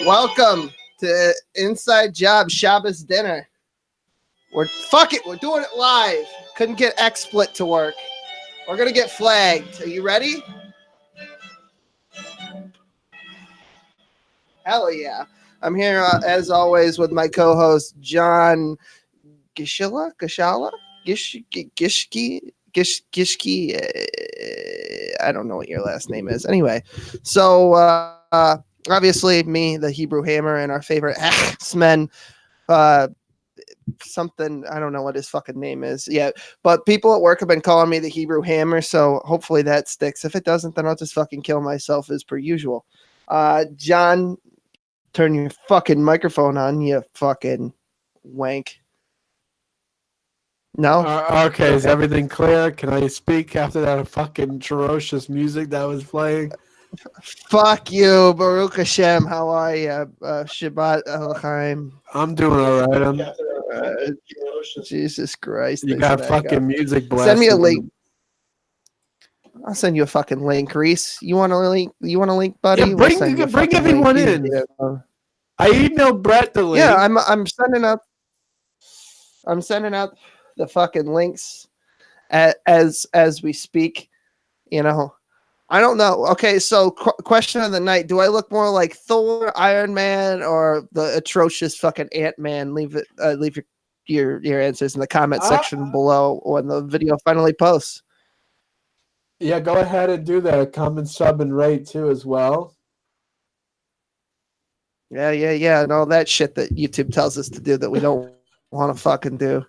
Welcome to Inside Job Shabbos dinner. We're doing it live. Couldn't get XSplit to work. We're gonna get flagged. Are you ready? Hell yeah! I'm here as always with my co-host John Gishki. I don't know what your last name is. Anyway, so obviously me, the Hebrew Hammer, and our favorite X-Men. Something I don't know what his fucking name is yet, but people at work have been calling me the Hebrew Hammer, so hopefully that sticks. If it doesn't, then I'll just fucking kill myself as per usual. John, turn your fucking microphone on, you fucking wank. No? Okay, is everything clear? Can I speak after that fucking ferocious music that was playing? Fuck you, Baruch Hashem. How are you? Shabbat Elohim. I'm doing all right. Jesus Christ. You got fucking music blasting. Send me a link. I'll send you a fucking link, Reese. You want a link? Buddy? Yeah, bring everyone in. I emailed Brett the link. Yeah, I'm sending out the fucking links as we speak. You know, I don't know. Okay, so question of the night: do I look more like Thor, Iron Man, or the atrocious fucking Ant-Man? Leave your answers in the comment section below when the video finally posts. Yeah, go ahead and do that. Comment, sub, and rate too as well. Yeah, and all that shit that YouTube tells us to do that we don't want to fucking do.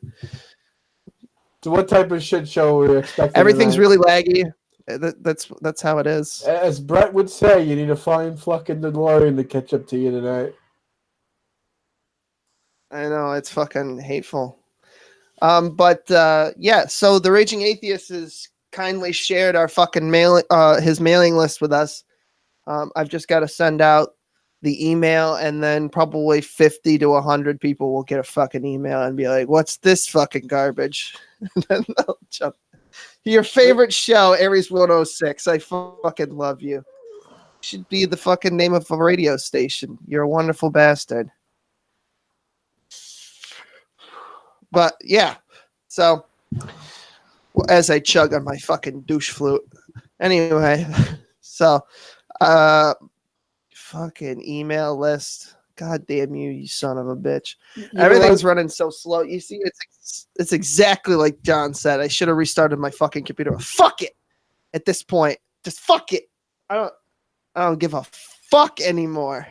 So what type of shit show are we expecting? Everything's really laggy. That's how it is. As Brett would say, you need to find fucking DeLorean to catch up to you tonight. I know, it's fucking hateful. But yeah, so the Raging Atheist has kindly shared our fucking his mailing list with us. I've just got to send out the email, and then probably 50 to 100 people will get a fucking email and be like, "What's this fucking garbage?" And then they'll jump. Your favorite show, Aries 106. I fucking love you. Should be the fucking name of a radio station. You're a wonderful bastard. But yeah, so as I chug on my fucking douche flute. Anyway, so fucking email list. God damn you, you son of a bitch. Everything's running so slow. You see, it's exactly like John said. I should have restarted my fucking computer. Fuck it. At this point, just fuck it. I don't give a fuck anymore.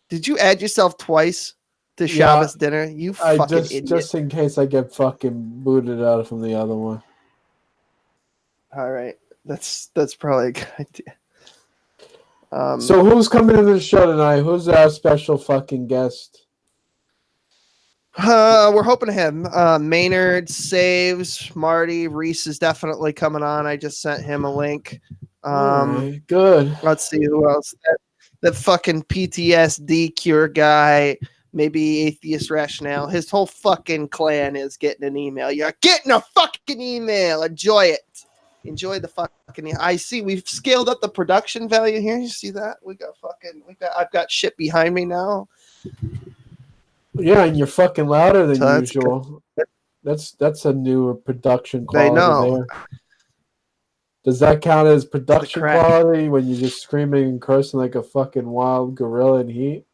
Did you add yourself twice to Shabbos dinner? You fucking idiot. Just in case I get fucking booted out from the other one. All right. That's probably a good idea. So who's coming to the show tonight? Who's our special fucking guest? We're hoping to have Maynard, Saves, Marty, Reese is definitely coming on. I just sent him a link. Good. Let's see who else. That fucking PTSD cure guy, maybe Atheist Rationale. His whole fucking clan is getting an email. You're getting a fucking email. Enjoy it. Enjoy the fucking. I see we've scaled up the production value here. You see that? I've got shit behind me now. Yeah, and you're fucking louder than So that's usual. That's a newer production they quality know there. Does that count as the production crack. quality when you're just screaming and cursing like a fucking wild gorilla in heat?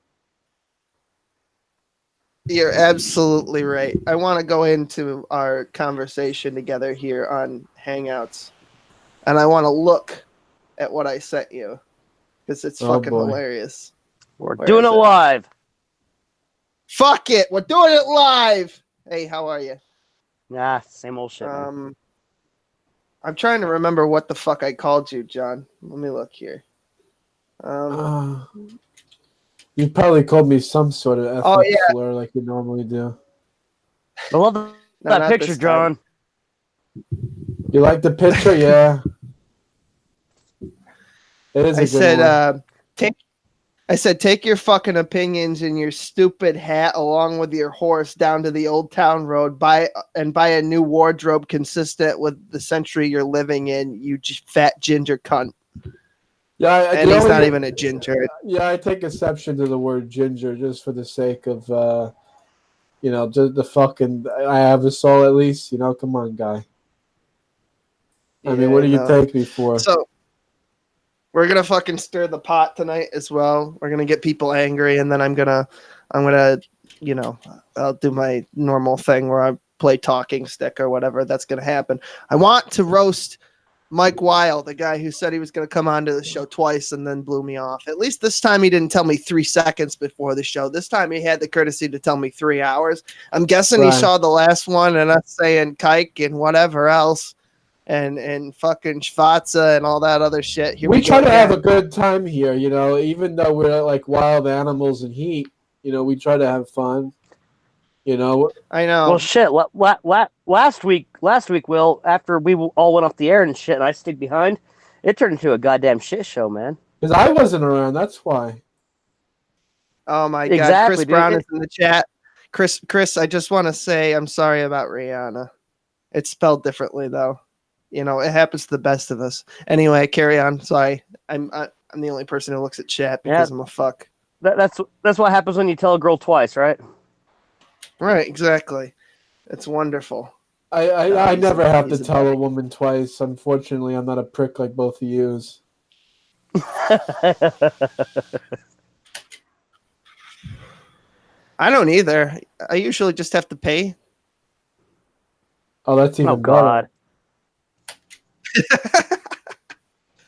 You're absolutely right. I want to go into our conversation together here on Hangouts, and I want to look at what I sent you because it's Oh fucking boy. hilarious. We're Where doing is it it? live. Fuck it, we're doing it live. Hey, how are you? Nah, same old shit, man. I'm trying to remember what the fuck I called you, John. Let me look here. You probably called me some sort of ethnic Oh yeah, slur like you normally do. I love no, that not picture, this time. John. You like the picture? Yeah. It is a I good said, one. take your fucking opinions and your stupid hat along with your horse down to the Old Town Road, buy a new wardrobe consistent with the century you're living in, you fat ginger cunt. Yeah, And he's not even a ginger. Yeah, I take exception to the word ginger just for the sake of, just the fucking. I have a soul at least. Come on, guy. I mean, what do you take me for? So we're gonna fucking stir the pot tonight as well. We're gonna get people angry, and then I'm gonna, I'll do my normal thing where I play talking stick or whatever. That's gonna happen. I want to roast Mike Weil, the guy who said he was gonna come onto the show twice and then blew me off. At least this time he didn't tell me 3 seconds before the show. This time he had the courtesy to tell me 3 hours. I'm guessing he saw the last one and us saying kike and whatever else. And fucking Schwarza and all that other shit. Here we try to again. have a good time here, even though we're like wild animals in heat, we try to have fun. I know. Well, shit. Last week, Will, after we all went off the air and shit, and I stayed behind, it turned into a goddamn shit show, man. Because I wasn't around. That's why. Oh my Exactly, God, Chris dude. Brown is in the chat. Chris, I just want to say I'm sorry about Rihanna. It's spelled differently though. It happens to the best of us. Anyway, carry on. Sorry, I'm the only person who looks at chat because I'm a fuck. That's what happens when you tell a girl twice, right? Right, exactly. It's wonderful. I never have to tell a woman twice. Unfortunately, I'm not a prick like both of yous. I don't either. I usually just have to pay. Oh, that's even better. God.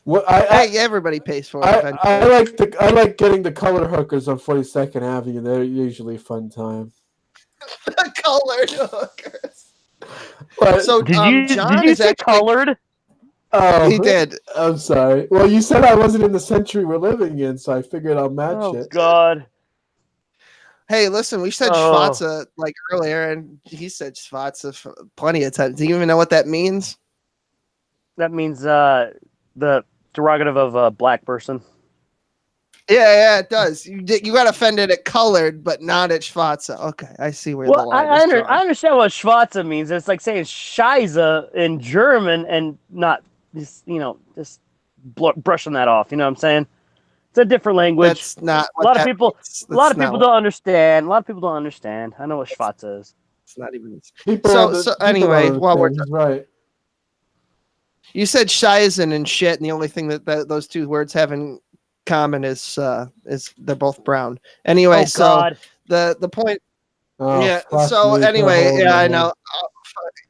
Hey, everybody pays for it. I like getting the color hookers on 42nd Avenue. They're usually a fun time. The colored hookers. So did you say colored? Oh, he did. I'm sorry. Well, you said I wasn't in the century we're living in, so I figured I'll match it. Oh God. Hey, listen, we said Schwarza like earlier, and he said Schwarza plenty of times. Do you even know what that means? That means the derogative of a black person. Yeah, it does. You got offended at colored, but not at Schwarza. Okay, I see where the line is drawn. I understand what Schwarza means. It's like saying Scheiße in German and not just brushing that off. You know what I'm saying? It's a different language. That's not a lot of people. A lot of people don't understand. A lot of people don't understand. I know what Schwarza is. It's not even. So anyway, while we're right. You said Shizen and shit, and the only thing that those two words have in common is they're both brown. Anyway, God. the point. Oh, So anyway, I know.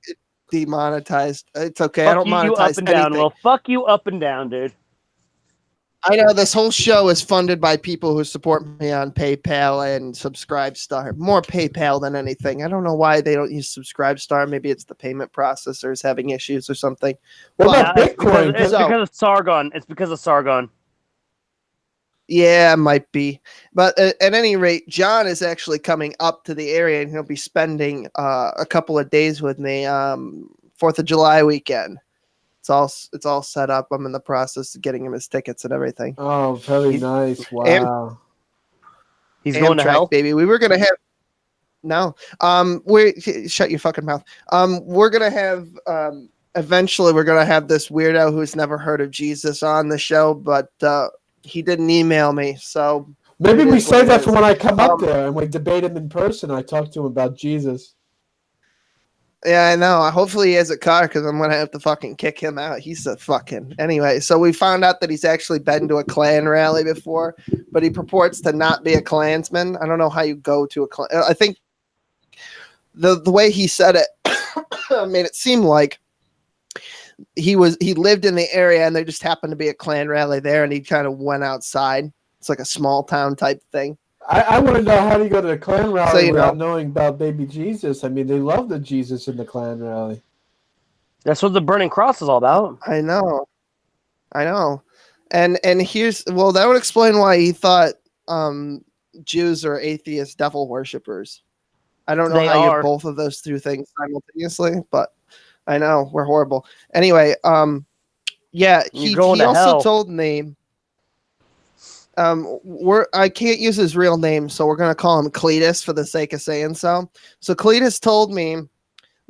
It demonetized. It's okay. I don't monetize you up and anything. down. Well, fuck you up and down, dude. I know this whole show is funded by people who support me on PayPal and Subscribestar. More PayPal than anything. I don't know why they don't use Subscribestar. Maybe it's the payment processor is having issues or something. What about Bitcoin? It's because of Sargon. It's because of Sargon. Yeah, might be. But at any rate, John is actually coming up to the area, and he'll be spending a couple of days with me. 4th of July weekend. It's all set up. I'm in the process of getting him his tickets and everything. Oh, very nice. Wow. He's going to hell, baby. We were gonna have shut your fucking mouth. We're gonna have eventually we're gonna have this weirdo who's never heard of Jesus on the show, but he didn't email me, so Maybe It we is what say it that for is. when I come up there and we debate him in person. I talk to him about Jesus. Yeah, I know. Hopefully he has a car because I'm gonna have to fucking kick him out. He's a fucking anyway. So we found out that he's actually been to a Klan rally before, but he purports to not be a Klansman. I don't know how you go to a Klan. I think the way he said it made it seem like he lived in the area and there just happened to be a Klan rally there, and he kind of went outside. It's like a small town type thing. I want to know, how do you go to the Klan rally So, you without know. knowing about baby Jesus? I mean, they love the Jesus in the Klan rally. That's what the burning cross is all about. I know. And here's that would explain why he thought Jews are atheist devil worshippers. I don't know They how are. you're both of those two things simultaneously, but I know we're horrible. Anyway, yeah, he going to also hell. told me I can't use his real name, so we're gonna call him Cletus for the sake of saying so. So Cletus told me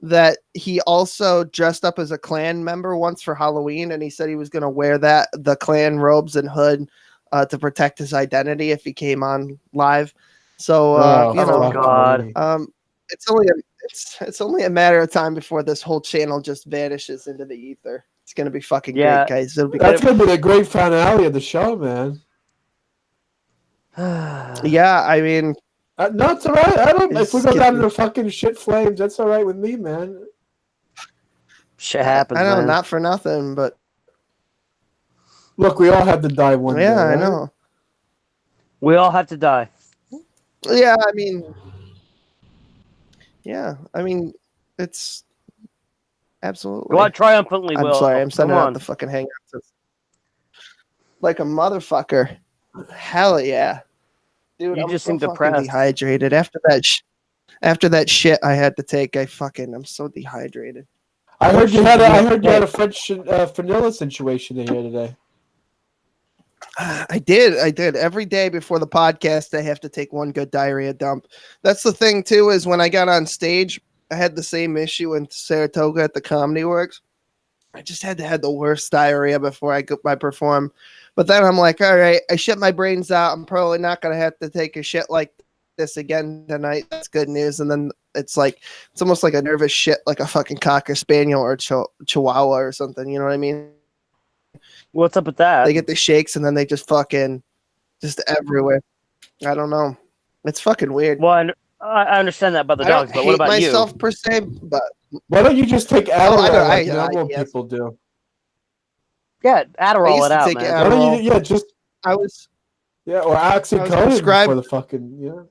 that he also dressed up as a Klan member once for Halloween, and he said he was going to wear the Klan robes and hood to protect his identity if he came on live. So God. it's only a matter of time before this whole channel just vanishes into the ether. It's going to be fucking Yeah. great, guys. It'll be That's going to be the great finale of the show, man. Yeah, I mean, no, it's all right. I don't. If we go down to getting- the fucking shit flames, that's all right with me, man. Shit happens, I know, man. not for nothing, but Look, we all have to die one day. yeah, I right? know. We all have to die. Yeah, I mean, it's absolutely. Go out triumphantly, I'm Will. sorry, I'm sending Come out on. the fucking hangouts. Like a motherfucker. Hell yeah. Dude, You I'm just so seem fucking depressed. dehydrated. After that shit I had to take, I'm so dehydrated. I heard you had a French vanilla situation in here today. I did. Every day before the podcast, I have to take one good diarrhea dump. That's the thing too, is when I got on stage, I had the same issue in Saratoga at the Comedy Works. I just had to have the worst diarrhea before I perform. But then I'm like, all right, I shit my brains out. I'm probably not going to have to take a shit like this again tonight. That's good news. And then it's almost like a nervous shit, like a fucking Cocker Spaniel or Chihuahua or something. You know what I mean? What's up with that? They get the shakes and then they just everywhere. I don't know. It's fucking weird. Well, I understand that about the dogs, but what about myself you? per se, but why don't you just take Adderall like normal yes. people do? Yeah, Adderall it out, man. Why don't you, or oxycodone for the fucking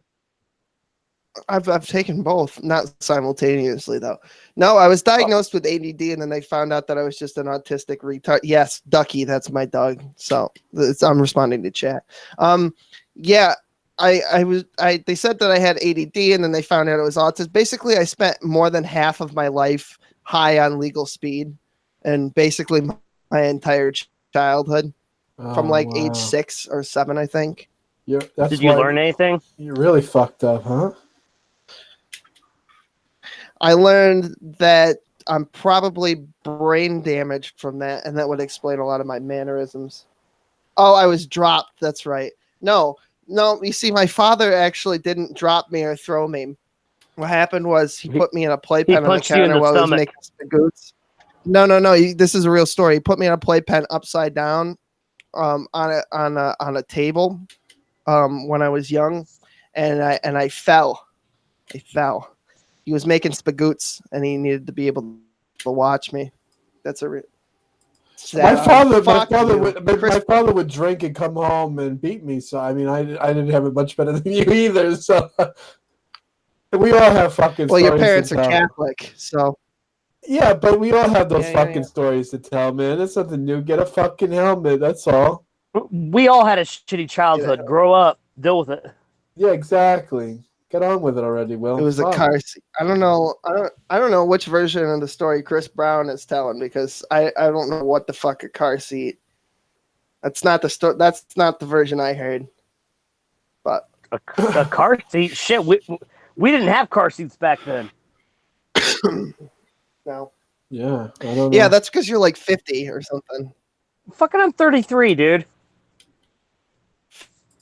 I've taken both, not simultaneously though. No, I was diagnosed with ADD, and then they found out that I was just an autistic retard. Yes, Ducky, that's my dog. So I'm responding to chat. Yeah, they said that I had ADD, and then they found out it was autism. Basically, I spent more than half of my life high on legal speed, and basically my entire childhood from age 6 or 7, I think. Did you learn anything? You're really fucked up, huh? I learned that I'm probably brain damaged from that, and that would explain a lot of my mannerisms. Oh, I was dropped. That's right. No. You see, my father actually didn't drop me or throw me. What happened was he put me in a playpen on the counter while I was making spagoots. No. This is a real story. He put me in a playpen upside down, on a table, when I was young, and I fell. I fell. He was making spagoots, and he needed to be able to watch me. That's a real. My father would drink and come home and beat me. So I mean, I didn't have it much better than you either. So we all have fucking. Well, your parents are Catholic, so. Yeah, but we all have those stories to tell, man. That's nothing new. Get a fucking helmet. That's all. We all had a shitty childhood. Grow up. Deal with it. Yeah, exactly. Get on with it already, Will. It was a car seat. I don't know which version of the story Chris Brown is telling, because I don't know what the fuck a car seat. That's not the story. That's not the version I heard. But a car seat? Shit, we didn't have car seats back then. No. Yeah, I don't know. Yeah, that's because you're like 50 or something. Fucking, I'm 33, dude.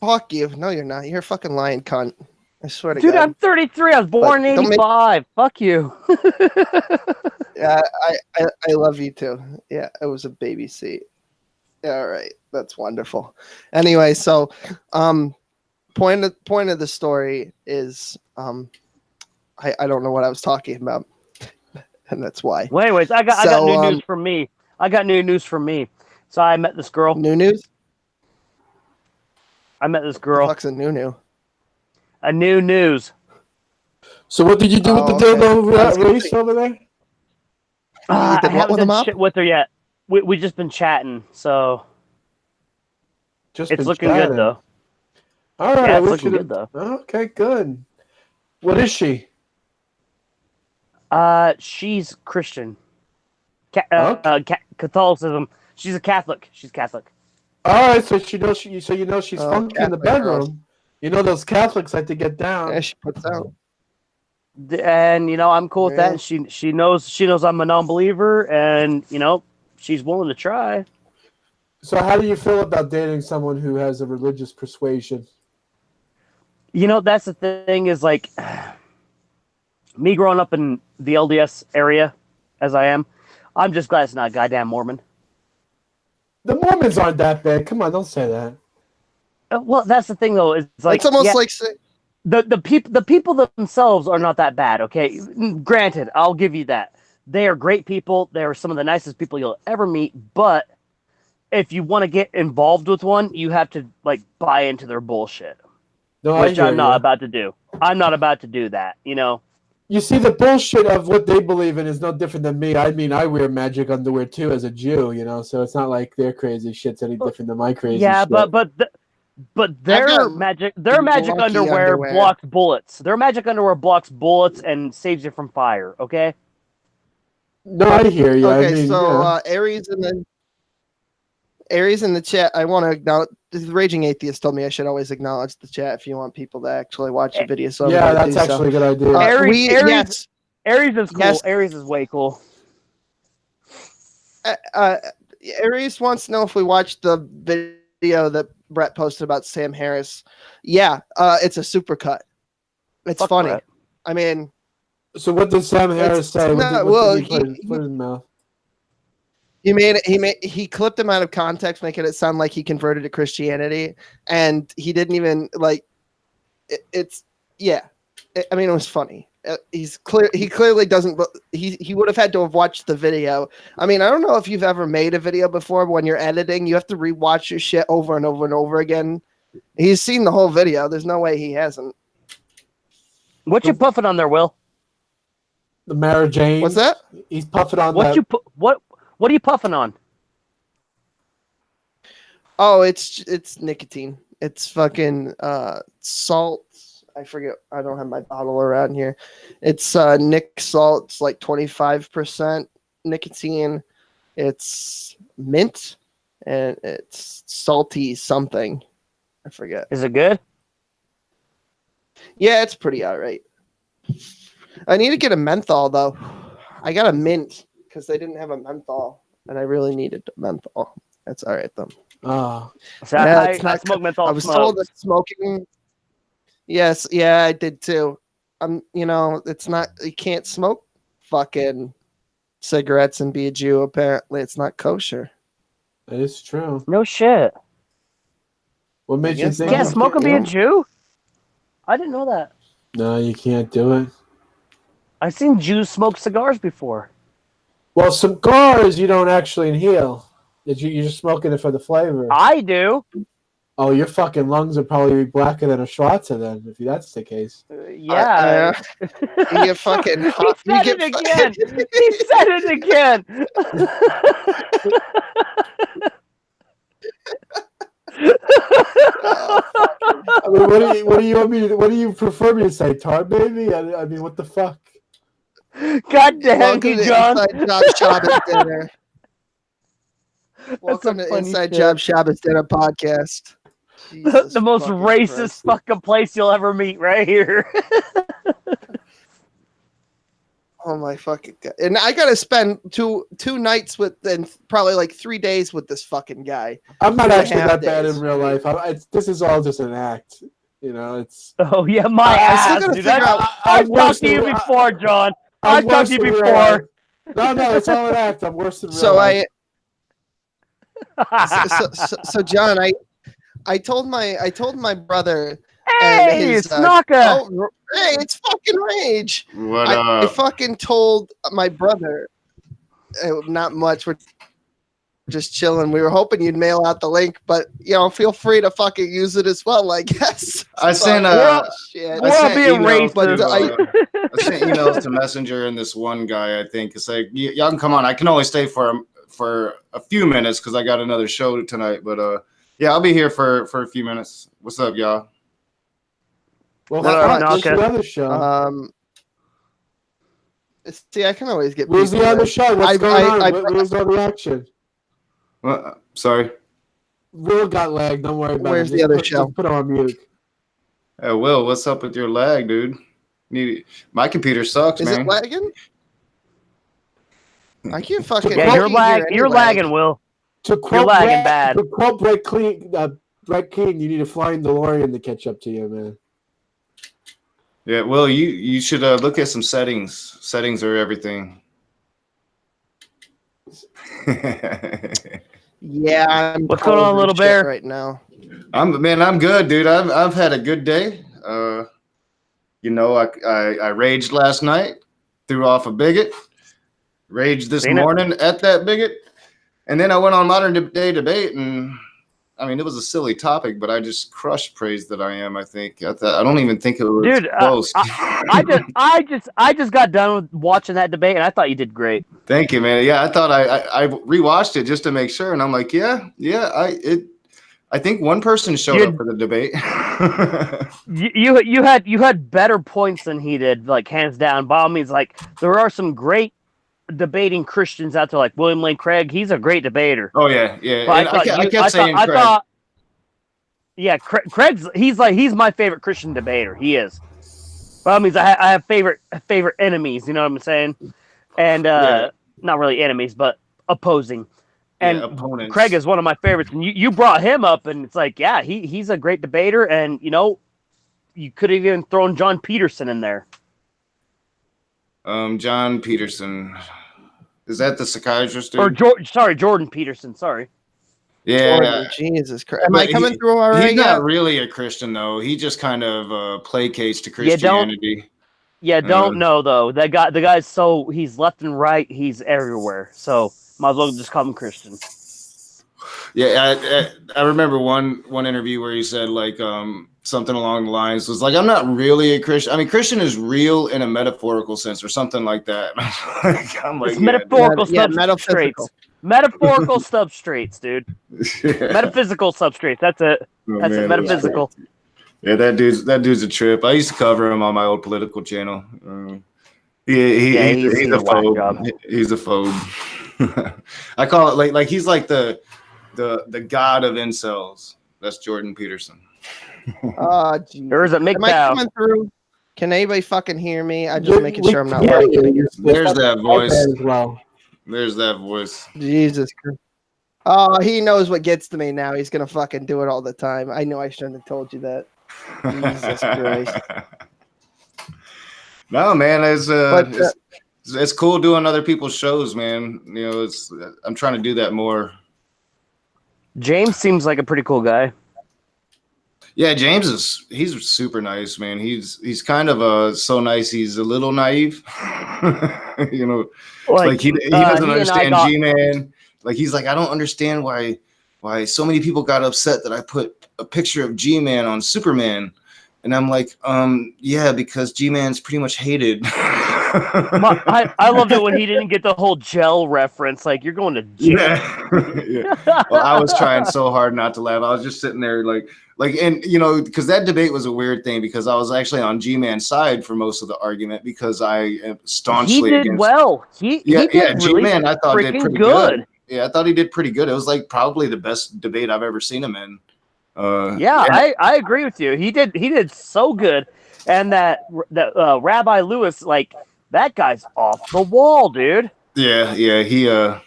Fuck you. No, you're not. You're a fucking lying cunt. I swear to Dude, God. I'm 33. I was born in Don't make- 85. Fuck you. Yeah, I love you too. Yeah, it was a baby seat. Yeah, all right. That's wonderful. Anyway, so point of the story is I don't know what I was talking about. And that's why. Well, anyways, I got So, new news from me. I got new news from me. So I met this girl. New news? I met this The girl. fuck's a new? A new news. So what did you do with the okay. dildo race over there? You I did what haven't with done him up? shit with her yet. We just been chatting, so Just it's been looking chatting. good though. All right, Yeah, I it's wish looking you good though. Okay, good. What is she? She's Christian. Catholicism. She's a Catholic. She's Catholic. All right, so she's funky in the Catholic bedroom. girls. You know those Catholics like to get down. Yeah, she puts out. And I'm cool with that. Yeah. And she knows I'm a non-believer, and she's willing to try. So how do you feel about dating someone who has a religious persuasion? That's the thing is like me growing up in the LDS area, as I am. I'm just glad it's not a goddamn Mormon. The Mormons aren't that bad. Come on, don't say that. Well, that's the thing though. It's like It's almost like the people themselves are not that bad. Okay, granted, I'll give you that. They are great people. They are some of the nicest people you'll ever meet. But if you want to get involved with one, you have to buy into their bullshit, No, which I hear I'm not you. about to do. I'm not about to do that. You see, the bullshit of what they believe in is no different than me. I mean, I wear magic underwear too as a Jew, so it's not like their crazy shit's any different than my crazy shit. But their got magic lucky underwear underwear. blocks bullets. Their magic underwear blocks bullets and saves you from fire. Okay. No, I hear you. Okay, I mean, so yeah. Aries in the chat. I want to acknowledge. The Raging Atheist told me I should always acknowledge the chat if you want people to actually watch the video. So I'm Yeah, gonna that's do actually so. a good idea. Yes. Aries is cool. Yes. Aries is way cool. Aries wants to know if we watched the video that Brett posted about Sam Harris. Yeah, it's a supercut. It's Fuck funny. Brett. I mean, So what does Sam Harris say? What did he put in his mouth? he clipped him out of context, making it sound like he converted to Christianity, and he didn't even I mean, it was funny. He clearly doesn't. He would have had to have watched the video. I mean, I don't know if you've ever made a video before. When you're editing, you have to rewatch your shit over and over and over again. He's seen the whole video. There's no way he hasn't. What you puffing on there, Will? The Mara Jane. What's that? He's puffing on What that. What are you puffing on? Oh, it's nicotine. It's fucking salt. I forget. I don't have my bottle around here. It's Nick salt. It's like 25% nicotine. It's mint and it's salty something. I forget. Is it good? Yeah, it's pretty alright. I need to get a menthol though. I got a mint because they didn't have a menthol, and I really needed a menthol. That's alright though. Oh. So Yeah, I it's not smoke menthol. I was told that smoking. Yes, yeah, I did too. It's not. You can't smoke fucking cigarettes and be a Jew. Apparently, it's not kosher. That is true. No shit. What made you guess think? not. Can't smoke and be a Yeah. Jew? I didn't know that. No, you can't do it. I've seen Jews smoke cigars before. Well, cigars you don't actually inhale. You're just smoking it for the flavor. I do. Oh, your fucking lungs are probably blacker than a Schwarzer then, if that's the case. Yeah. You get fucking. He said it again. He said it again. I mean, what do you want me to? What do you prefer me to say, tar baby? I mean, what the fuck? God damn Welcome you, to John. Inside Job Shabbos Dinner. Welcome to funny Inside shit. Job Shabbos Dinner podcast. Jesus The most fucking racist Christ. fucking place you'll ever meet, right here. Oh my fucking god! And I gotta spend two nights with, and probably like 3 days with this fucking guy. I'm not 2.5 actually that bad days. in real life. This is all just an act. You know, it's. Oh yeah, my I still ass, gotta dude. figure out. I've talked to you before, John. I'm I've talked to you before. No, it's all an act. I'm worse than real So life. so John, I told my brother. Hey, and his, Snaka. Hey, it's fucking Rage. What I up? fucking told my brother. Not much. We're just chilling. We were hoping you'd mail out the link, but feel free to fucking use it as well, I guess. I sent shit. We're all being racist. I sent emails to Messenger and this one guy. I think it's like y'all can come on. I can only stay for a few minutes because I got another show tonight. But yeah, I'll be here for a few minutes. What's up, y'all? Well, what's the other show? See, I can always get. Where's the other show? What's going on? Where's all the action? Sorry. Will got lag. Don't worry about it. Where's the other show? Just put it on mute. Hey, Will, what's up with your lag, dude? My computer sucks, man. Is it lagging? I can't fucking. Yeah, you're lagging, Will. You're lagging bad. To quote Brett King, you need a flying DeLorean to catch up to you, man. Yeah, Will, you should look at some settings. Settings are everything. Yeah, what's going on, Little Bear? Right now, I'm good, dude. I've had a good day. I raged last night, threw off a bigot, raged this morning at that bigot, and then I went on Modern Day Debate, and I mean it was a silly topic, but I just crushed praise that I am. I think I don't even think it was close. I just got done with watching that debate, and I thought you did great. Thank you, man. Yeah, I thought I rewatched it just to make sure, and I'm like, I think one person showed up for the debate. you had better points than he did, like hands down. By all means, like there are some great debating Christians out there, like William Lane Craig. He's a great debater. Oh yeah. But I kept saying Craig. Craig's he's my favorite Christian debater. He is. By all means, I have favorite enemies. You know what I'm saying? And not really enemies, but opposing. And opponents. Craig is one of my favorites. And you brought him up, and it's like, yeah, he's a great debater. And, you could have even thrown John Peterson in there. John Peterson. Is that the psychiatrist? Dude? Or Jordan Peterson. Sorry. Yeah. Jordan, Jesus Christ. Am I coming through all right? He's not really a Christian, though. He just kind of placates to Christianity. Don't know, though. The guy's he's left and right. He's everywhere. So might as well just call him Christian. Yeah, I remember one interview where he said like something along the lines was like, I'm not really a Christian. I mean, Christian is real in a metaphorical sense or something like that. I'm like, it's metaphorical substrates. Metaphorical substrates, dude. Yeah. Metaphysical substrates. That's it. That's it. Metaphysical. Yeah, that dude's a trip. I used to cover him on my old political channel. He's a phobe. He's a phobe. I call it like he's like the god of incels. That's Jordan Peterson. There is a MGTOW. Am I coming through? Can anybody fucking hear me? I'm just making sure I'm not working. There's that voice as well. There's that voice. Jesus Christ. Oh, he knows what gets to me now. He's gonna fucking do it all the time. I know I shouldn't have told you that. Jesus Christ. No, man, it's cool doing other people's shows, man. I'm trying to do that more. James seems like a pretty cool guy. Yeah, he's super nice, man. He's kind of so nice. He's a little naive, like he doesn't understand G-Man. Like he's like, I don't understand why so many people got upset that I put a picture of G-Man on Superman, and I'm like, yeah, because G-Man's pretty much hated. I loved it when he didn't get the whole gel reference. Like, you're going to jail. Yeah. Well, I was trying so hard not to laugh. I was just sitting there like, and because that debate was a weird thing because I was actually on G-Man's side for most of the argument because I am staunchly against. He did well. He did G-Man I thought did pretty good. Yeah, I thought he did pretty good. It was like probably the best debate I've ever seen him in. I agree with you. He did so good, and that Rabbi Lewis, like That guy's off the wall, dude. Yeah.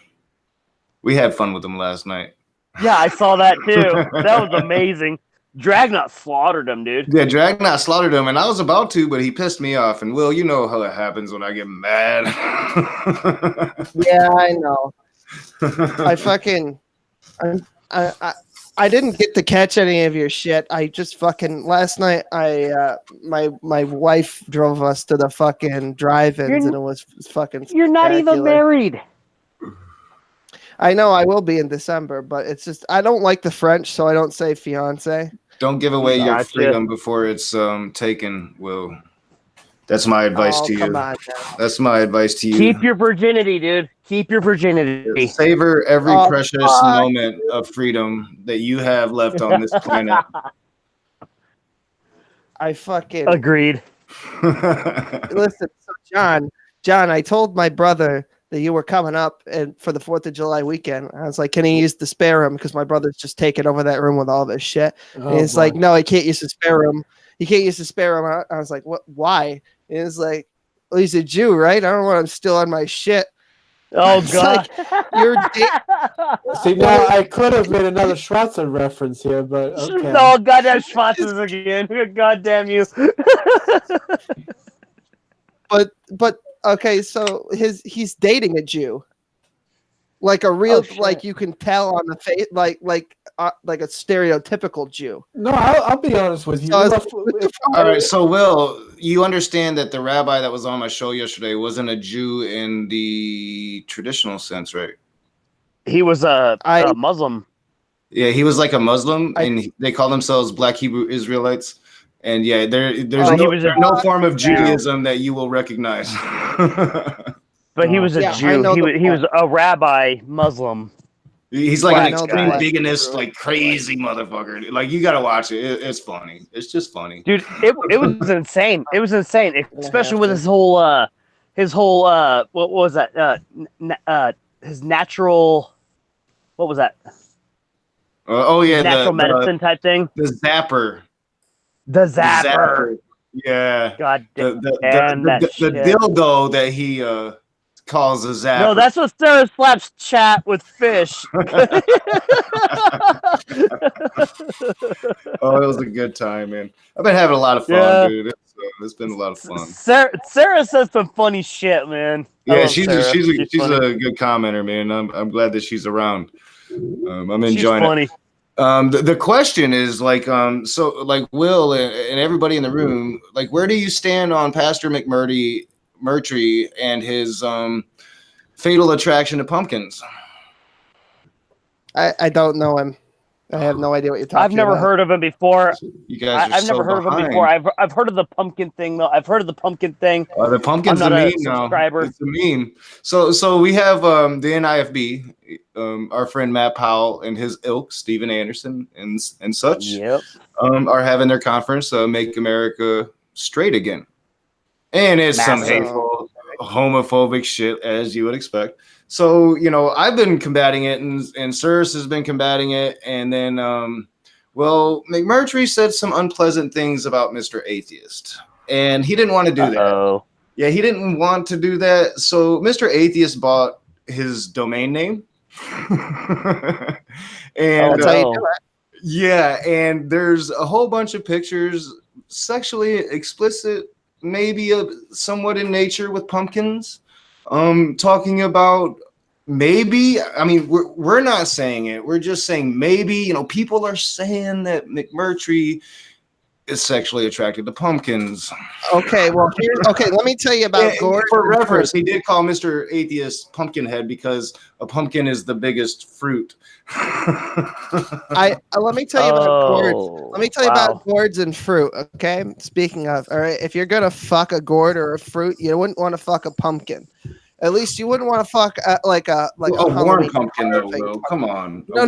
We had fun with him last night. Yeah, I saw that too. That was amazing. Dragnot slaughtered him, dude. Yeah, Dragnot slaughtered him, and I was about to, but he pissed me off. And Will, you know how it happens when I get mad. Yeah, I know. I didn't get to catch any of your shit. I just fucking last night. My wife drove us to the fucking drive-ins, and it was fucking. You're not even married. I know I will be in December, but it's just I don't like the French, so I don't say fiance. Don't give away your freedom before it's taken, Will. That's my advice to you. Come on, that's my advice to you. Keep your virginity, dude. Keep your virginity. Savor every precious moment of freedom that you have left on this planet. I fucking agreed. Listen, so John, I told my brother that you were coming up and for the 4th of July weekend. I was like, can he use the spare room? Because my brother's just taking over that room with all this shit. And he's like, no, he can't use the spare room. He can't use the spare room. I was like, what? Why? And he's like, well, he's a Jew, right? I don't want him still on my shit. Oh, God. Like, you're See, now I could have made another Schwarzer reference here, but okay. No, goddamn Schwarzes again. Goddamn you. But okay, so he's dating a Jew, like a real, like you can tell on the face, like a stereotypical Jew. No, I'll be honest with you. All right, so Will, you understand that the rabbi that was on my show yesterday wasn't a Jew in the traditional sense, right? He was a Muslim. Yeah, he was like a Muslim, and they call themselves Black Hebrew Israelites. And yeah, there's no form of Judaism that you will recognize. But he was a Jew. He was a rabbi Muslim. He's like an extreme bigamist, like crazy motherfucker. Like you gotta watch it. It's funny. It's just funny, dude. It was insane. It was insane, especially with his whole what was that? His natural. What was that? Natural medicine type thing. The zapper. The zapper. Yeah. God damn the dildo that he calls a zapper. No, that's what Sarah slaps chat with fish. Oh, it was a good time, man. I've been having a lot of fun, dude. It's been a lot of fun. Sarah says some funny shit, man. Yeah, she's a good commenter, man. I'm glad that she's around. I'm enjoying it. The question is like so like Will and everybody in the room, like where do you stand on Pastor McMurtry and his fatal attraction to pumpkins? I don't know him. I have no idea what you're talking about. I've never heard of him before. You guys are I've never heard of him before. I've heard of the pumpkin thing though. I've heard of the pumpkin thing. The pumpkin's a meme now. It's a meme. So we have the NIFB, our friend Matt Powell and his ilk, Steven Anderson and such. Yep. Are having their conference, Make America Straight Again. And it's some hateful, homophobic shit, as you would expect. So, I've been combating it, and Cyrus has been combating it. And then, McMurtry said some unpleasant things about Mr. Atheist. And he didn't want to do that. Yeah, he didn't want to do that. So Mr. Atheist bought his domain name. And that's how you do it. Yeah, and there's a whole bunch of pictures, sexually explicit, maybe somewhat in nature with pumpkins. Talking about maybe, I mean, we're not saying it. We're just saying maybe, people are saying that McMurtry is sexually attracted to pumpkins. Okay, well, let me tell you about Gordon. For reference, he did call Mr. Atheist Pumpkinhead because a pumpkin is the biggest fruit. Let me tell you about gourds. Let me tell you about gourds and fruit. Okay, speaking of, all right, if you're gonna fuck a gourd or a fruit, you wouldn't want to fuck a pumpkin. At least you wouldn't want to fuck like a warm pumpkin though. Will. Come on. No.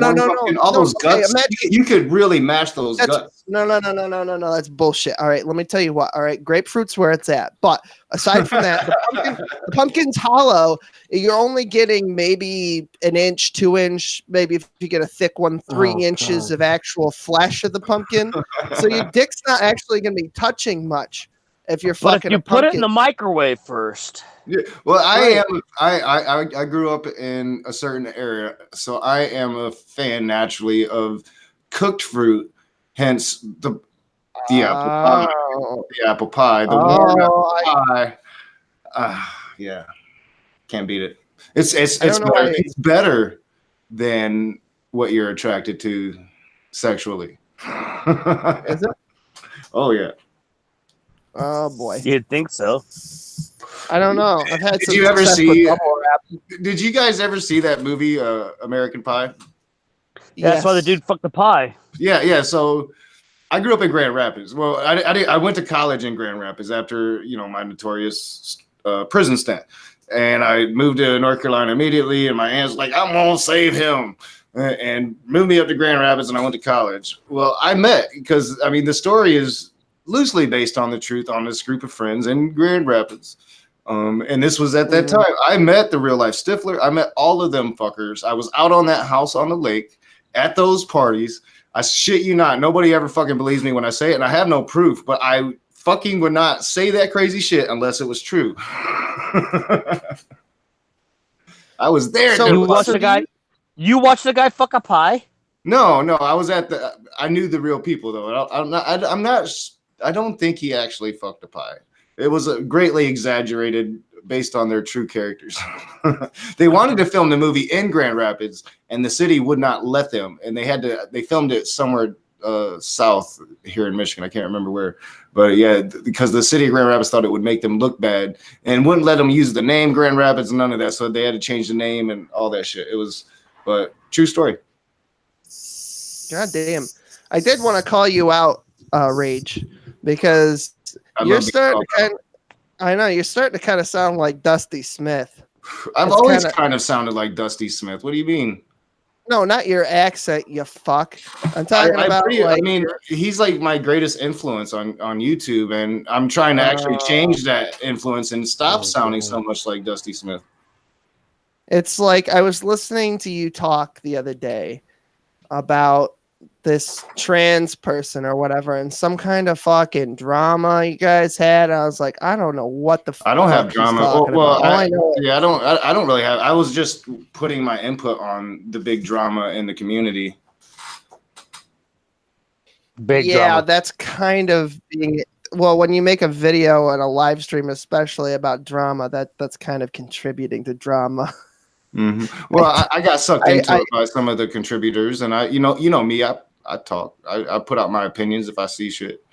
All those guts. You could really mash those guts. No. That's bullshit. All right, let me tell you what. All right, grapefruit's where it's at. But aside from that, the pumpkin's hollow. You're only getting maybe an inch, 2 inch, maybe if you get a thick one, 3 inches of actual flesh of the pumpkin. So your dick's not actually going to be touching much. if you're But fucking if you a put it pumpkin. in the microwave first. Yeah. Well, Right. I grew up in a certain area, so I am a fan naturally of cooked fruit. Hence the apple pie, Oh, the apple pie, the warm apple pie. Yeah, can't beat it. It's I don't know better. why. It's better than what you're attracted to sexually. Is it? Oh yeah. Oh boy. You'd think so. I don't know. I've had Did some you ever success see? with bubble wrap. Did you guys ever see that movie, American Pie? Yeah, that's why the dude fucked the pie. Yeah. So I grew up in Grand Rapids. Well, I went to college in Grand Rapids after my notorious prison stint, and I moved to North Carolina immediately. And my aunt was like, "I'm gonna save him," and moved me up to Grand Rapids, and I went to college. Well, I met because the story is loosely based on the truth on this group of friends in Grand Rapids. And this was at that time. I met the real life Stifler. I met all of them fuckers. I was out on that house on the lake at those parties. I shit you not. Nobody ever fucking believes me when I say it, and I have no proof, but I fucking would not say that crazy shit unless it was true. I was there. So You watched the guy. You watched the guy fuck a pie. No. I was at the. I knew the real people though. I'm not. I don't think he actually fucked a pie. It was greatly exaggerated based on their true characters. They wanted to film the movie in Grand Rapids, and the city would not let them. And they filmed it somewhere south here in Michigan. I can't remember where, but yeah, because the city of Grand Rapids thought it would make them look bad and wouldn't let them use the name Grand Rapids, none of that. So they had to change the name and all that shit. But true story. God damn. I did want to call you out, Rage, because you're starting to kind of sound like Dusty Smith. I've always kind of sounded like Dusty Smith. What do you mean? No, not your accent, you fuck. I'm talking about he's like my greatest influence on YouTube, and I'm trying to actually change that influence and stop sounding so much like Dusty Smith. It's like I was listening to you talk the other day about this trans person or whatever, and some kind of fucking drama you guys had. I was like, I don't know what the fuck. I don't have drama. I don't really have. I was just putting my input on the big drama in the community. Big drama. That's kind of being. Well, when you make a video and a live stream, especially about drama, that's kind of contributing to drama. Mm-hmm. Well, I got sucked into it by some of the contributors, and I me, I talk. I put out my opinions if I see shit.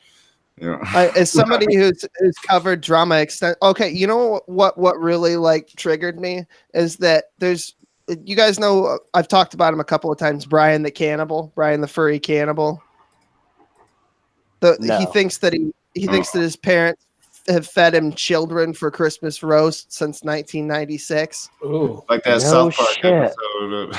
As somebody who's covered drama extent, okay, you know what really like triggered me is that you guys know I've talked about him a couple of times. Brian the furry cannibal. He thinks that he thinks that his parents have fed him children for Christmas roast since 1996. Ooh, like that South Park episode.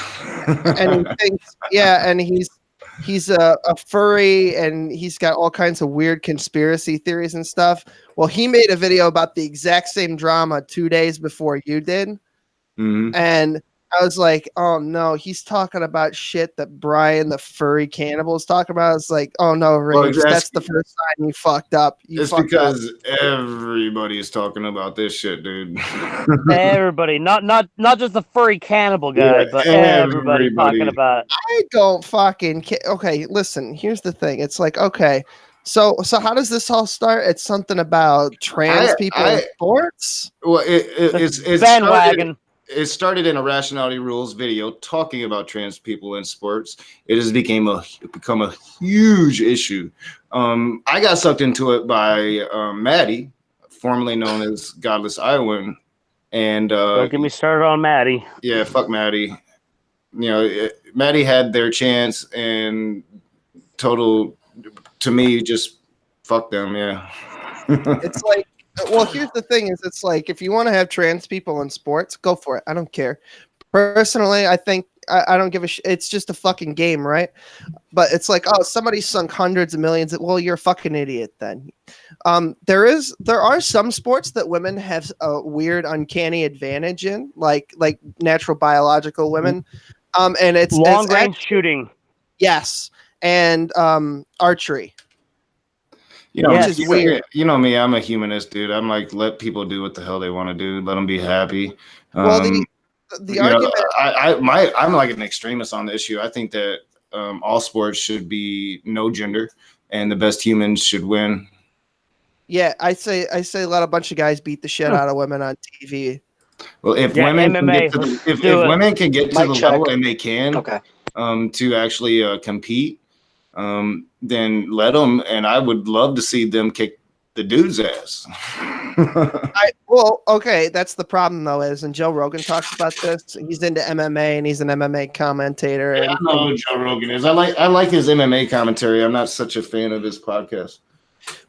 And he thinks, and he's a furry, and he's got all kinds of weird conspiracy theories and stuff. Well, he made a video about the exact same drama 2 days before you did. Mm-hmm. And I was like, oh no, he's talking about shit that Brian the furry cannibal is talking about. It's like, oh no, Rage, that's the first time you fucked up. It's because everybody is talking about this shit, dude. Everybody, not just the furry cannibal guy, but everybody talking about it. I don't fucking care. Okay, listen, here's the thing. It's like, okay, so how does this all start? It's something about trans people in sports? Well, it's bandwagon. It started in a Rationality Rules video talking about trans people in sports. It has become a huge issue. I got sucked into it by Maddie, formerly known as Godless Iowan, and don't get me started on Maddie. Yeah, fuck Maddie. Maddie had their chance, and to me, just fuck them. Yeah. It's like. Well, here's the thing: it's like if you want to have trans people in sports, go for it. I don't care. Personally, I think I don't give a shit. It's just a fucking game, right? But it's like, oh, somebody sunk hundreds of millions. Well, you're a fucking idiot then. There are some sports that women have a weird, uncanny advantage in, like natural biological women. And it's long range shooting. Yes, and archery. You know, which is weird. You know me, I'm a humanist, dude. I'm like, let people do what the hell they want to do. Let them be happy. Well, the argument, I'm like an extremist on the issue. I think that all sports should be no gender, and the best humans should win. Yeah, I say let a bunch of guys beat the shit out of women on TV. Well, if women can get to the, women can get to the level, and they can, to actually compete, then let them. And I would love to see them kick the dude's ass. Okay, that's the problem though. And Joe Rogan talks about this. He's into MMA and he's an MMA commentator. Yeah, I know who Joe Rogan is. I like his MMA commentary. I'm not such a fan of his podcast.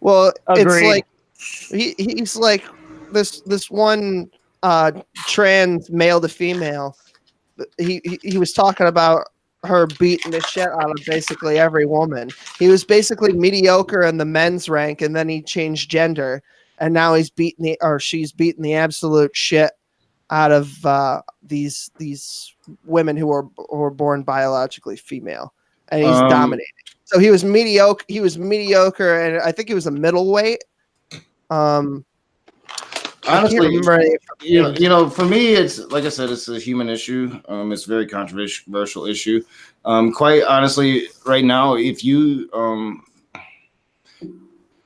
Well, Agreed. It's like he's like this one trans male to female. He was talking about her beating the shit out of basically every woman. He was basically mediocre in the men's rank, and then he changed gender, and now she's beating the absolute shit out of these women who are born biologically female, and he's dominating. So he was mediocre. And I think he was a middleweight. Honestly, you know, for me, it's like I said, it's a human issue. It's a very controversial issue. Quite honestly, right now, if you,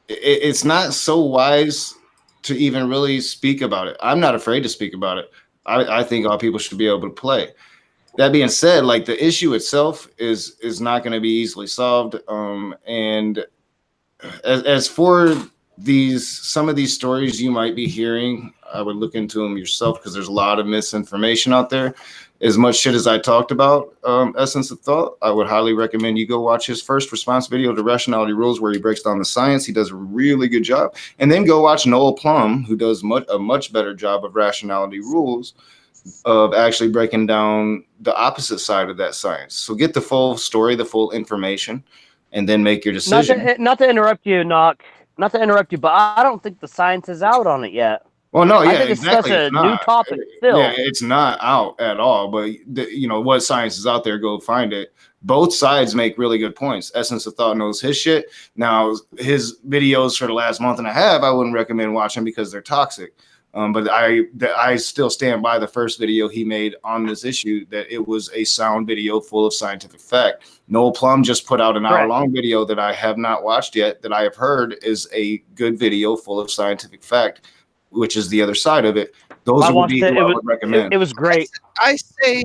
it's not so wise to even really speak about it. I'm not afraid to speak about it. I think all people should be able to play. That being said, like the issue itself is not going to be easily solved. And as for some of these stories you might be hearing, I would look into them yourself because there's a lot of misinformation out there. As much shit as I talked about Essence of Thought, I would highly recommend you go watch his first response video to Rationality Rules where he breaks down the science. He does a really good job. And then go watch Noel Plum, who does a much better job of Rationality Rules, of actually breaking down the opposite side of that science. So get the full story, the full information, and then make your decision. Not to interrupt you, Knock. Not to interrupt you, but I don't think the science is out on it yet. Well, no, yeah, I think exactly. It's such a new topic still. Yeah, it's not out at all. But you know what science is out there? Go find it. Both sides make really good points. Essence of Thought knows his shit. Now his videos for the last month and a half, I wouldn't recommend watching because they're toxic. But I still stand by the first video he made on this issue, that it was a sound video full of scientific fact. Noel Plum just put out an hour-long video that I have not watched yet, that I have heard is a good video full of scientific fact, which is the other side of it. Those would be who I would recommend. It was great. I say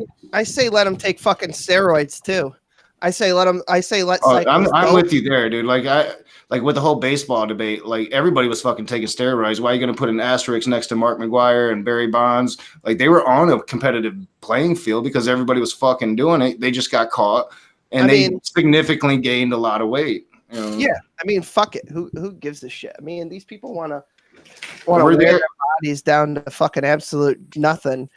let him take fucking steroids too. I'm with you there, dude. Like with the whole baseball debate, like everybody was fucking taking steroids. Why are you going to put an asterisk next to Mark McGwire and Barry Bonds? Like they were on a competitive playing field because everybody was fucking doing it. They just got caught, and they significantly gained a lot of weight. You know? Yeah, I mean, fuck it. Who gives a shit? I mean, these people want to wear their bodies down to fucking absolute nothing.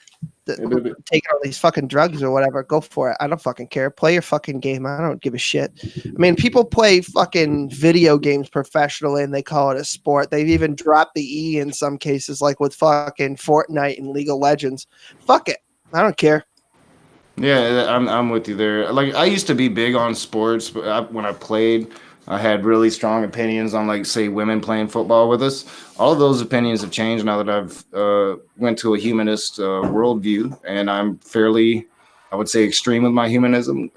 Taking all these fucking drugs or whatever, go for it. I don't fucking care. Play your fucking game. I don't give a shit. I mean, people play fucking video games professionally and they call it a sport. They've even dropped the E in some cases, like with fucking Fortnite and League of Legends. Fuck it. I don't care. Yeah, I'm with you there. Like I used to be big on sports, but when I played, I had really strong opinions on, like, say, women playing football with us. All of those opinions have changed now that I've went to a humanist worldview, and I'm fairly, I would say, extreme with my humanism.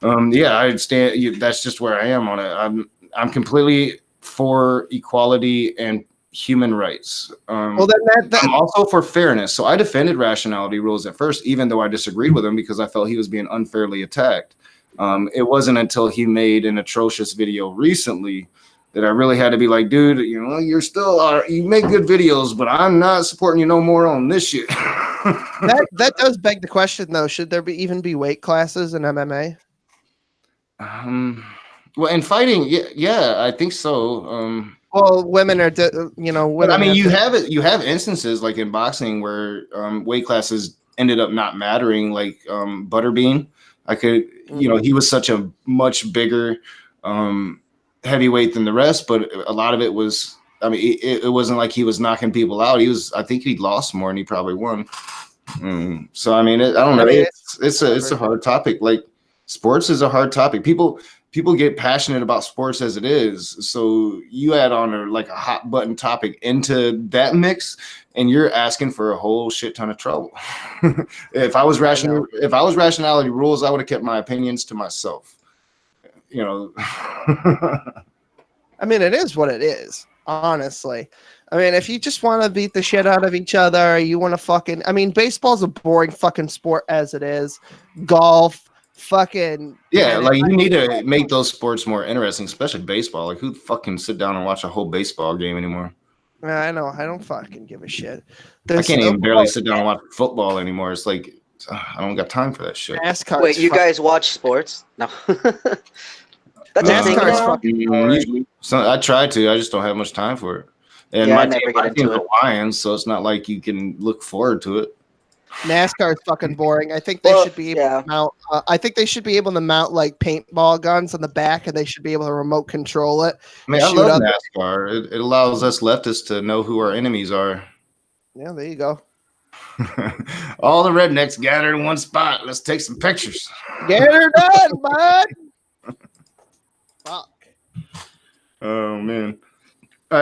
Yeah, I stand. That's just where I am on it. I'm completely for equality and human rights. Well, then I'm also for fairness. So I defended Rationality Rules at first, even though I disagreed with him because I felt he was being unfairly attacked. It wasn't until he made an atrocious video recently that I really had to be like, dude, you know, you make good videos, but I'm not supporting you no more on this shit. that does beg the question, though. Should there even be weight classes in MMA? Well, in fighting, yeah, I think so. Well, women are, women. I mean, you have instances like in boxing where weight classes ended up not mattering, like Butterbean. He was such a much bigger heavyweight than the rest, but a lot of it was, I mean, it wasn't like he was knocking people out. I think he lost more and he probably won. So, I mean, I don't know. It's a hard topic. Like sports is a hard topic. People people get passionate about sports as it is. So you add on like a hot button topic into that mix, and you're asking for a whole shit ton of trouble. If I was rationality rules, I would have kept my opinions to myself. You know. I mean, it is what it is, honestly. I mean, if you just want to beat the shit out of each other, you want to fucking... I mean, baseball's a boring fucking sport as it is. Golf, fucking... Yeah, like you need to make those sports more interesting, especially baseball. Like who fucking sit down and watch a whole baseball game anymore? I know. I don't fucking give a shit. I can't even barely sit down and watch football anymore. It's like, I don't got time for that shit. NASCAR. Wait, you guys watch sports? No. That's a thing NASCAR's now? fucking boring. So I try to. I just don't have much time for it. And Yeah, I my never get team's into it. Lions, so it's not like you can look forward to it. NASCAR is fucking boring. I think they should be able to mount. I think they should be able to mount like paintball guns on the back, and they should be able to remote control it. I mean, I love NASCAR. It allows us leftists to know who our enemies are. Yeah, there you go. All the rednecks gathered in one spot. Let's take some pictures. Get her done, bud. Fuck. Oh man.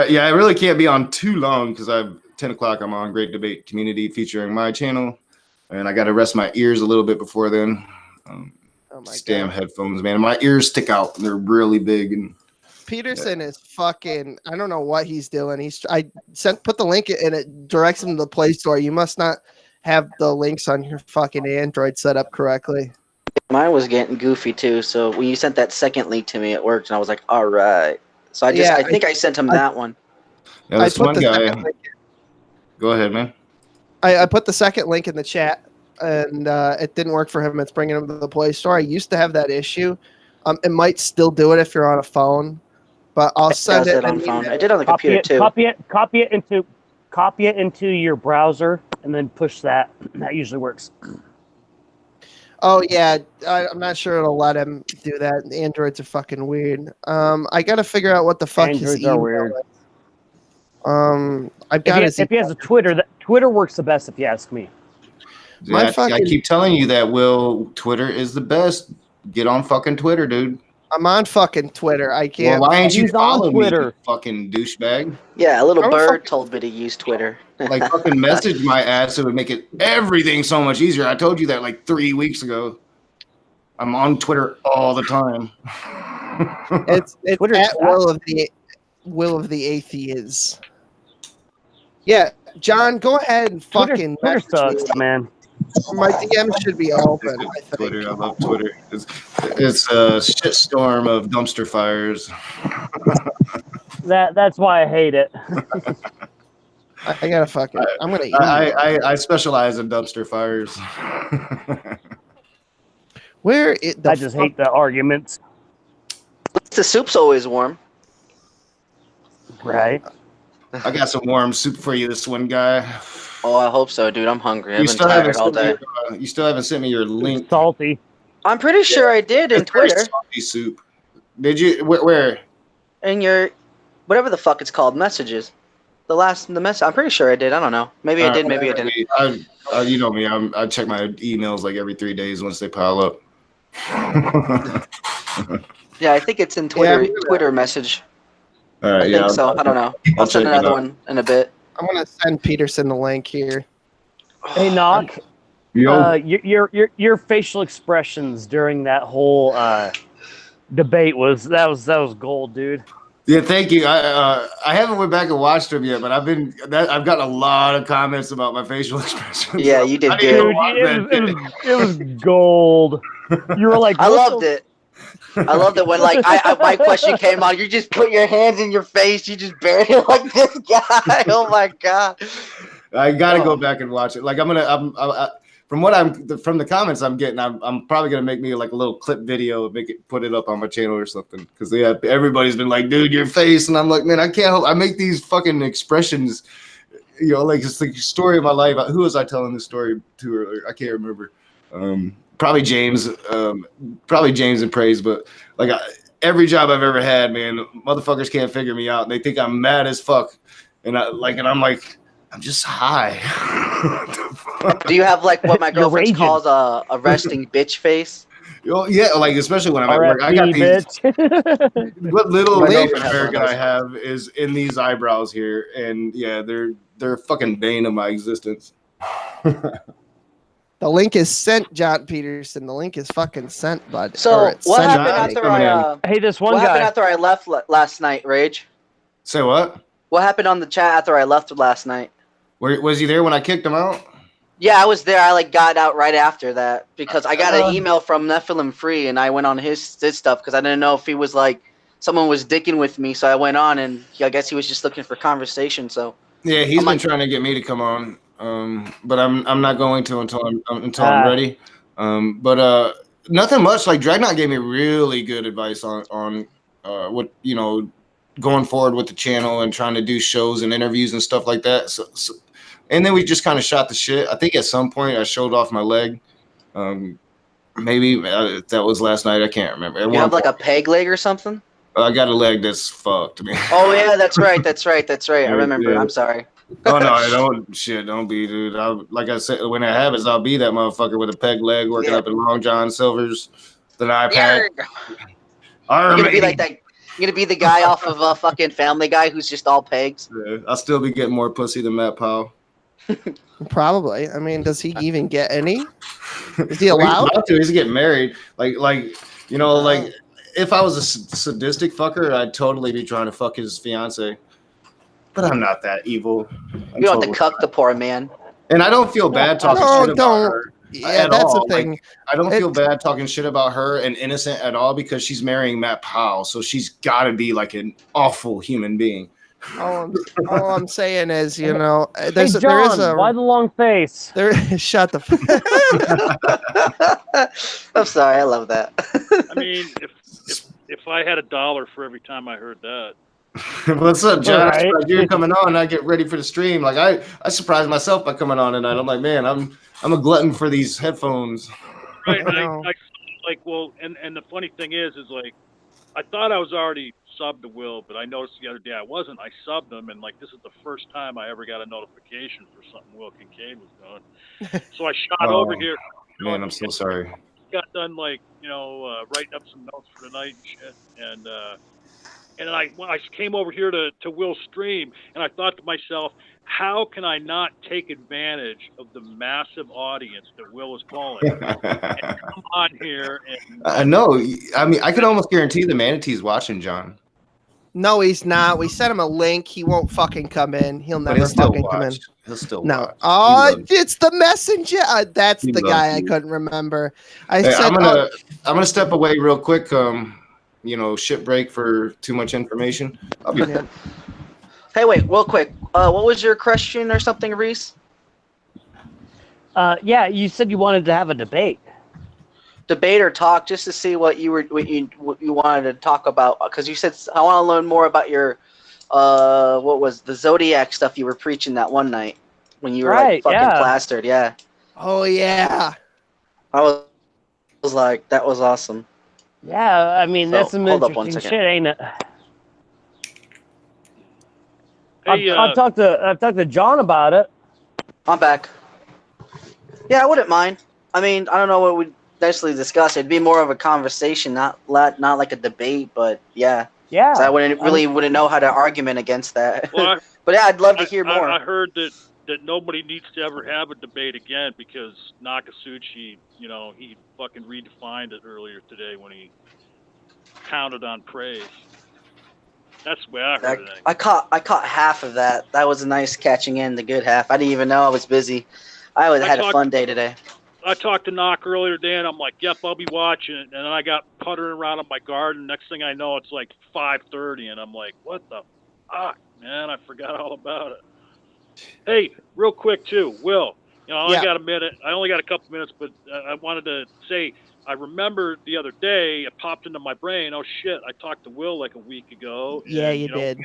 Yeah, I really can't be on too long because I've 10 o'clock. I'm on Great Debate Community featuring my channel, and I got to rest my ears a little bit before then. Oh my damn God. headphones, man. My ears stick out, and they're really big. And Peterson is fucking. I don't know what he's doing. Put the link and it directs him to the Play Store. You must not have the links on your fucking Android set up correctly. Mine was getting goofy too. So when you sent that second link to me, it worked, and I was like, all right. So I think I sent him that one. yeah, this one guy. Go ahead, man. I put the second link in the chat, and it didn't work for him. It's bringing him to the Play Store. I used to have that issue. It might still do it if you're on a phone, but I'll send it on phone. I did on the computer too. Copy it into your browser, and then push that. That usually works. Oh yeah, I'm not sure it'll let him do that. The Androids are fucking weird. I gotta figure out what the fuck his email weird. is. I've got if he has a Twitter, Twitter works the best if you ask me. Yeah, I keep telling you that, Will. Twitter is the best. Get on fucking Twitter, dude. I'm on fucking Twitter. I can't. Well, why ain't you He's on following me, Twitter. you fucking douchebag? Yeah, a little I'm bird fucking- told me to use Twitter. Like fucking message my ass. It would make it everything so much easier. I told you that like 3 weeks ago. I'm on Twitter all the time. It's Twitter's at fast. Will of the Atheists. Yeah, John, go ahead and fucking Twitter message sucks, me. man. My DM should be open. I think. Twitter, I love Twitter. It's a shitstorm of dumpster fires. That's why I hate it. I gotta fucking. I'm gonna. I specialize in dumpster fires. Where it? I just hate the arguments. The soup's always warm. Right. I got some warm soup for you, this one guy. Oh, I hope so, dude. I'm hungry. I've You been still, tired all day. you still haven't sent me your link. Salty. I'm pretty sure I did in It's very Twitter. salty soup. Did you? Where? In your, whatever the fuck it's called, messages. The message. I'm pretty sure I did. I don't know. Maybe I did. Maybe I didn't. You know me. I check my emails like every 3 days once they pile up. Yeah, I think it's in Twitter. Yeah, Twitter message. All I right, think so. I don't know. I'll send check it another out. one in a bit. I'm gonna send Peterson the link here. Hey, Knock. Your facial expressions during that whole debate was gold, dude. Yeah, thank you. I haven't went back and watched them yet, but I've gotten a lot of comments about my facial expressions. Yeah, you did I didn't good. even watch that shit. It was gold. You were like, I what loved the- it. I loved it when like my question came out. You just put your hands in your face. You just buried it like this guy. Oh my god! I gotta go back and watch it. Like from the comments I'm getting, I'm probably gonna make me like a little clip video and put it up on my channel or something. Because everybody's been like, dude, your face, and I'm like, man, I can't help. I make these fucking expressions. You know, like it's the story of my life. Who was I telling this story to earlier? I can't remember. Probably James and Praise, but like every job I've ever had, man, motherfuckers can't figure me out. They think I'm mad as fuck, and I'm like, I'm just high. Do you have like what my You're girlfriend raging. calls a resting bitch face? Yeah, like especially when I'm at work, I got RFP, these. bitch. What little My Native girlfriend has one of American I those. have is in these eyebrows here, and yeah, they're fucking bane of my existence. The link is sent, John Peterson. The link is fucking sent, bud. Or So it's what sent happened already. after coming in. Hey, this one what happened guy. after I left last night, Rage? Say what? What happened on the chat after I left last night? Was he there when I kicked him out? Yeah, I was there. I like got out right after that because I got an email from Nephilim Free, and I went on his stuff because I didn't know if he was like someone was dicking with me. So I went on, and I guess he was just looking for conversation. So Yeah, he's I'm been like- trying to get me to come on, but I'm not going to until I'm ready. But nothing much. Like Dragnot gave me really good advice on what going forward with the channel and trying to do shows and interviews and stuff like that. So and then we just kind of shot the shit. I think at some point I showed off my leg. Maybe that was last night. I can't remember. you have like a peg leg or something? I got a leg that's fucked. Oh yeah, that's right. I remember. Yeah. I'm sorry. Oh no, I don't. Shit, don't be, dude. Like I said, when it happens, I'll be that motherfucker with a peg leg working Yeah. up in Long John Silver's, the iPad. You're gonna be like that. You're gonna be the guy off of a fucking Family Guy who's just all pegs. Yeah, I'll still be getting more pussy than Matt Powell. Probably. I mean, does he even get any? Is he Well, he's allowed? about to. He's getting married. Like if I was a sadistic fucker, I'd totally be trying to fuck his fiance. But I'm not that evil. You don't have to cuck the poor man. And I don't feel bad talking No, shit about don't. her. Yeah, At that's all. the thing. Like, I don't feel bad talking shit about her and innocent at all because she's marrying Matt Powell, so she's got to be like an awful human being. All I'm saying is, Hey, John, why the long face? Shut the. I'm sorry. I love that. I mean, if I had $1 for every time I heard that. What's up, John? Right. I'm surprised you're coming on. I get ready for the stream. Like I surprised myself by coming on tonight. I'm like, man, I'm a glutton for these headphones. Right. I know. And the funny thing is like, I thought I was already subbed to Will, but I noticed the other day I wasn't. I subbed him, and like this is the first time I ever got a notification for something Will Kincaid was doing. So I shot over here. Man, I'm so sorry. Got done writing up some notes for tonight and shit, and then I came over here to Will's stream, and I thought to myself, how can I not take advantage of the massive audience that Will is calling and come on here and I know. I mean, I can almost guarantee the manatee's watching, John. No, he's not. We sent him a link. He won't fucking come in. He'll But never he'll still fucking come in. watch. He'll still No. watch. Oh, it's the messenger. That's He the loves guy I you. couldn't remember. I Hey, said, I'm gonna step away real quick. Shit break for too much information. I'll be Yeah. Hey, wait, real quick. What was your question or something, Reese? Yeah, you said you wanted to have a debate. Debate or talk, just to see what you wanted to talk about, because you said I want to learn more about your what was the Zodiac stuff you were preaching that one night when you were like Right, fucking yeah. plastered. Yeah, oh yeah. I was like, that was awesome. Yeah, I mean, So, that's some hold up one interesting second. shit, ain't it? hey, I've talked to John about it. I'm back. Yeah, I wouldn't mind. I mean, I don't know what we'd necessarily discuss. It'd be more of a conversation, not like a debate. But yeah, Yeah. so I wouldn't know how to argument against that. well, But yeah, I'd love to hear more. I heard that nobody needs to ever have a debate again because Nakasuchi, he fucking redefined it earlier today when he counted on praise. That's the way I heard it. Anyway. I caught half of that. That was a nice catching in, the good half. I didn't even know I was busy. I had a fun day today. I talked to Knock earlier today, and I'm like, yep, I'll be watching it. And then I got puttering around in my garden. Next thing I know, it's like 5:30, and I'm like, what the fuck, man? I forgot all about it. Hey, real quick, too, Will, I only got a minute. I only got a couple minutes, but I wanted to say, I remember the other day, it popped into my brain, oh, shit, I talked to Will like a week ago. Yeah, and, you did.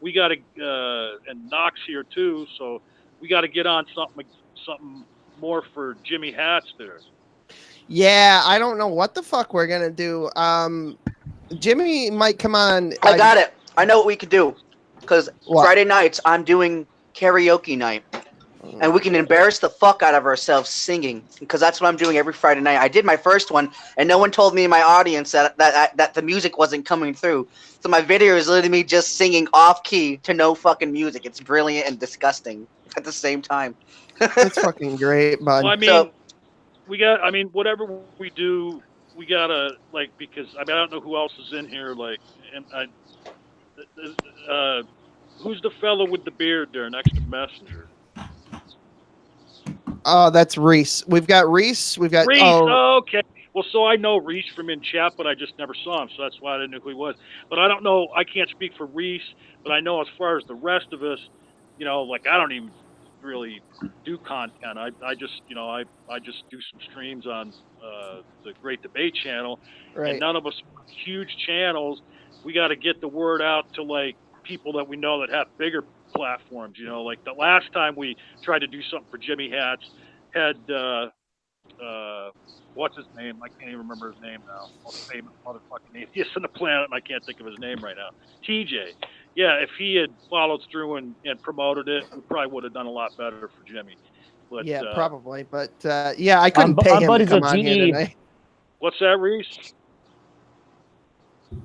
We got to, and Knox here, too, so we got to get on something more for Jimmy Hats there. Yeah, I don't know what the fuck we're gonna do. Jimmy might come on. I got it. I know what we could do. Because What? Friday nights, I'm doing karaoke night. and we can embarrass the fuck out of ourselves singing, because that's what I'm doing every Friday night. I did my first one, and no one told me in my audience that the music wasn't coming through. So my video is literally me just singing off key to no fucking music. It's brilliant and disgusting at the same time. That's fucking great, bud. Well, I mean, whatever we do, we gotta, like, because, I don't know who else is in here, like, and who's the fellow with the beard there next to Messenger? Oh, that's Reese. We've got Reese. We've got Reese. Oh, okay. Well, so I know Reese from in chat, but I just never saw him, so that's why I didn't know who he was. But I don't know. I can't speak for Reese, but I know as far as the rest of us, like, I don't even really do content. I just, I just do some streams on the Great Debate channel, right. And none of us huge channels. We got to get the word out to, like, people that we know that have bigger platforms. Like the last time we tried to do something for Jimmy Hats, had what's his name? I can't even remember his name now. Most famous motherfucking atheist on the planet, and I can't think of his name right now. TJ. Yeah, if he had followed through and promoted it, we probably would have done a lot better for Jimmy. But, yeah, probably. But yeah, I couldn't pay him to come on here tonight. What's that, Reese?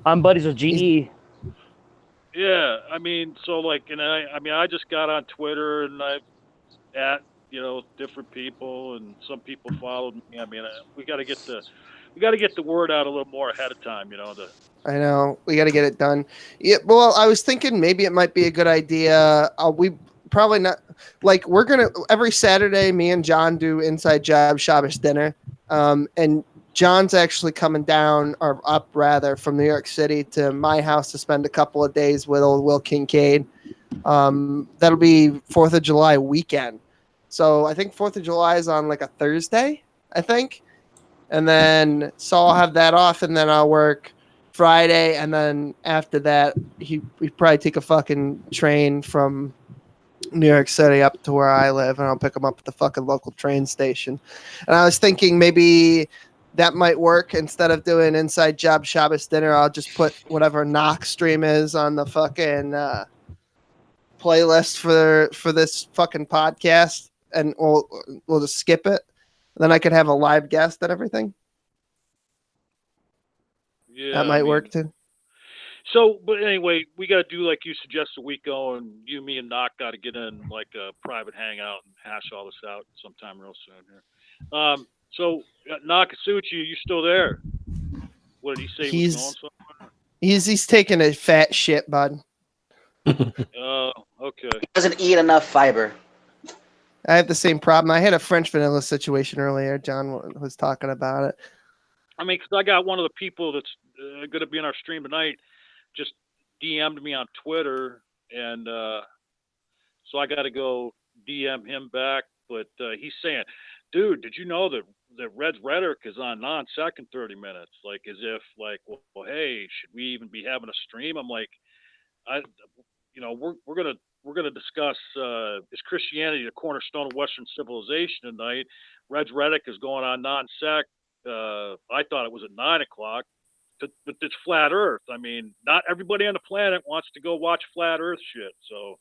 I'm buddies with GE. Yeah, so like, and I just got on Twitter and I at different people, and some people followed me. We got to get the word out a little more ahead of time. I know we got to get it done. Yeah, well, I was thinking maybe it might be a good idea. We probably not, like, we're gonna every Saturday. Me and John do Inside Job Shabbos dinner, and John's actually coming down, or up rather, from New York City to my house to spend a couple of days with old Will Kincaid. That'll be 4th of July weekend. So I think 4th of July is on like a Thursday, I think. And then, so I'll have that off, and then I'll work Friday. And then after that, we probably take a fucking train from New York City up to where I live, and I'll pick him up at the fucking local train station. And I was thinking maybe that might work. Instead of doing Inside Job Shabbos dinner, I'll just put whatever knock stream is on the fucking playlist for this fucking podcast, and we'll just skip it. Then I could have a live guest and everything. Yeah, that might work too. So, but anyway, we got to do like you suggested a week ago, and you, me, and Knock got to get in like a private hangout and hash all this out sometime real soon here. So, Nakasuchi, you still there? What did he say? He was going somewhere? He's taking a fat shit, bud. Oh, okay. He doesn't eat enough fiber. I have the same problem. I had a French vanilla situation earlier. John was talking about it. Because I got one of the people that's going to be in our stream tonight just DM'd me on Twitter, and so I got to go DM him back. But he's saying, dude, did you know that Red's rhetoric is on non-sec in 30 minutes? Like, as if, like, well, hey, should we even be having a stream? I'm like, we're gonna discuss is Christianity the cornerstone of Western civilization tonight. Red's rhetoric is going on non-sec. I thought it was at 9 o'clock. But it's flat Earth. Not everybody on the planet wants to go watch flat Earth shit. So,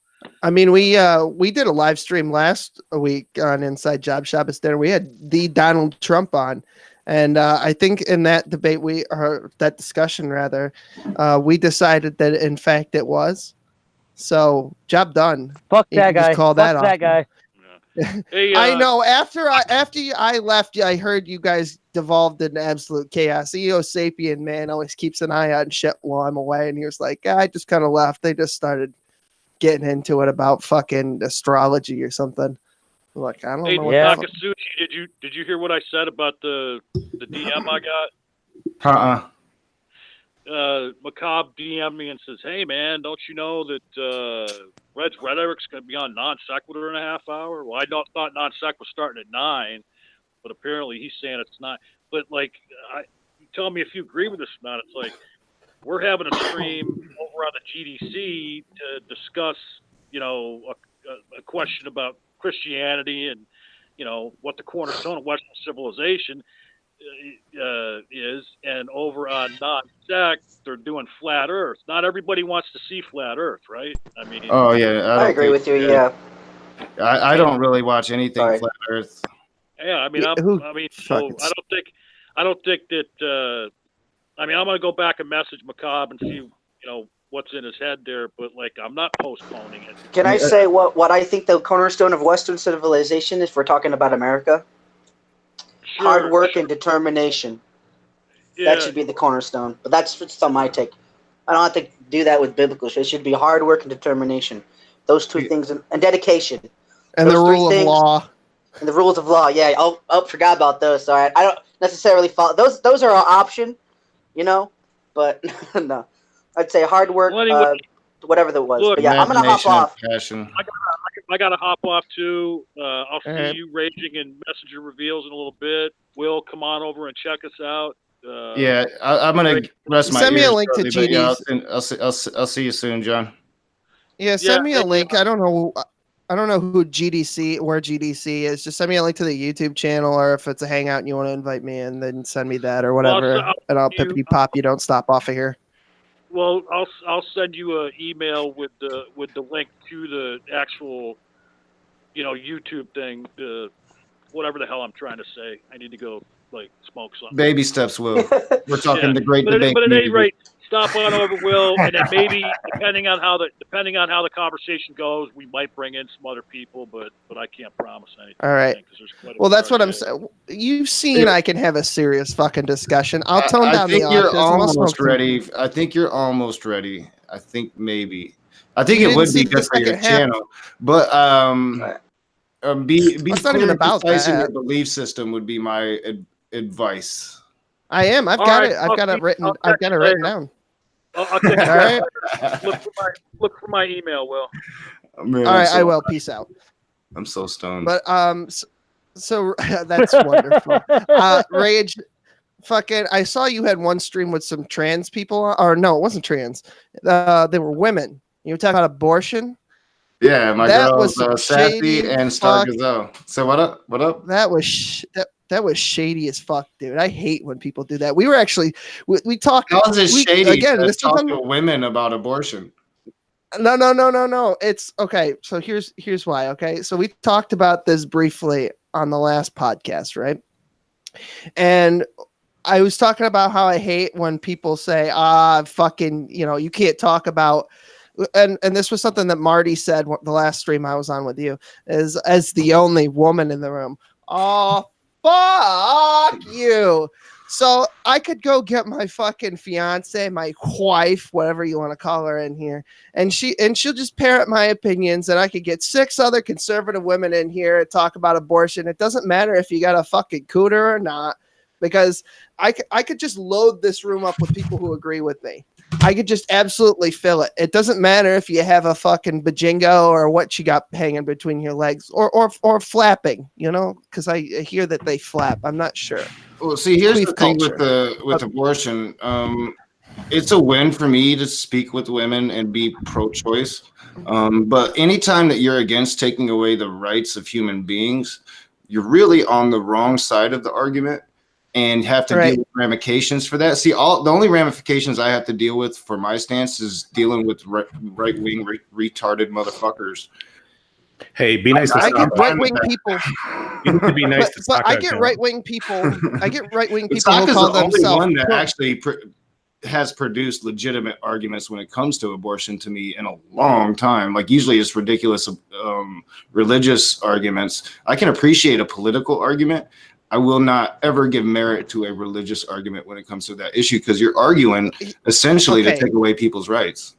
we did a live stream last week on Inside Job Shabbos dinner. We had the Donald Trump on, and I think in that debate that discussion rather, we decided that in fact it was. So job done. Fuck that guy. Fuck that guy. Hey, I know. After I left, I heard you guys devolved into absolute chaos. EO Sapien man always keeps an eye on shit while I'm away, and he was like, I just kind of left. They just started getting into it about fucking astrology or something. I'm like, I don't know. Hey, Nakasuchi, did you hear what I said about the DM I got? Macabre DM'd me and says, hey man, don't you know that Red's rhetoric's going to be on non sequitur in a half hour? Well, I thought non sec was starting at 9, but apparently he's saying it's not. But like, tell me if you agree with this or not. It's like we're having a stream over on the GDC to discuss, a question about Christianity and what the cornerstone of Western civilization is, and over on non-sec they're doing flat Earth. Not everybody wants to see flat Earth, right? Oh yeah, I agree with you. Yeah. I don't really watch anything Sorry. flat Earth. Yeah, I mean, Yeah, so I don't think that. I mean, I'm gonna go back and message Macabre and see, what's in his head there. But like, I'm not postponing it. Can I say what I think the cornerstone of Western civilization is? If we're talking about America, Sure, hard work and determination. Yeah, That should be the cornerstone. But that's on my take. I don't have to do that with biblical shit. It should be hard work and determination. Those two things, and dedication. And Those the three rule of things. law. And the rules of law. Yeah. Oh, forgot about those. All right. I don't necessarily follow those. Those are an option, But no, I'd say hard work. Well, anyway, whatever that was. look, But yeah, I'm gonna hop off. Passion. I gotta hop off too. I'll see right. you raging in Messenger Reveals in a little bit. Will, come on over and check us out. Yeah, I'm gonna rest my Send me a ears link to shortly, but GD's. yeah, I'll see you soon, John. Yeah, send me a link. I don't know who GDC, where GDC is. Just send me a link to the YouTube channel, or if it's a hangout and you want to invite me in, then send me that or whatever, and I'll pippity pop. You don't stop off of here. Well, I'll send you an email with the link to the actual, YouTube thing. Whatever the hell I'm trying to say. I need to go smoke something. Baby steps, Will. We're talking the great debate. But at any rate, stop on over, Will, and then maybe depending on how the conversation goes, we might bring in some other people, but I can't promise anything. All right. Well, that's what I'm saying. You've seen I can have a serious fucking discussion. I'll tone down the I think you're autism. almost ready. I think you're almost ready. I think maybe. I think it would be good for your channel, but be it's not even about precise in that. your belief system would be my advice. I am. I've got it. I've got it written. I've got it written down. I'll take All right. Look for my email, Will. Man, All right. I will. Peace out. I'm so stoned. But so that's wonderful. Rage, fucking. I saw you had one stream with some trans people, or no, it wasn't trans. They were women. You were talking about abortion. Yeah, my That girls, was Sassy shady and Star fuck. Gazelle. So what up? What up? That was that was shady as fuck, dude. I hate when people do that. We were actually we talked. How is it shady again? to This talk was to women about abortion? No. It's okay. So here's why. Okay, so we talked about this briefly on the last podcast, right? And I was talking about how I hate when people say, fucking, you can't talk about. And this was something that Marty said the last stream I was on with you, is as the only woman in the room. Oh, fuck you. So I could go get my fucking fiance, my wife, whatever you want to call her in here, and she'll just parrot my opinions, and I could get 6 other conservative women in here and talk about abortion. It doesn't matter if you got a fucking cooter or not, because I could just load this room up with people who agree with me. I could just absolutely fill it. It doesn't matter if you have a fucking bajingo or what you got hanging between your legs or flapping, because I hear that they flap. I'm not sure. Well, see, here's Queef the thing culture. with abortion. It's a win for me to speak with women and be pro-choice. But anytime that you're against taking away the rights of human beings, you're really on the wrong side of the argument. And have to deal with ramifications for that. See, the only ramifications I have to deal with for my stance is dealing with right-wing retarded motherfuckers. Hey, be nice to I get right-wing people. You need to be nice to but I get right-wing people. I get right-wing people who call the only one that themselves. actually has produced legitimate arguments when it comes to abortion to me in a long time. Like usually it's ridiculous religious arguments. I can appreciate a political argument. I will not ever give merit to a religious argument when it comes to that issue, because you're arguing essentially to take away people's rights.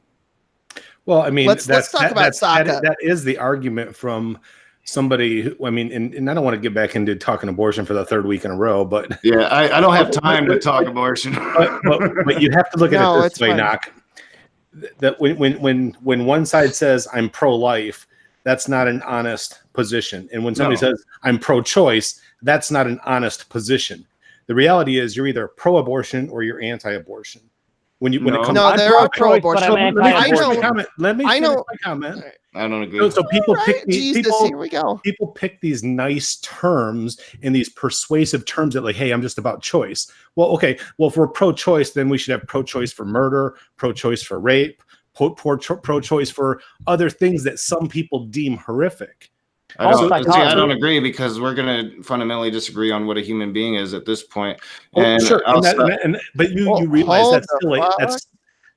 Well, I mean, let's talk about Sokka. That is the argument from somebody who, I mean, and I don't want to get back into talking abortion for the 3rd week in a row, but yeah, I don't have time to talk abortion. but you have to look at it this way, Knock. That when one side says I'm pro-life, that's not an honest position, and when somebody says I'm pro-choice, that's not an honest position. The reality is you're either pro-abortion or you're anti-abortion. When it comes they're all pro-abortion. Let me finish my comment. I don't agree. So people pick here we go. People pick these nice terms and these persuasive terms that like, hey, I'm just about choice. Well, okay. Well, if we're pro-choice, then we should have pro-choice for murder, pro-choice for rape, pro-choice for other things that some people deem horrific. I don't agree because we're going to fundamentally disagree on what a human being is at this point. And sure, but you realize that's still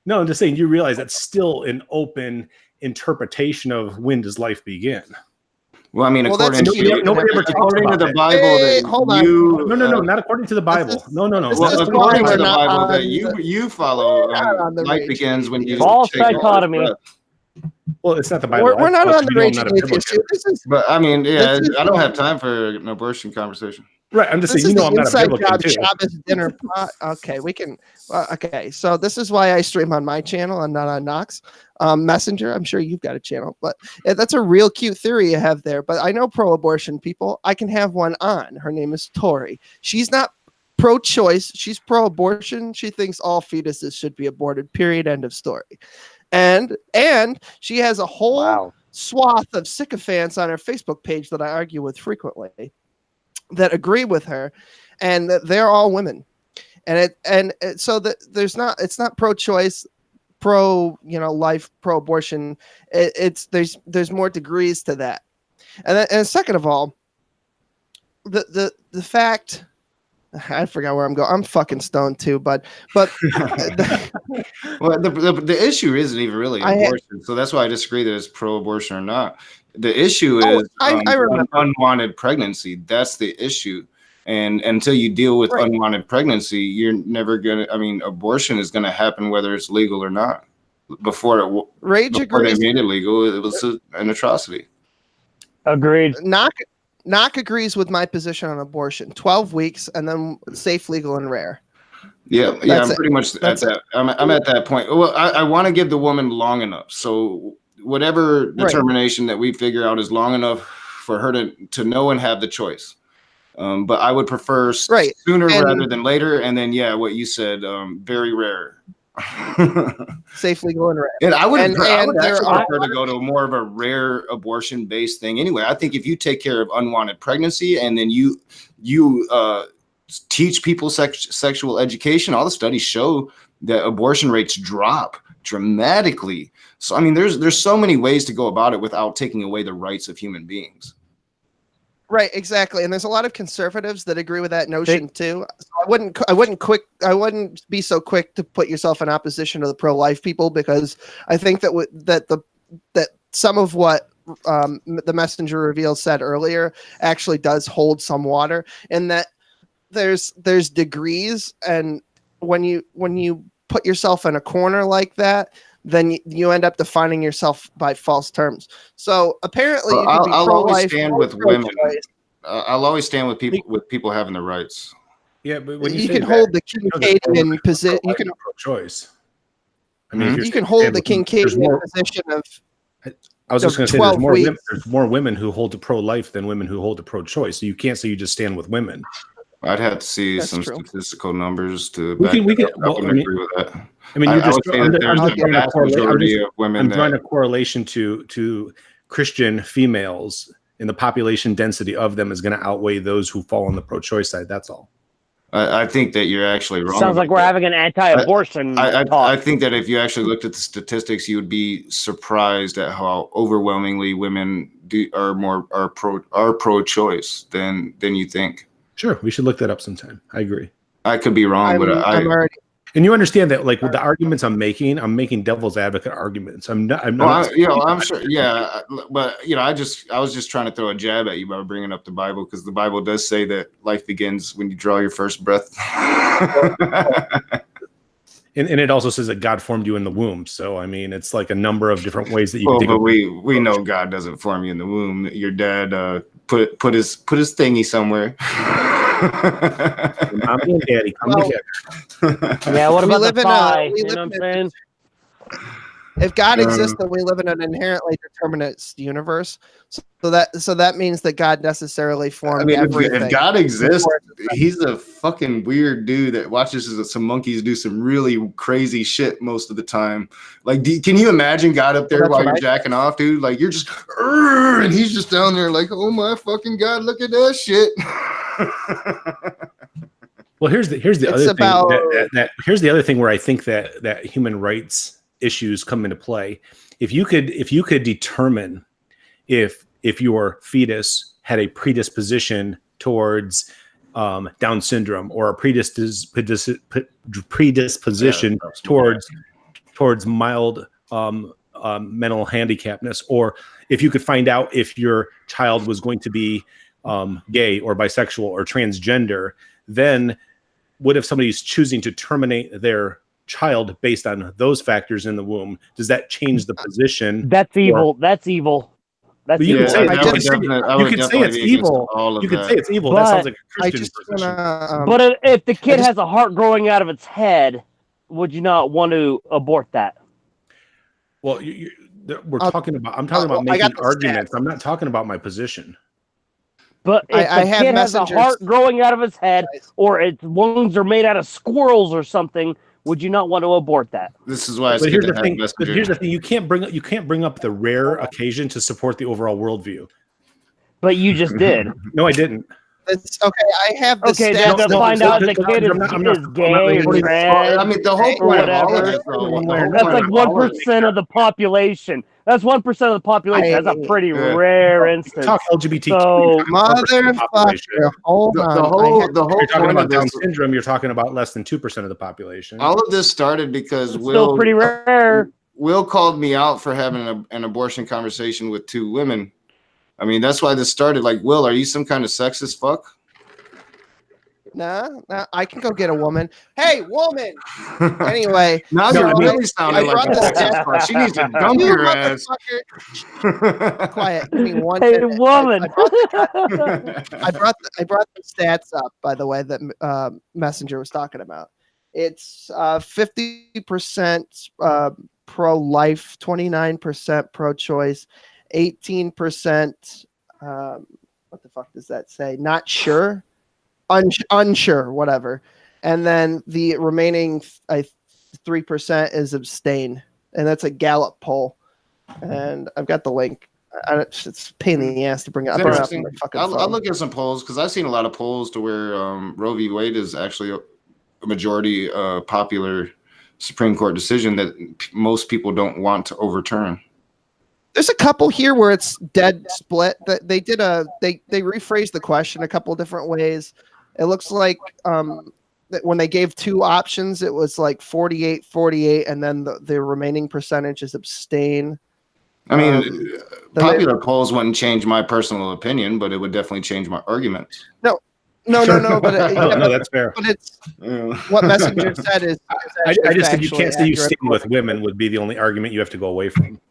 I'm just saying you realize that's still an open interpretation of when does life begin. Well, I mean, according to the Bible, no, not according to the Bible. No. Well, according to the Bible that you follow, life begins when you false dichotomy. Well, it's not the Bible. We're not on the raging atheist. But I mean, I don't have time for an abortion conversation. Right, I'm just saying. I'm not a biblical too. Shabbos dinner pot. Okay, we can. Okay, so this is why I stream on my channel and not on Knox Messenger. I'm sure you've got a channel, but that's a real cute theory you have there. But I know pro-abortion people. I can have one on. Her name is Tori. She's not pro-choice. She's pro-abortion. She thinks all fetuses should be aborted. Period. End of story. And she has a whole swath of sycophants on her Facebook page that I argue with frequently, that agree with her, and that they're all women, so that it's not pro-choice, life, pro-abortion. There's more degrees to that, and second of all, the fact. I forgot where I'm going. I'm fucking stoned too, but well, the issue isn't even really abortion, so that's why I disagree that it's pro-abortion or not. The issue is unwanted pregnancy. That's the issue, and until you deal with unwanted pregnancy, you're never gonna. I mean, abortion is gonna happen whether it's legal or not. Before they made it legal, it was an atrocity. Agreed. Knock agrees with my position on abortion. 12 weeks and then safe, legal, and rare. Yeah, I'm pretty much at that. I'm at that point. Well, I want to give the woman long enough. So whatever determination that we figure out is long enough for her to know and have the choice. But I would prefer sooner rather than later. And then, what you said, very rare. Safe, legal, and rare. And I would actually prefer to go to more of a rare abortion-based thing. Anyway, I think if you take care of unwanted pregnancy and then you teach people sexual education, all the studies show that abortion rates drop dramatically. So I mean, there's so many ways to go about it without taking away the rights of human beings. Right, exactly, and there's a lot of conservatives that agree with that notion too. So I wouldn't be so quick to put yourself in opposition to the pro-life people, because I think that some of what the Messenger Reveal said earlier actually does hold some water, and that there's degrees, and when you put yourself in a corner like that, then you end up defining yourself by false terms. So apparently, you can be I'll pro-life. Always stand with women. I'll always stand with people having the rights. Yeah, but when you can hold the Kincaidian position, you can pro-choice. I mean, you can hold the Kincaidian position of. I was just going to say there's more women who hold to pro-life than women who hold to pro-choice. So you can't say you just stand with women. I'd have to see some statistical numbers to back agree with that. I mean, you're just drawing a correlation to Christian females, and the population density of them is going to outweigh those who fall on the pro-choice side. That's all. I think that you're actually wrong. Sounds like we're having an anti-abortion talk. I think that if you actually looked at the statistics, you would be surprised at how overwhelmingly women are pro-choice than you think. Sure, we should look that up sometime. I agree. I could be wrong, but I'm already. And you understand that, like, with the arguments I'm making devil's advocate arguments. I'm not. I'm sure. Yeah, but I was just trying to throw a jab at you by bringing up the Bible, because the Bible does say that life begins when you draw your first breath. And it also says that God formed you in the womb. So I mean, it's like a number of different ways that you can. But we know God doesn't form you in the womb. Your dad put his thingy somewhere. Mom and Daddy, come together. Yeah, what about the pie? You know what I'm saying? If God exists, then we live in an inherently determinist universe. So that means that God necessarily formed everything. If God exists, he's a fucking weird dude that watches some monkeys do some really crazy shit most of the time. Like, can you imagine God up there while you're jacking off, dude? Like, you're just, and he's just down there like, oh my fucking God, look at that shit. Well, here's the other thing. Here's the other thing where I think that human rights issues come into play. If you could determine if if your fetus had a predisposition towards Down syndrome or a predisposition towards mild mental handicapness, or if you could find out if your child was going to be gay or bisexual or transgender, then what if somebody's choosing to terminate their child based on those factors in the womb? Does that change the position? That's evil. That's evil. That's you evil. can say it's evil. You can say it's evil. That sounds like a Christian position. But if the kid has a heart growing out of its head, would you not want to abort that? Well, we're talking about. I'm talking about making arguments. I'm not talking about my position. But if the kid has a heart growing out of its head, or its lungs are made out of squirrels or something, would you not want to abort that? This is why. But here's the thing: you can't bring up the rare occasion to support the overall worldview. But you just did. No, I didn't. It's okay. I have the okay. Then to find out the kid is gay or trans. I mean, the whole point of all of this, that's like 1% of the population. That's 1% of the population. That's a pretty rare instance. Talk LGBTQ. So, motherfucker, hold on. The whole you're talking point about of Down this, syndrome. You're talking about less than 2% of the population. all of this started because it's still pretty rare. Will called me out for having an abortion conversation with two women. I mean, that's why this started. Like, Will, are you some kind of sexist fuck? Nah, I can go get a woman. Hey, woman. Anyway, now you're really sounding like a sexist fuck. She needs to dump your ass. Quiet. Give me one hey, minute. woman. I brought the stats up, by the way, that Messenger was talking about. It's 50% pro-life, 29% pro-choice, 18%. What the fuck does that say? Not sure. Unsure, whatever, and then the remaining 3% is abstain, and that's a Gallup poll. And I've got the link. It's a pain in the ass to bring it up. I'll look at some polls because I've seen a lot of polls to where Roe v. Wade is actually a majority popular Supreme Court decision that most people don't want to overturn. There's a couple here where it's dead split. They rephrased the question a couple different ways. It looks like that when they gave two options, it was like 48-48, and then the remaining percentage is abstain. I mean, popular polls wouldn't change my personal opinion, but it would definitely change my argument. No. But no, that's fair. But it's what Messenger said is. I just think you can't say you stand with women would be the only argument you have to go away from.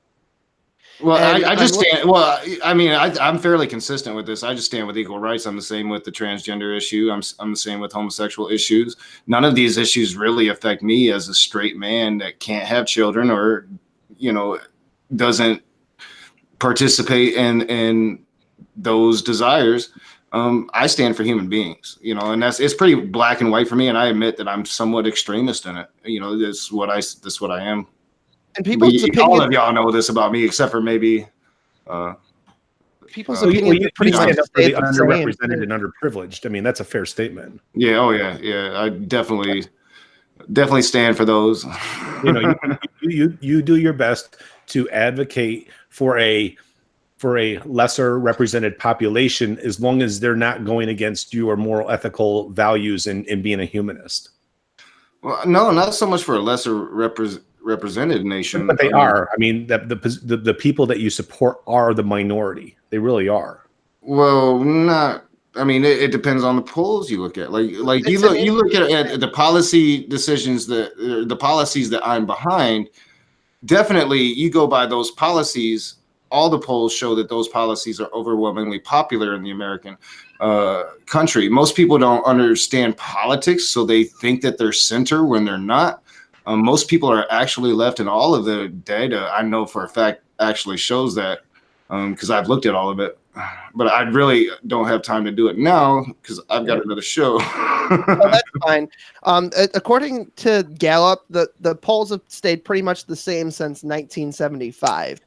Well, I just stand. Well, I mean, I'm fairly consistent with this. I just stand with equal rights. I'm the same with the transgender issue. I'm the same with homosexual issues. None of these issues really affect me as a straight man that can't have children or, doesn't participate in those desires. I stand for human beings, and it's pretty black and white for me. And I admit that I'm somewhat extremist in it. That's what I am. And people's all of y'all know this about me, except for maybe people's opinions pretty much stand up for the underrepresented and underprivileged. I mean, that's a fair statement. Yeah. Oh, yeah. I definitely stand for those. You do your best to advocate for a lesser represented population, as long as they're not going against your moral, ethical values and being a humanist. Well, no, not so much for a lesser represented nation, but they are. I mean, the people that you support are the minority. They really are. Well, not. I mean, it depends on the polls you look at. Like you look at the policy decisions the policies that I'm behind. Definitely, you go by those policies. All the polls show that those policies are overwhelmingly popular in the American country. Most people don't understand politics, so they think that they're center when they're not. Most people are actually left, and all of the data I know for a fact actually shows that, because I've looked at all of it. But I really don't have time to do it now because I've got another show. Well, that's fine. According to Gallup, the polls have stayed pretty much the same since 1975.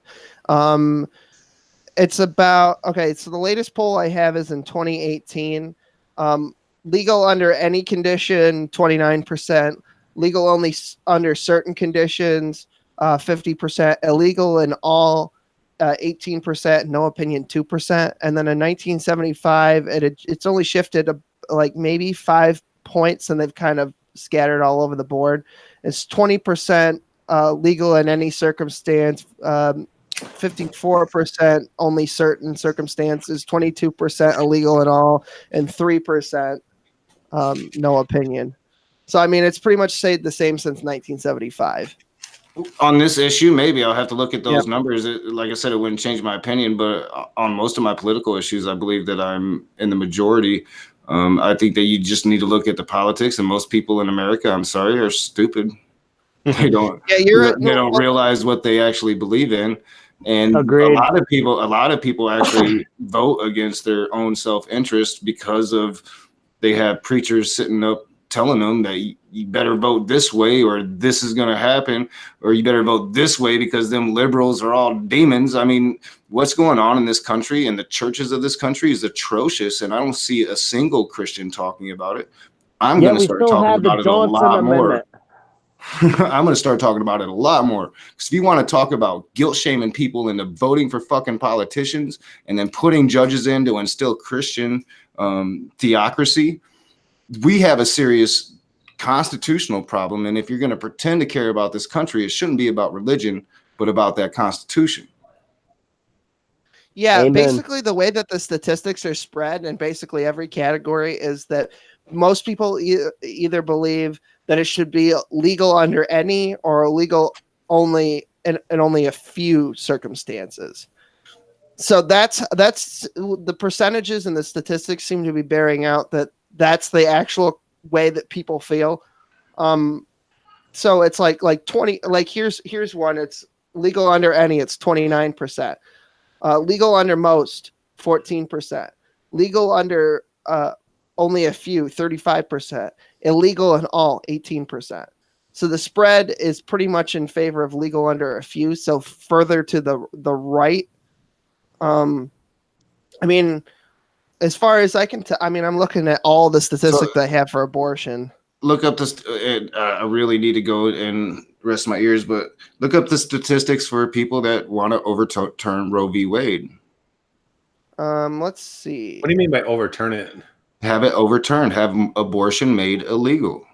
It's about so the latest poll I have is in 2018. Legal under any condition, 29%. Legal only under certain conditions, 50%. Illegal in all 18%, no opinion 2%, and then in 1975 it's only shifted like maybe 5 points, and they've kind of scattered all over the board. It's 20% legal in any circumstance, 54% only certain circumstances, 22% illegal in all, and 3% no opinion. So I mean, it's pretty much stayed the same since 1975. On this issue, maybe I'll have to look at those numbers. Like I said, it wouldn't change my opinion, but on most of my political issues, I believe that I'm in the majority. I think that you just need to look at the politics, and most people in America, I'm sorry, are stupid. They don't. They don't realize what they actually believe in, and Agreed. a lot of people actually vote against their own self-interest because of they have preachers sitting up telling them that you better vote this way or this is going to happen, or you better vote this way because them liberals are all demons. I mean, what's going on in this country and the churches of this country is atrocious, and I don't see a single Christian talking about it. I'm going to start talking about it a lot more. I'm going to start talking about it a lot more, because if you want to talk about guilt shaming people into voting for fucking politicians and then putting judges in to instill Christian theocracy, we have a serious constitutional problem. And if you're going to pretend to care about this country, it shouldn't be about religion, but about that Constitution. Yeah, Amen. Basically the way that the statistics are spread in basically every category is that most people either believe that it should be legal under any or illegal only in only a few circumstances. So that's the percentages, and the statistics seem to be bearing out that that's the actual way that people feel. So it's like 20, like here's one. It's legal under any, it's 29%. Legal under most, 14%. Legal under only a few, 35%. Illegal in all, 18%. So the spread is pretty much in favor of legal under a few. So further to the right. I mean, as far as I can tell, I mean, I'm looking at all the statistics that I have for abortion. Look up this. I really need to go and rest my ears, but look up the statistics for people that want to overturn Roe v. Wade. Let's see. What do you mean by overturn it? Have it overturned. Have abortion made illegal.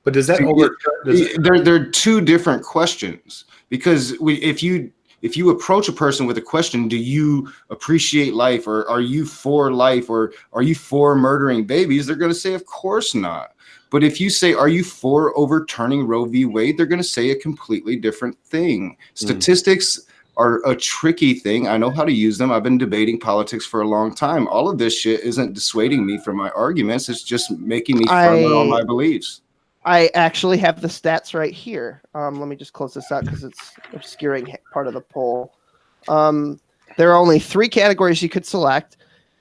But does that overturn? There are two different questions, because if you approach a person with a question, do you appreciate life, or are you for life, or are you for murdering babies? They're going to say, of course not. But if you say, are you for overturning Roe v. Wade? They're going to say a completely different thing. Statistics are a tricky thing. I know how to use them. I've been debating politics for a long time. All of this shit isn't dissuading me from my arguments. It's just making me firmer on my beliefs. I actually have the stats right here. Let me just close this out because it's obscuring part of the poll. There are only 3 categories you could select: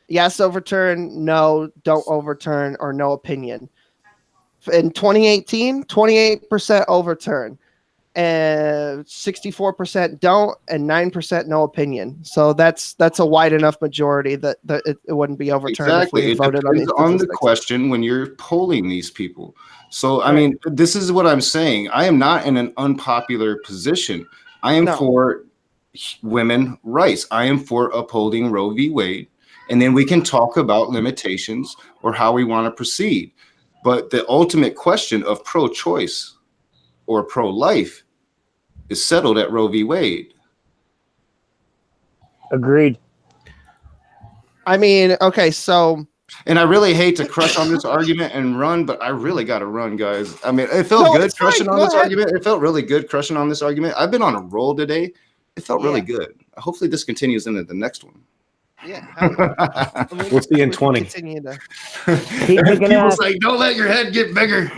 yes, overturn; no, don't overturn; or no opinion. In 2018, 28% overturn, and 64% don't, and 9% no opinion. So that's a wide enough majority that it wouldn't be overturned. Exactly. If we voted on the question when you're polling these people. So, I mean, this is what I'm saying. I am not in an unpopular position. I am for women rights. I am for upholding Roe v. Wade. And then we can talk about limitations or how we want to proceed. But the ultimate question of pro-choice or pro-life is settled at Roe v. Wade. Agreed. I mean, okay, so... And I really hate to crush on this argument and run, but I really got to run, guys. I mean, it felt good crushing on this argument. It felt really good crushing on this argument. I've been on a roll today. It felt really good. Hopefully this continues into the next one. Yeah. We'll see you in 20. People's like, don't let your head get bigger.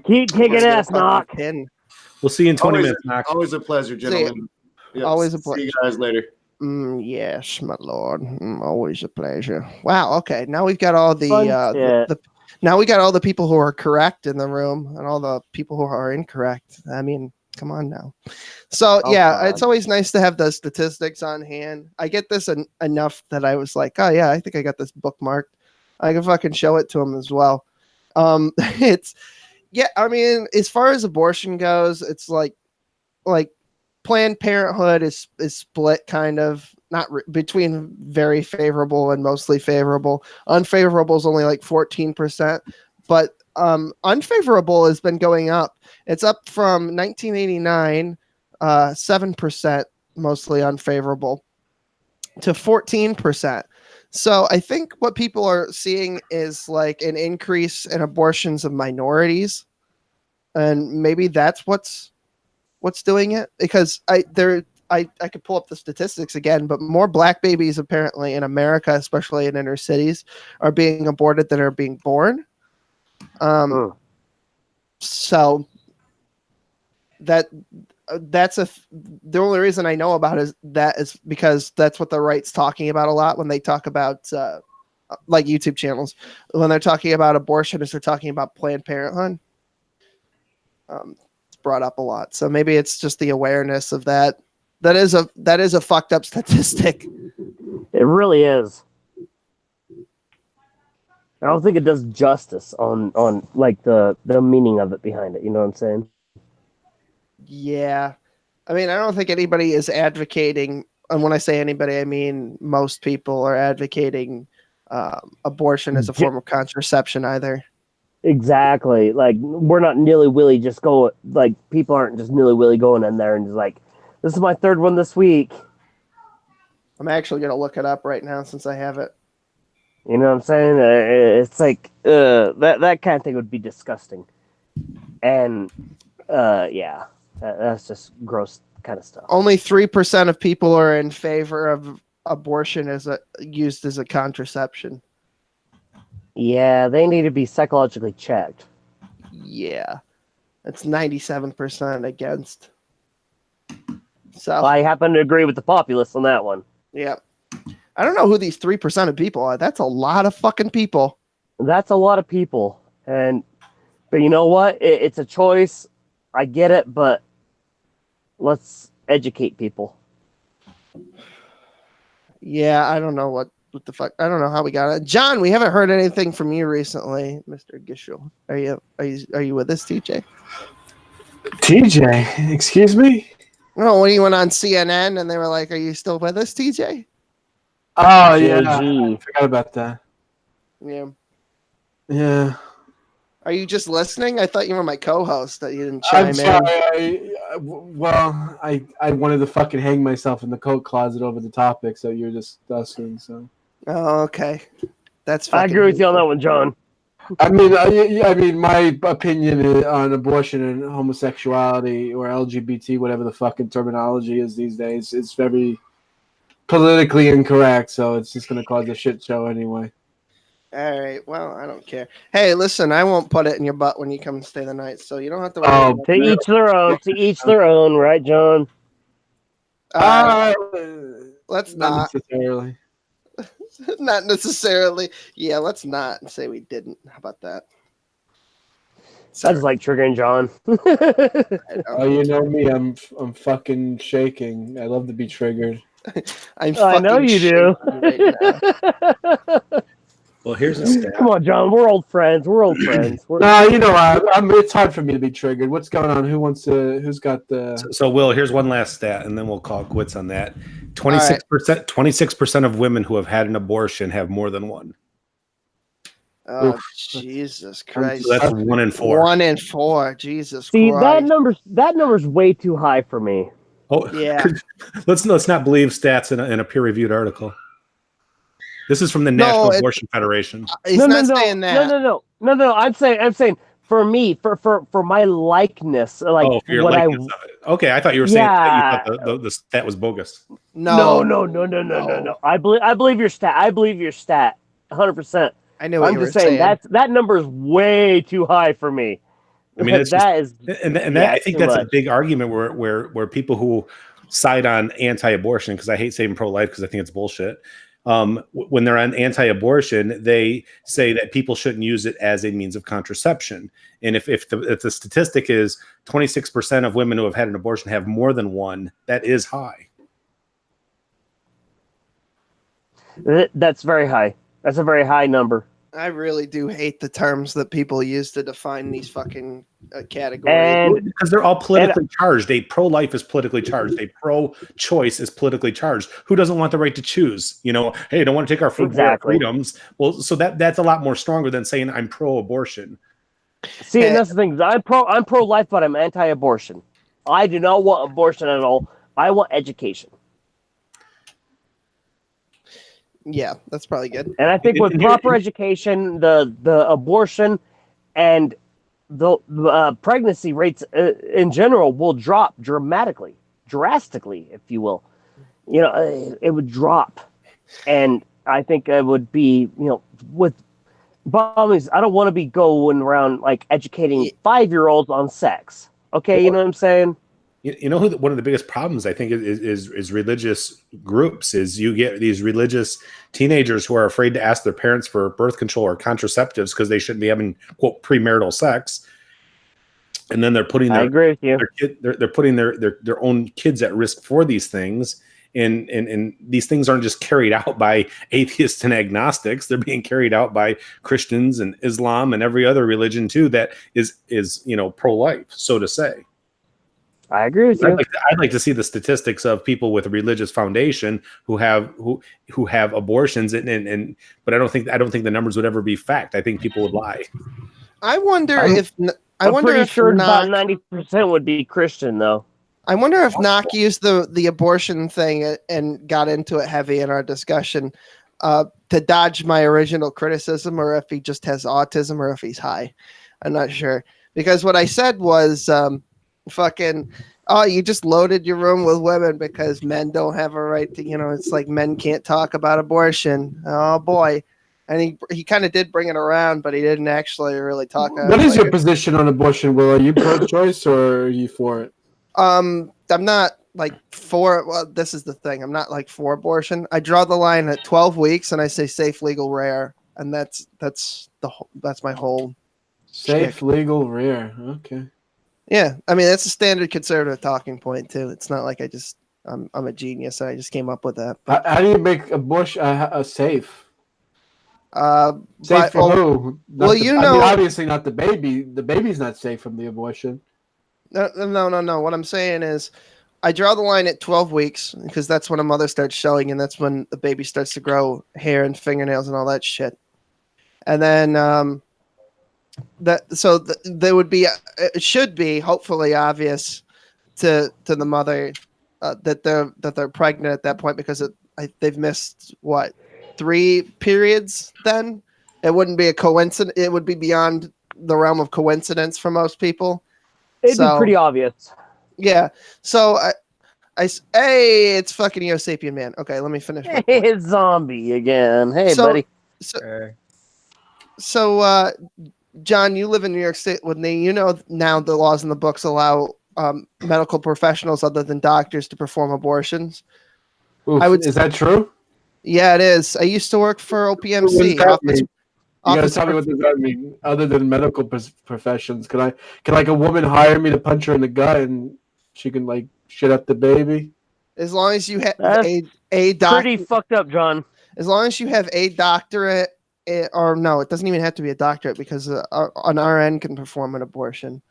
Keep kicking ass, Knock. We'll see you in 20 minutes, Knock. Always a pleasure, gentlemen. Yep. Always a pleasure. See you guys later. Yes, my lord. Always a pleasure. Wow. Okay. Now we've got all now we got all the people who are correct in the room and all the people who are incorrect. I mean, come on now. So it's always nice to have the statistics on hand. I get this enough that I was like, oh yeah, I think I got this bookmarked. I can fucking show it to them as well. I mean, as far as abortion goes, it's like Planned Parenthood is split kind of between very favorable and mostly favorable. Unfavorable is only like 14%, but unfavorable has been going up. It's up from 1989, 7% mostly unfavorable, to 14%. So I think what people are seeing is like an increase in abortions of minorities, and maybe that's what's doing it, because I could pull up the statistics again, but more black babies apparently in America, especially in inner cities, are being aborted than are being born. So the only reason I know about is because that's what the right's talking about a lot when they talk about like YouTube channels. When they're talking about abortion, they're talking about Planned Parenthood. It's brought up a lot, so maybe it's just the awareness of that. That is a fucked up statistic. It really is. I don't think it does justice on like the meaning of it behind it. You know what I'm saying? Yeah. I mean, I don't think anybody is advocating, and when I say anybody, I mean most people are advocating abortion as a form of contraception either. Exactly. Like, we're not nilly-willy just go, like, people aren't just nilly-willy going in there and just like, this is my third one this week. I'm actually going to look it up right now since I have it. You know what I'm saying? It's like, that kind of thing would be disgusting. And, yeah, that's just gross kind of stuff. Only 3% of people are in favor of abortion used as a contraception. Yeah, they need to be psychologically checked. Yeah. It's 97% against. So I happen to agree with the populace on that one. Yeah. I don't know who these 3% of people are. That's a lot of fucking people. That's a lot of people. But you know what? It's a choice. I get it, but let's educate people. Yeah, I don't know what the fuck. I don't know how we got it. John, we haven't heard anything from you recently, Mr. Gishel. Are you with us, TJ? TJ, excuse me? No, when you went on CNN and they were like, "Are you still with us, TJ?" Oh yeah, I forgot about that. Yeah. Yeah. Are you just listening? I thought you were my co-host. That you didn't chime in. I wanted to fucking hang myself in the coat closet over the topic, so you're discussing. So. Oh, okay. That's. I agree with you on that one, John. I mean, my opinion on abortion and homosexuality or LGBT, whatever the fucking terminology is these days, it's very politically incorrect. So it's just going to cause a shit show anyway. All right. Well, I don't care. Hey, listen, I won't put it in your butt when you come stay the night, so you don't have to. To each their own. To each their own, right, John? Let's not necessarily. Not necessarily. Yeah, let's not say we didn't. How about that? I just like triggering John. Oh, you know me. I'm fucking shaking. I love to be triggered. I know you do. Right. Well, here's a stat. Come on, John. We're old friends. No, you know, it's hard for me to be triggered. What's going on? Who's got the? So Will, here's one last stat, and then we'll call it quits on that. 26% of women who have had an abortion have more than one. Oh, Jesus Christ! So that's 1 in 4. 1 in 4. Jesus See, Christ. that number's way too high for me. Oh yeah. Let's not believe stats in a peer-reviewed article. This is from the National Abortion Federation. He's not saying that. No. I'm saying for me, for my likeness, like for your what likeness of it. Okay, I thought you were saying that you thought the stat was bogus. No. I believe your stat. I believe your stat 100%. I know what I'm you just were saying that number is way too high for me. I mean, I think that's much. a big argument where people who side on anti-abortion, because I hate saying pro-life because I think it's bullshit. When they're on anti-abortion, they say that people shouldn't use it as a means of contraception. And if the statistic is 26% of women who have had an abortion have more than one, that is high. That's very high. That's a very high number. I really do hate the terms that people use to define these fucking categories. Because they're all politically charged. A pro-life is politically charged. A pro-choice is politically charged. Who doesn't want the right to choose? You know, hey, don't want to take our freedoms. Well, so that's a lot more stronger than saying I'm pro-abortion. See, and that's the thing. I'm pro-life, but I'm anti-abortion. I do not want abortion at all. I want education. Yeah, that's probably good. And I think with proper education, the abortion and the pregnancy rates in general will drop drastically, if you will. You know, it would drop. And I think it would be, you know, with problems, I don't want to be going around like educating 5-year-olds on sex. Okay, you know what I'm saying? You know who one of the biggest problems I think is religious groups is you get these religious teenagers who are afraid to ask their parents for birth control or contraceptives because they shouldn't be having quote premarital sex, and then they're putting I agree with you. They're putting their own kids at risk for these things, and these things aren't just carried out by atheists and agnostics; they're being carried out by Christians and Islam and every other religion too that is you know pro-life, so to say. I agree with you. I'd like to see the statistics of people with a religious foundation who have abortions, but I don't think the numbers would ever be fact. I think people would lie. I wonder I'm if sure about 90% would be Christian, though. I wonder if Knock used the abortion thing and got into it heavy in our discussion to dodge my original criticism, or if he just has autism, or if he's high. I'm not sure, because what I said was. You just loaded your room with women because men don't have a right to, you know, it's like men can't talk about abortion. Oh boy. And he kind of did bring it around, but he didn't actually really talk about it. What is your position on abortion, Will? Are you pro-choice or are you for it? I'm not like for, well, this is the thing. I'm not like for abortion. I draw the line at 12 weeks and I say safe, legal, rare. And that's my whole safe, shtick. Legal, rare. Okay. Yeah, I mean that's a standard conservative talking point too. It's not like I'm a genius. I just came up with that. But how do you make abortion safe? Safe for who? Well, I mean, obviously not the baby. The baby's not safe from the abortion. No. What I'm saying is, I draw the line at 12 weeks because that's when a mother starts showing, and that's when the baby starts to grow hair and fingernails and all that shit. And then there would be, it should be hopefully obvious to the mother that they're pregnant at that point, because they've missed 3 periods. Then it wouldn't be a coincidence. It would be beyond the realm of coincidence for most people. It'd be pretty obvious. Yeah. So hey, it's fucking Eo Sapien Man. Okay, let me finish. Hey, it's zombie again. Hey, buddy. So John, you live in New York State with me. You know now the laws in the books allow medical professionals other than doctors to perform abortions. Oof, is that true? Yeah, it is. I used to work for OPMC. You gotta tell me what does that mean, other than medical professions. Can like a woman hire me to punch her in the gut and she can like shit up the baby? As long as you have a doctor. Pretty fucked up, John. As long as you have a doctorate. Or no, it doesn't even have to be a doctorate, because an RN can perform an abortion.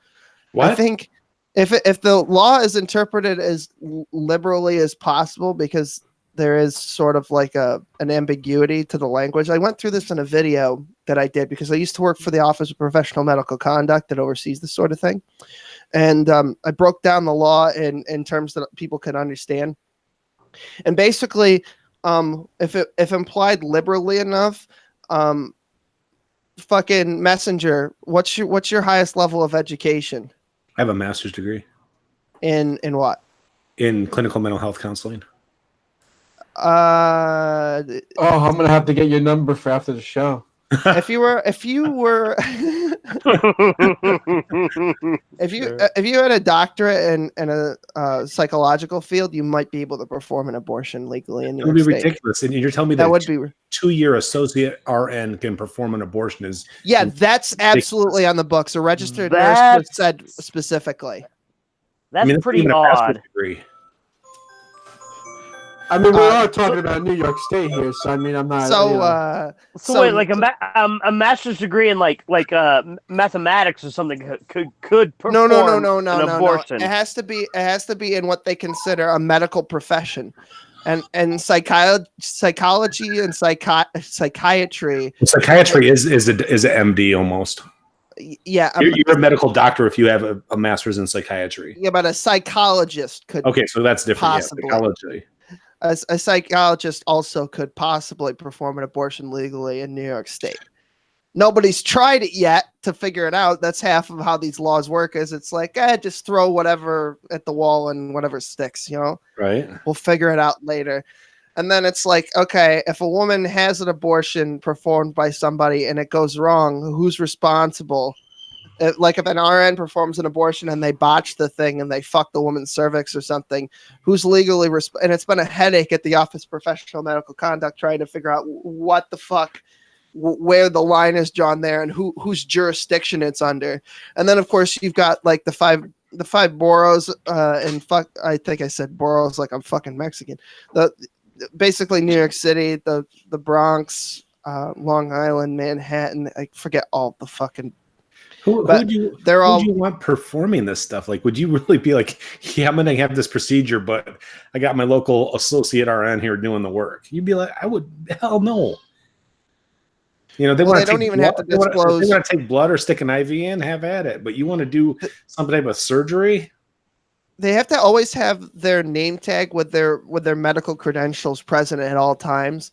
What? I think if the law is interpreted as liberally as possible, because there is sort of like an ambiguity to the language. I went through this in a video that I did because I used to work for the Office of Professional Medical Conduct that oversees this sort of thing. And I broke down the law in terms that people can understand. And basically, if implied liberally enough, fucking Messenger, what's your highest level of education? I have a master's degree. In what? In clinical mental health counseling. I'm gonna have to get your number for after the show. If you had a doctorate in a psychological field, you might be able to perform an abortion legally in New York State. It would be ridiculous, and you're telling me that would be 2-year associate RN can perform an abortion that's absolutely on the books. A registered nurse was said specifically. That's pretty odd. I mean, we're all talking about New York State here, so I mean, I'm not. So wait, like a master's degree in like mathematics or something could perform an abortion. It has to be in what they consider a medical profession, and psychology and psychiatry. Psychiatry is an MD almost. Yeah, you're a medical doctor if you have a master's in psychiatry. Yeah, but a psychologist could. Okay, so that's different. Possibly. Yeah, psychology. A psychologist also could possibly perform an abortion legally in New York State. Nobody's tried it yet to figure it out. That's half of how these laws work. Is it's like, just throw whatever at the wall and whatever sticks. Right. We'll figure it out later. And then it's like, okay, if a woman has an abortion performed by somebody and it goes wrong, who's responsible? Like if an RN performs an abortion and they botch the thing and they fuck the woman's cervix or something, who's legally and it's been a headache at the Office of Professional Medical Conduct trying to figure out what the fuck, where the line is drawn there and whose jurisdiction it's under. And then of course you've got like the five boroughs and fuck, I think I said boroughs like I'm fucking Mexican. Basically New York City, the Bronx, Long Island, Manhattan. I forget all the fucking. Who do you want performing this stuff? Like, would you really be like, yeah, I'm going to have this procedure, but I got my local associate RN here doing the work? You'd be like, hell no. They don't even have to disclose. They want to take blood or stick an IV in, have at it. But you want to do some type of surgery? They have to always have their name tag with their medical credentials present at all times,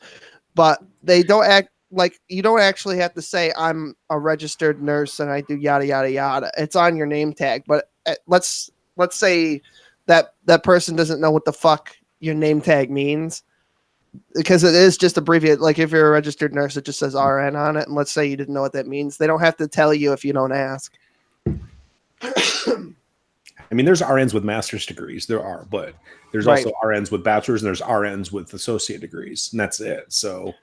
but they don't act like you don't actually have to say I'm a registered nurse and I do yada yada yada. It's on your name tag, but let's say that person doesn't know what the fuck your name tag means because it is just abbreviated. Like if you're a registered nurse, it just says RN on it, and let's say you didn't know what that means. They don't have to tell you if you don't ask. I mean, there's RNs with master's degrees. There are, but there's also RNs with bachelor's and there's RNs with associate degrees, and that's it. So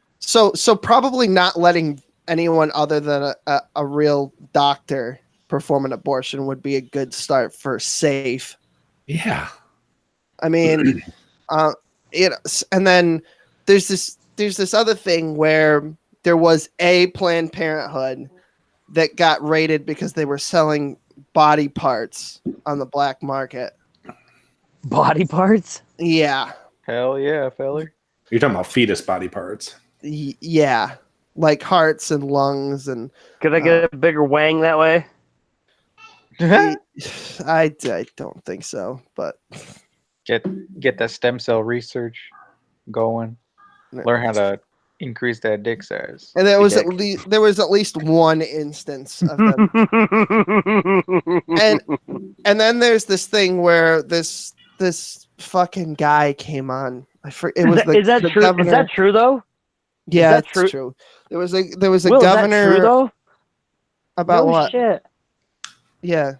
probably not letting anyone other than a real doctor perform an abortion would be a good start for safe. Yeah. I mean, and then there's this other thing where there was a Planned Parenthood that got raided because they were selling body parts on the black market. Body parts? Yeah. Hell yeah, fella. You're talking about fetus body parts. Yeah. Like hearts and lungs and... Could I get a bigger wang that way? I don't think so, but... Get that stem cell research going. Learn how to increase that dick size. And there was at least one instance of them. and then there's this thing where this fucking guy came on. Is that true? Governor. Is that true though? Yeah, that's true. There was a governor. Is that true, though? About no what? Shit. Yeah.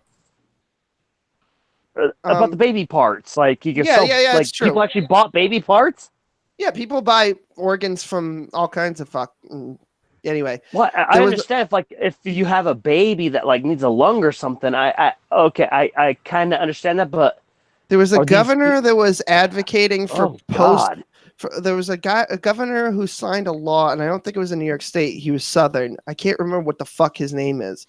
About the baby parts, like you can sell. Yeah, like it's true. People actually bought baby parts. Yeah, people buy organs from all kinds of fuck. Anyway, well, I understand if you have a baby that like needs a lung or something. I kind of understand that, but there was a governor that was advocating for there was a governor who signed a law, and I don't think it was in New York State. He was Southern. I can't remember what the fuck his name is.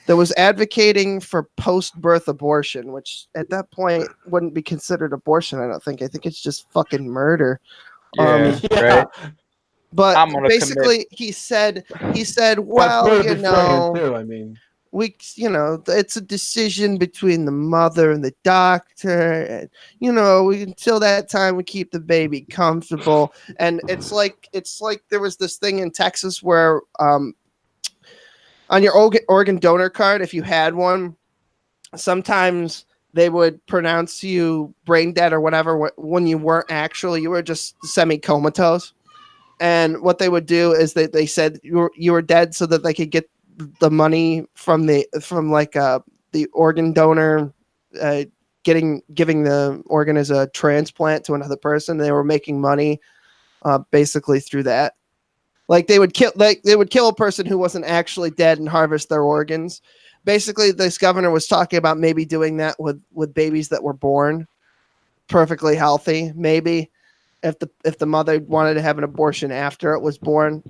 That was advocating for post-birth abortion, which at that point wouldn't be considered abortion. I don't think. I think it's just fucking murder. Yeah, right. But basically, he said, well, you know, too, I mean, it's a decision between the mother and the doctor, and until that time we keep the baby comfortable. And it's like there was this thing in Texas where on your organ donor card, if you had one, sometimes they would pronounce you brain dead or whatever when you weren't actually. You were just semi-comatose. And what they would do is they said you were dead so that they could get the money from the organ donor giving the organ as a transplant to another person. They were making money basically through that. Like they would kill a person who wasn't actually dead and harvest their organs. Basically, this governor was talking about maybe doing that with babies that were born perfectly healthy, maybe. if the mother wanted to have an abortion after it was born.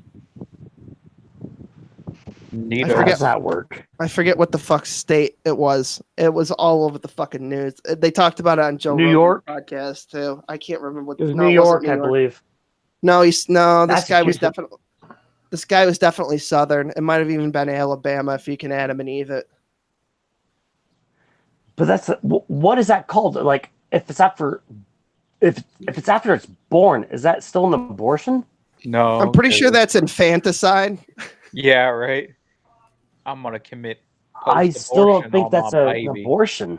Neither. How does that work? I forget what the fuck state it was. It was all over the fucking news. They talked about it on Joe New Rogan's York podcast too. I can't remember what. It was No, New it wasn't York, I believe. No, this guy was Massachusetts. definitely Southern. It might have even been Alabama if you can Adam and Eve it. But that's what is that called? Like if it's after it's born, is that still an abortion? No. I'm pretty sure that's infanticide. Yeah, right. I'm gonna commit. I still don't think that's an abortion.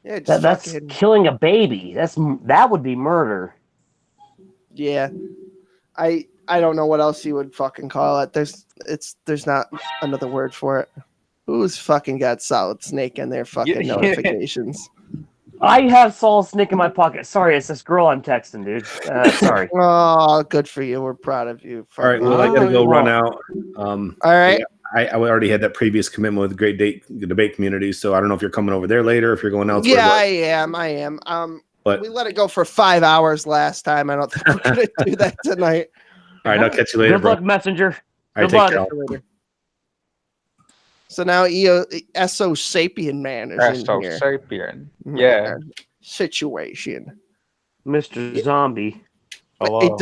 Yeah, That's killing a baby. That would be murder. Yeah, I don't know what else you would fucking call it. There's not another word for it. Who's fucking got Solid Snake in their fucking notifications? I have Solid Snake in my pocket. Sorry, it's this girl I'm texting, dude. Sorry. Oh, good for you. We're proud of you. All right, well, I gotta go run out. All right. Yeah, I already had that previous commitment with the debate community, so I don't know if you're coming over there later, if you're going elsewhere. Yeah, I am. But we let it go for 5 hours last time. I don't think we're gonna do that tonight. All right, I'll catch you later. Good luck, messenger. All right, Good take luck. care. So now Eso Sapien man is in here. Sapien. Yeah. Situation. Mr. Zombie. Hello. It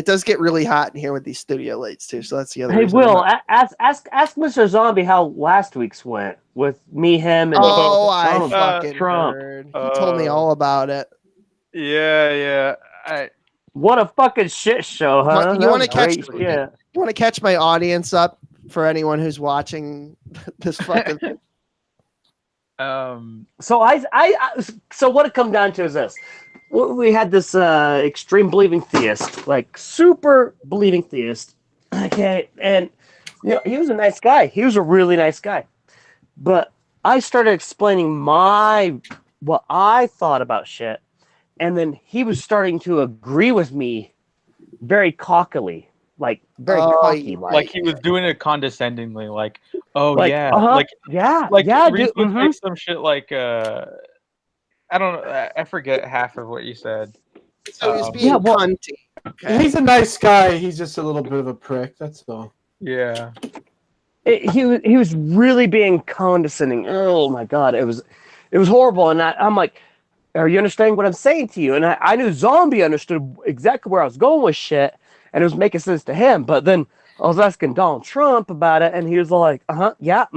does get really hot in here with these studio lights too. So that's the other. Hey, reason Will, ask Mr. Zombie how last week's went with me, him, and I fucking Trump. heard. He told me all about it. Yeah. What a fucking shit show, huh? You want to catch? Yeah. You want to catch my audience up for anyone who's watching this fucking thing? So so what it come down to is this: we had this extreme believing theist, like super believing theist. Okay, and he was a nice guy. He was a really nice guy, but I started explaining what I thought about shit, and then he was starting to agree with me very cockily. Like very cocky, like he was doing it condescendingly, like, oh like, yeah, dude, like some shit, like I don't know, I forget half of what you said. So he's being cunty. Okay. He's a nice guy. He's just a little bit of a prick. That's all. Yeah. He was really being condescending. Oh my god, it was horrible. And I'm like, are you understanding what I'm saying to you? And I knew Zombie understood exactly where I was going with shit. And it was making sense to him. But then I was asking Donald Trump about it, and he was like, yeah,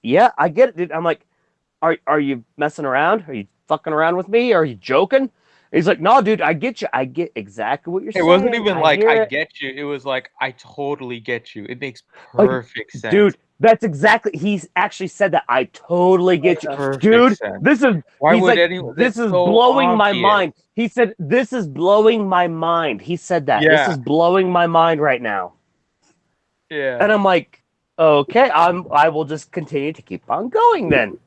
yeah, I get it, dude. I'm like, are you messing around? Are you fucking around with me? Are you joking? And he's like, no, dude, I get you. I get exactly what you're saying. It wasn't even like, I get you. It was like, I totally get you. It makes perfect sense. Dude, that's exactly, he's actually said that. I totally get you. Dude, this is, why would like, anyone, this is so blowing my mind. He said, this is blowing my mind. He said that. Yeah. This is blowing my mind right now. Yeah. And I'm like, okay, I will just continue to keep on going then.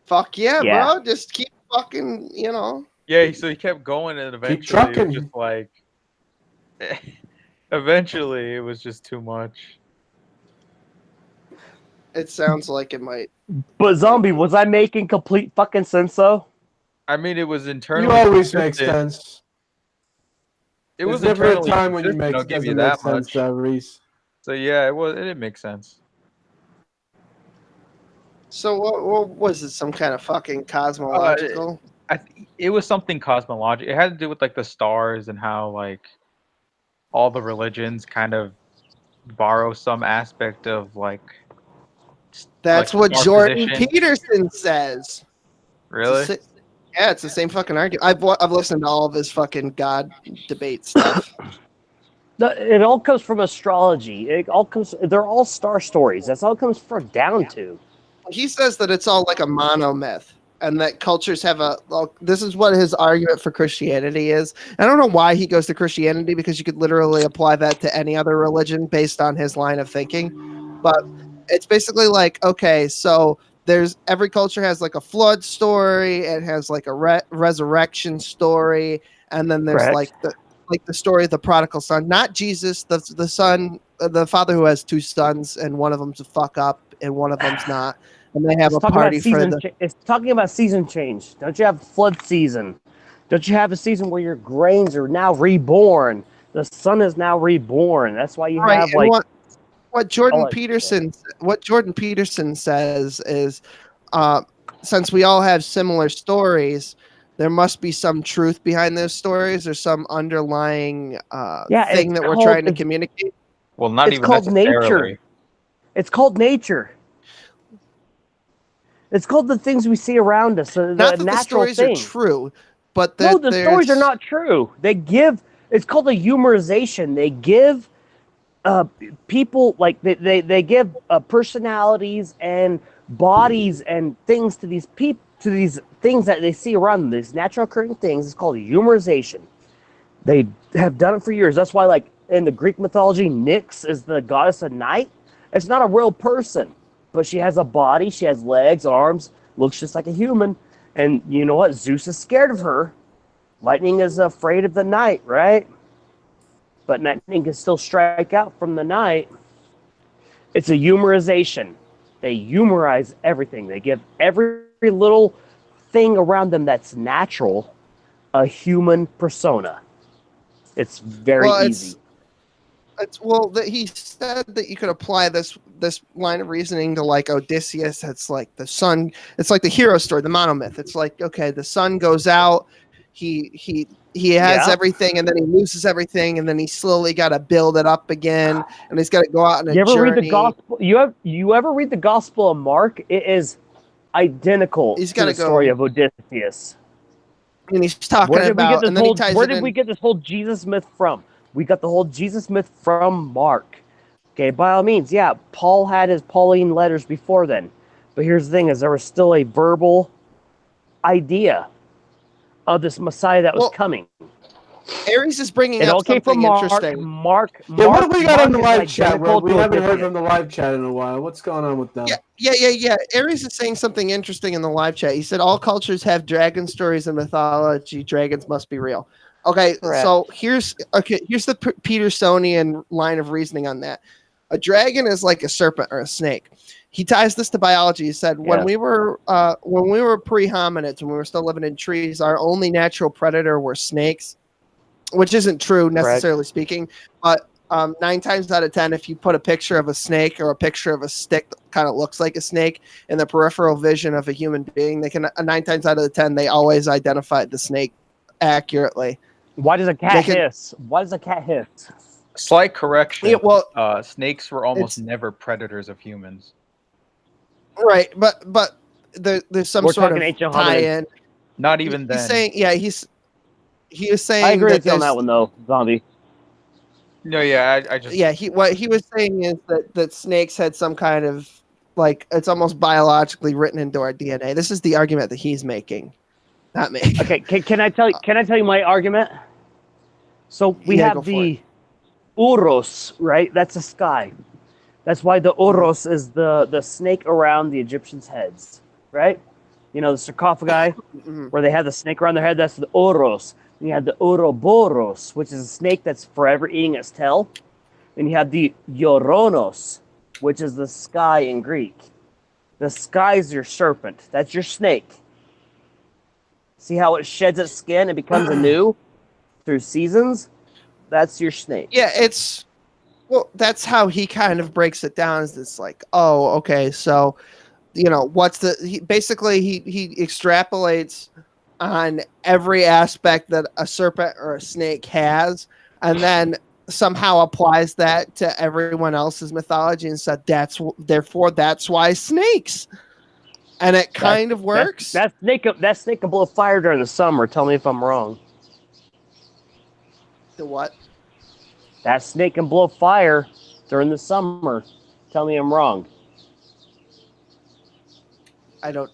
Fuck yeah, bro. Just keep fucking, Yeah, so he kept going, and eventually it was just like, eventually it was just too much. It sounds like it might. But Zombie, was I making complete fucking sense though? I mean, it was internally. You always make sense. It was never a internally time when you consistent, make I'll give you doesn't that make sense, much. Reese. So yeah, it did make sense. So what was it? Some kind of fucking cosmological? It was something cosmological. It had to do with like the stars and how like all the religions kind of borrow some aspect of like. That's like what Jordan position. Peterson says. Really? It's the same fucking argument. I've listened to all of his fucking God debate stuff. It all comes from astrology. They're all star stories. That's all it comes down to. He says that it's all like a monomyth, and that cultures have this is what his argument for Christianity is. I don't know why he goes to Christianity, because you could literally apply that to any other religion based on his line of thinking. But it's basically like, okay, so every culture has like a flood story, it has like a resurrection story, and then there's like the story of the prodigal son, not Jesus, the son, the father who has two sons, and one of them's a fuck up and one of them's not, and they have a party for it's talking about season change. Don't you have flood season? Don't you have a season where your grains are now reborn? The sun is now reborn. That's why you have like what Jordan Peterson says is, since we all have similar stories, there must be some truth behind those stories or some underlying thing that we're trying to communicate. Well, not even necessarily. It's called nature. It's called the things we see around us. The not that natural the stories things. are true, but no, the stories are not true. They give. It's called a humorization. They give people like they give personalities and bodies and things to these people, to these things that they see around them. These natural occurring things. It's called humorization. They have done it for years. That's why, like in the Greek mythology, Nyx is the goddess of night. It's not a real person, but she has a body. She has legs, arms, looks just like a human. And you know what? Zeus is scared of her. Lightning is afraid of the night, right? But lightning can still strike out from the night. It's a humorization. They humorize everything. They give every little thing around them that's natural a human persona. It's very easy. He said that you could apply this line of reasoning to like Odysseus. It's like the sun. It's like the hero story, the monomyth. It's like, okay, the sun goes out. He has everything, and then he loses everything, and then he slowly got to build it up again, and he's got to go out on a journey. Read the gospel? You ever read the Gospel of Mark? It is identical to the story of Odysseus. And he's talking about, and then he ties where did we get this whole Jesus myth from? We got the whole Jesus myth from Mark. Okay, by all means, yeah, Paul had his Pauline letters before then. But here's the thing, is there was still a verbal idea of this Messiah that was coming. Aries is bringing up something interesting. Mark, what do we got on the live chat? We haven't heard from the live chat in a while. What's going on with them? Yeah. Aries is saying something interesting in the live chat. He said all cultures have dragon stories and mythology. Dragons must be real. Okay, correct. So here's the Petersonian line of reasoning on that. A dragon is like a serpent or a snake. He ties this to biology. He said when we were pre-hominids, when we were still living in trees, our only natural predator were snakes, which isn't true necessarily speaking. But 9 times out of 10, if you put a picture of a snake or a picture of a stick that kind of looks like a snake in the peripheral vision of a human being, they can 9 times out of 10 they always identify the snake accurately. Why does a cat hiss? Why does a cat hiss? Slight correction. Yeah, snakes were almost never predators of humans. Right, but there's some sort of tie-in. Not even then. He's saying, he was saying. I agree with you on that one though, Zombie. No, I just. What he was saying is that snakes had some kind of like it's almost biologically written into our DNA. This is the argument that he's making. Not me. Okay, can I tell you my argument? So we have the Uros, right? That's a sky. That's why the Uros is the snake around the Egyptians' heads, right? You know, the sarcophagi where they have the snake around their head. That's the Uros. And you have the Ouroboros, which is a snake that's forever eating its tail. And you have the Ioronos, which is the sky in Greek. The sky is your serpent. That's your snake. See how it sheds its skin and becomes anew through seasons? That's your snake. Yeah, that's how he kind of breaks it down. Is it's like, oh, okay, so, basically he extrapolates on every aspect that a serpent or a snake has, and then somehow applies that to everyone else's mythology and said that's why snakes. And it kind of works. That snake can blow fire during the summer. Tell me if I'm wrong. The what? That snake can blow fire during the summer. Tell me I'm wrong. I don't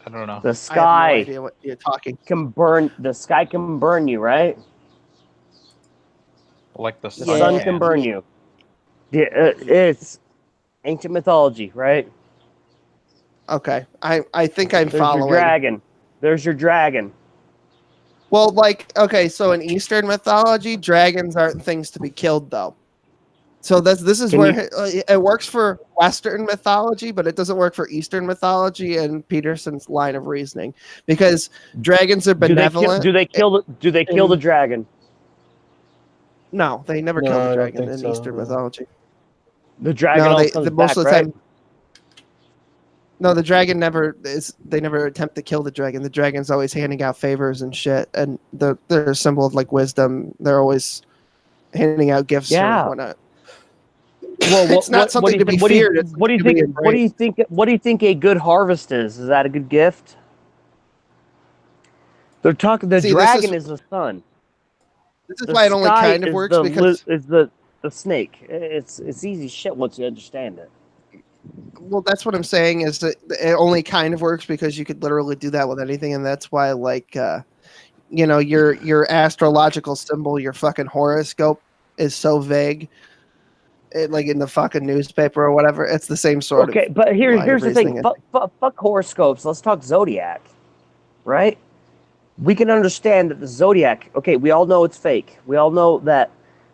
know. The sky. I have no idea what you're talking. The sky can burn you, right? Like the sun can burn you. It's ancient mythology, right? Okay, I think I'm following. There's your dragon. Well, so in Eastern mythology, dragons aren't things to be killed, though. So this is where it works for Western mythology, but it doesn't work for Eastern mythology and Peterson's line of reasoning, because dragons are benevolent. Do they kill the dragon? No, they never kill the dragon in Eastern mythology. The dragon always comes most back, of the right? time. No, the dragon never is. They never attempt to kill the dragon. The dragon's always handing out favors and shit, and they're a symbol of like wisdom. They're always handing out gifts or whatnot. Well, it's not something to be feared. What do you think? What do you think? What do you think a good harvest is? Is that a good gift? They're talking. The dragon is the sun. This is why it only kind of works because it's the snake. It's easy shit once you understand it. Well, that's what I'm saying is that it only kind of works because you could literally do that with anything, and that's why your astrological symbol, your fucking horoscope is so vague. Like in the fucking newspaper or whatever, it's the same sort of. Okay, but here's the thing. Fuck horoscopes. Let's talk zodiac, right? We can understand that the zodiac. Okay, we all know it's fake. We all know that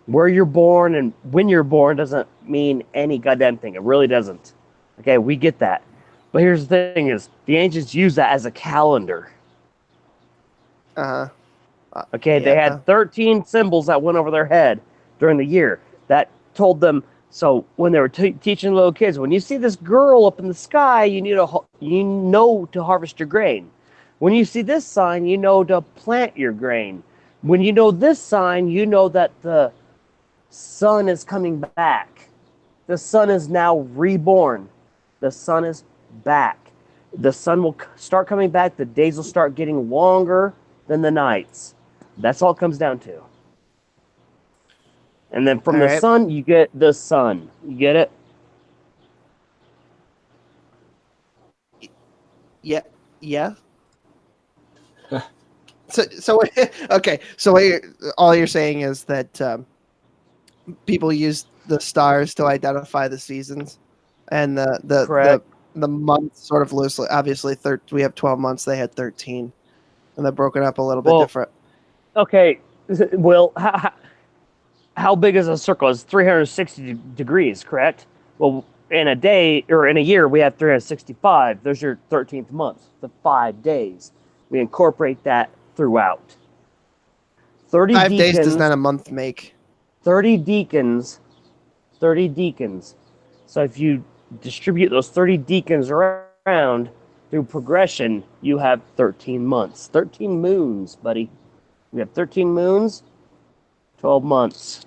where you're born and when you're born doesn't mean any goddamn thing. It really doesn't. Okay, we get that. But here's the thing: is the ancients used that as a calendar. Okay, they had 13 symbols that went over their head during the year that told them. So when they were teaching little kids, when you see this girl up in the sky, you know to harvest your grain. When you see this sign, you know to plant your grain. When you know this sign, you know that the sun is coming back. The sun is now reborn. The sun is back. The sun will start coming back. The days will start getting longer than the nights. That's all it comes down to. And then from the sun, you get the sun. You get it? Yeah. So okay. So all you're saying is that people use the stars to identify the seasons, and the months sort of loosely. Obviously, we have 12 months. They had 13, and they're broken up a little bit different. Okay, Will, how big is a circle? It's 360 degrees, correct? Well, in a day or in a year, we have 365. There's your 13th month, the 5 days. We incorporate that throughout. 30 5 deacons, days does not a month make. 30 deacons. So if you distribute those 30 deacons around through progression, you have 13 months. 13 moons, buddy. We have 13 moons, 12 months,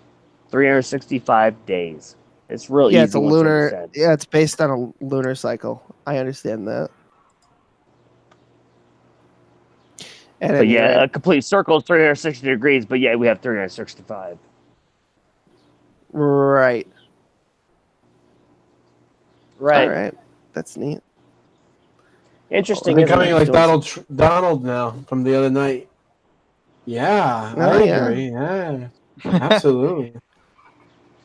365 days. It's really easy. It's a lunar. Yeah, it's based on a lunar cycle. I understand that. But a complete circle is 360 degrees, but we have 365. Right. All right. That's neat. Interesting. Becoming like Donald now from the other night. Yeah, I agree. Yeah, absolutely.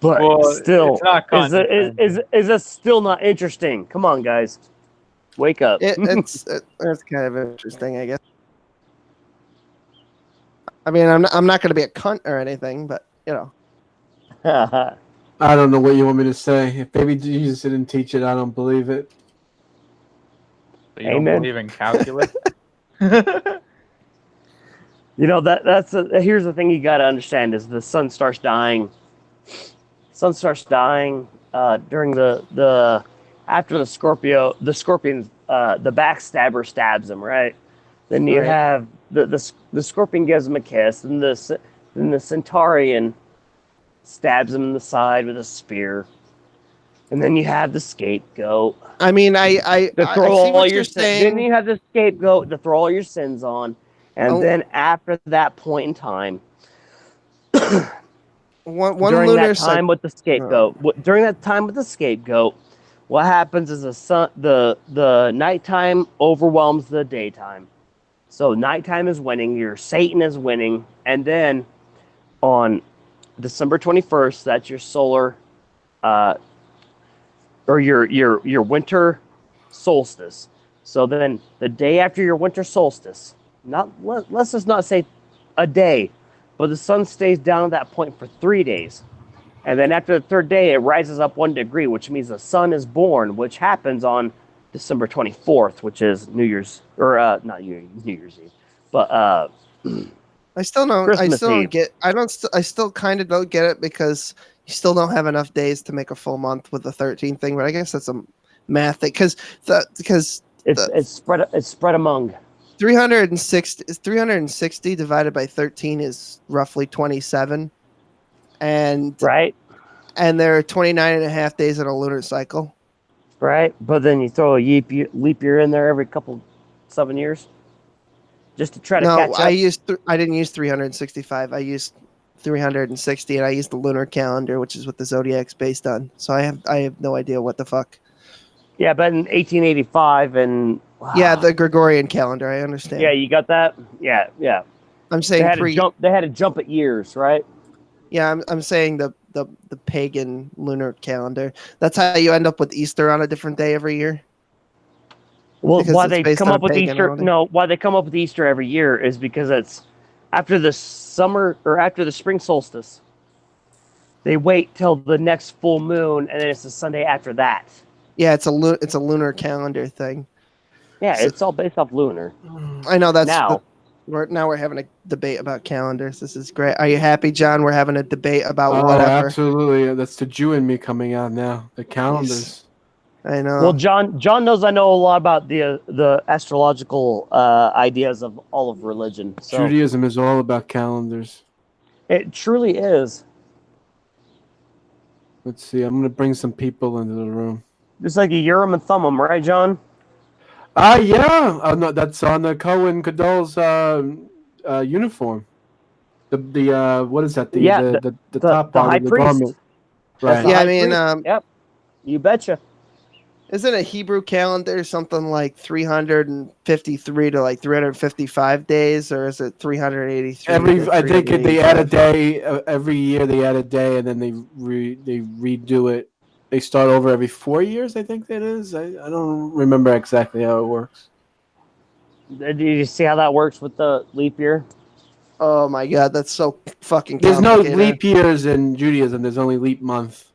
But still, is it still not interesting? Come on, guys, wake up. It's kind of interesting, I guess. I mean, I'm not going to be a cunt or anything, but you know. I don't know what you want me to say. If baby Jesus didn't teach it, I don't believe it. But you don't believe in calculus? You know here's the thing you got to understand is the sun starts dying. Sun starts dying during the after the scorpion the backstabber stabs him, right? Then you have the scorpion gives him a kiss, and then the centurion stabs him in the side with a spear, and then you have the scapegoat. I mean, I throw all your sins. Then you have the scapegoat to throw all your sins on, and then after that point in time, during that time with the scapegoat, what happens is the nighttime overwhelms the daytime. So nighttime is winning, your Satan is winning, and then on December 21st, that's your solar or your winter solstice. So then the day after your winter solstice, let's just not say a day, but the sun stays down at that point for 3 days. And then after the third day, it rises up 1 degree, which means the sun is born, which happens on December 24th, which is New Year's, or not New Year's Eve, but I still don't. Christmas I still don't Eve. get. I don't. I still kind of don't get it because you still don't have enough days to make a full month with the 13 thing. But I guess that's a math thing because it's spread among 360 divided by 13 is roughly 27, and right. And there are 29 and a half days in a lunar cycle. Right, but then you throw a leap year in there every 7 years, just to try to catch up. I didn't use 365. I used 360, and I used the lunar calendar, which is what the zodiac's based on. So I have no idea what the fuck. Yeah, but in 1885 and yeah, the Gregorian calendar. I understand. Yeah, you got that. Yeah. I'm saying they had to jump at years, right? Yeah, I'm saying the pagan lunar calendar. That's how you end up with Easter on a different day every year. Well, why they come up with Easter? Holiday. No, why they come up with Easter every year is because it's after the summer or after the spring solstice. They wait till the next full moon, and then it's the Sunday after that. Yeah, it's a lunar calendar thing. Yeah, so, it's all based off lunar. I know that's now. We're having a debate about calendars. This is great. Are you happy, John? We're having a debate about whatever. Absolutely. That's the Jew in me coming out now. The calendars. I know. Well, John knows I know a lot about the astrological ideas of all of religion. So. Judaism is all about calendars. It truly is. Let's see. I'm going to bring some people into the room. It's like a Urim and Thummim, right, John? Yeah. Oh, no, that's on the Cohen Gadol's uniform. The what is that? The top part of the garment. Right. Yeah, I mean, yep. You betcha. Isn't a Hebrew calendar something like 353 to like 355 days, or is it 383? I think they add a day every year. They add a day, and then they redo it. They start over every 4 years, I think that is. I don't remember exactly how it works. Did you see how that works with the leap year? Oh my god, that's so fucking There's no leap years in Judaism. There's only leap month.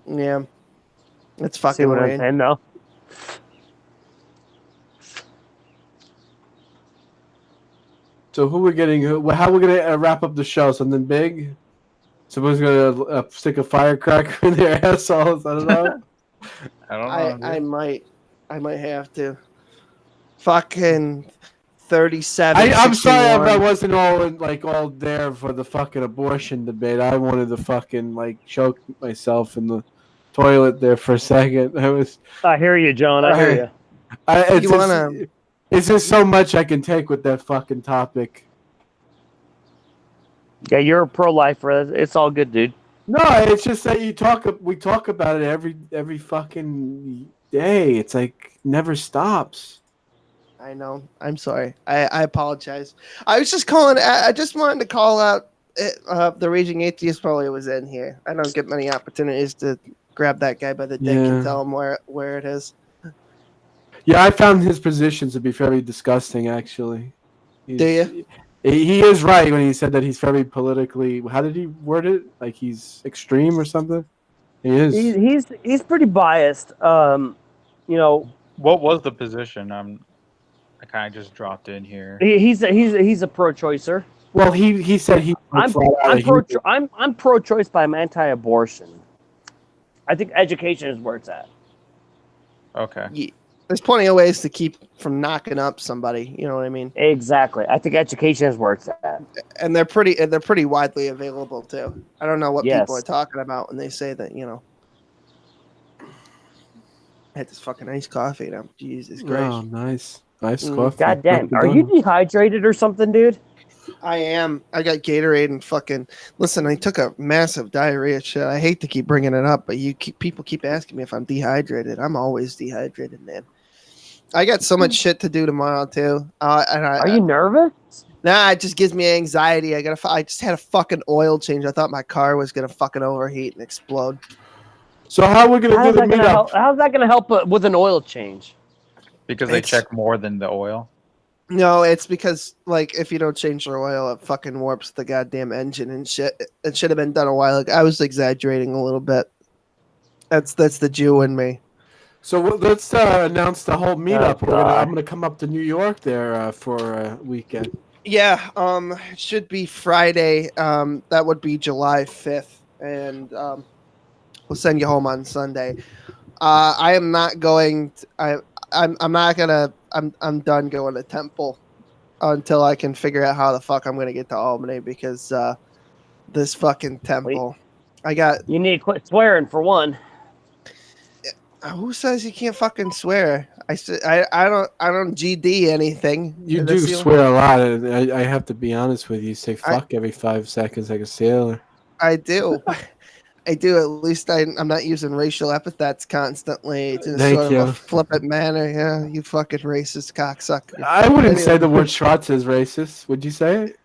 Yeah. It's fucking what I'm saying, though. So how we're gonna wrap up the show? Something big? Someone's gonna stick a firecracker in their assholes. I don't know. I don't know. I might have to. Fucking 37. I'm sorry I wasn't all there for the fucking abortion debate. I wanted to fucking choke myself in the toilet there for a second. I hear you, John. I hear you. It's just so much I can take with that fucking topic. Yeah, you're a pro-lifer. It's all good, dude. No, it's just that we talk about it every fucking day. It's like never stops. I know. I'm sorry. I apologize. I was just calling. I just wanted to call out the Raging Atheist probably was in here. I don't get many opportunities to grab that guy by the dick and tell him where it is. Yeah, I found his positions to be very disgusting, actually. Do you? He is right when he said that he's very politically. How did he word it? Like he's extreme or something? He is. He's pretty biased. You know. What was the position? I kind of just dropped in here. He's a pro-choicer. Well, he said I'm pro-choice, but I'm anti-abortion. I think education is where it's at. Okay. Yeah. There's plenty of ways to keep from knocking up somebody. You know what I mean? Exactly. I think education is where it's at. And they're pretty widely available too. I don't know what people are talking about when they say that. I had this fucking iced coffee now. Jesus Christ. Oh, nice coffee. God damn. Are you dehydrated or something, dude? I am. I got Gatorade and fucking. Listen, I took a massive diarrhea shit. I hate to keep bringing it up, but people keep asking me if I'm dehydrated. I'm always dehydrated, man. I got so much shit to do tomorrow too. Are you nervous? Nah, it just gives me anxiety. I just had a fucking oil change. I thought my car was gonna fucking overheat and explode. So how we're gonna do the meetup? How's that gonna help with an oil change? Because they check more than the oil. No, it's because like if you don't change the oil, it fucking warps the goddamn engine and shit. It should have been done a while ago. I was exaggerating a little bit. That's the Jew in me. So let's announce the whole meetup. Oh, I'm gonna come up to New York there for a weekend. Yeah, it should be Friday. That would be July 5th, and we'll send you home on Sunday. I am not going. I'm not gonna. I'm done going to Temple until I can figure out how the fuck I'm gonna get to Albany because this fucking Temple. You need to quit swearing for one. Who says you can't fucking swear? I don't GD anything. You do swear a lot. And I have to be honest with you. Say fuck every 5 seconds like a sailor. I do. I do. At least I'm not using racial epithets constantly. It's in sort of a flippant manner. Yeah, you fucking racist cocksucker. I wouldn't say the word Schwartz is racist. Would you say it?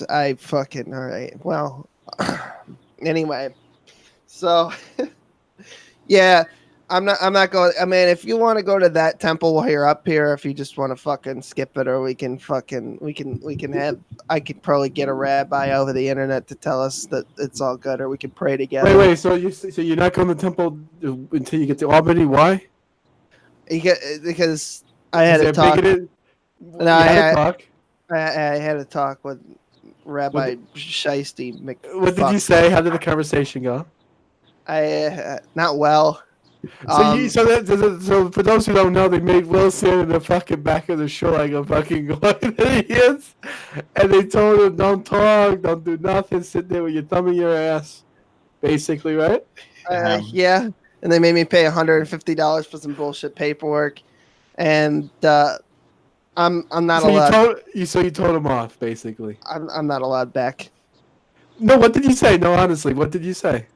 I fucking all right. Well, anyway, so yeah. I'm not going. I mean, if you want to go to that temple while you're up here, if you just want to fucking skip it, or we can have. I could probably get a rabbi over the internet to tell us that it's all good, or we can pray together. Wait. So you're not going to the temple until you get to Albany? Why? Because I had a talk. No, I had a talk with Rabbi Shiesty. What did you say? How did the conversation go? Not well. So for those who don't know, they made Will stand in the fucking back of the show like a fucking idiots, and they told him, "Don't talk, don't do nothing, sit there with your thumb in your ass," basically, right? Yeah, and they made me pay $150 for some bullshit paperwork, and I'm not allowed. So you told him off, basically. I'm not allowed back. No, what did you say? No, honestly, what did you say?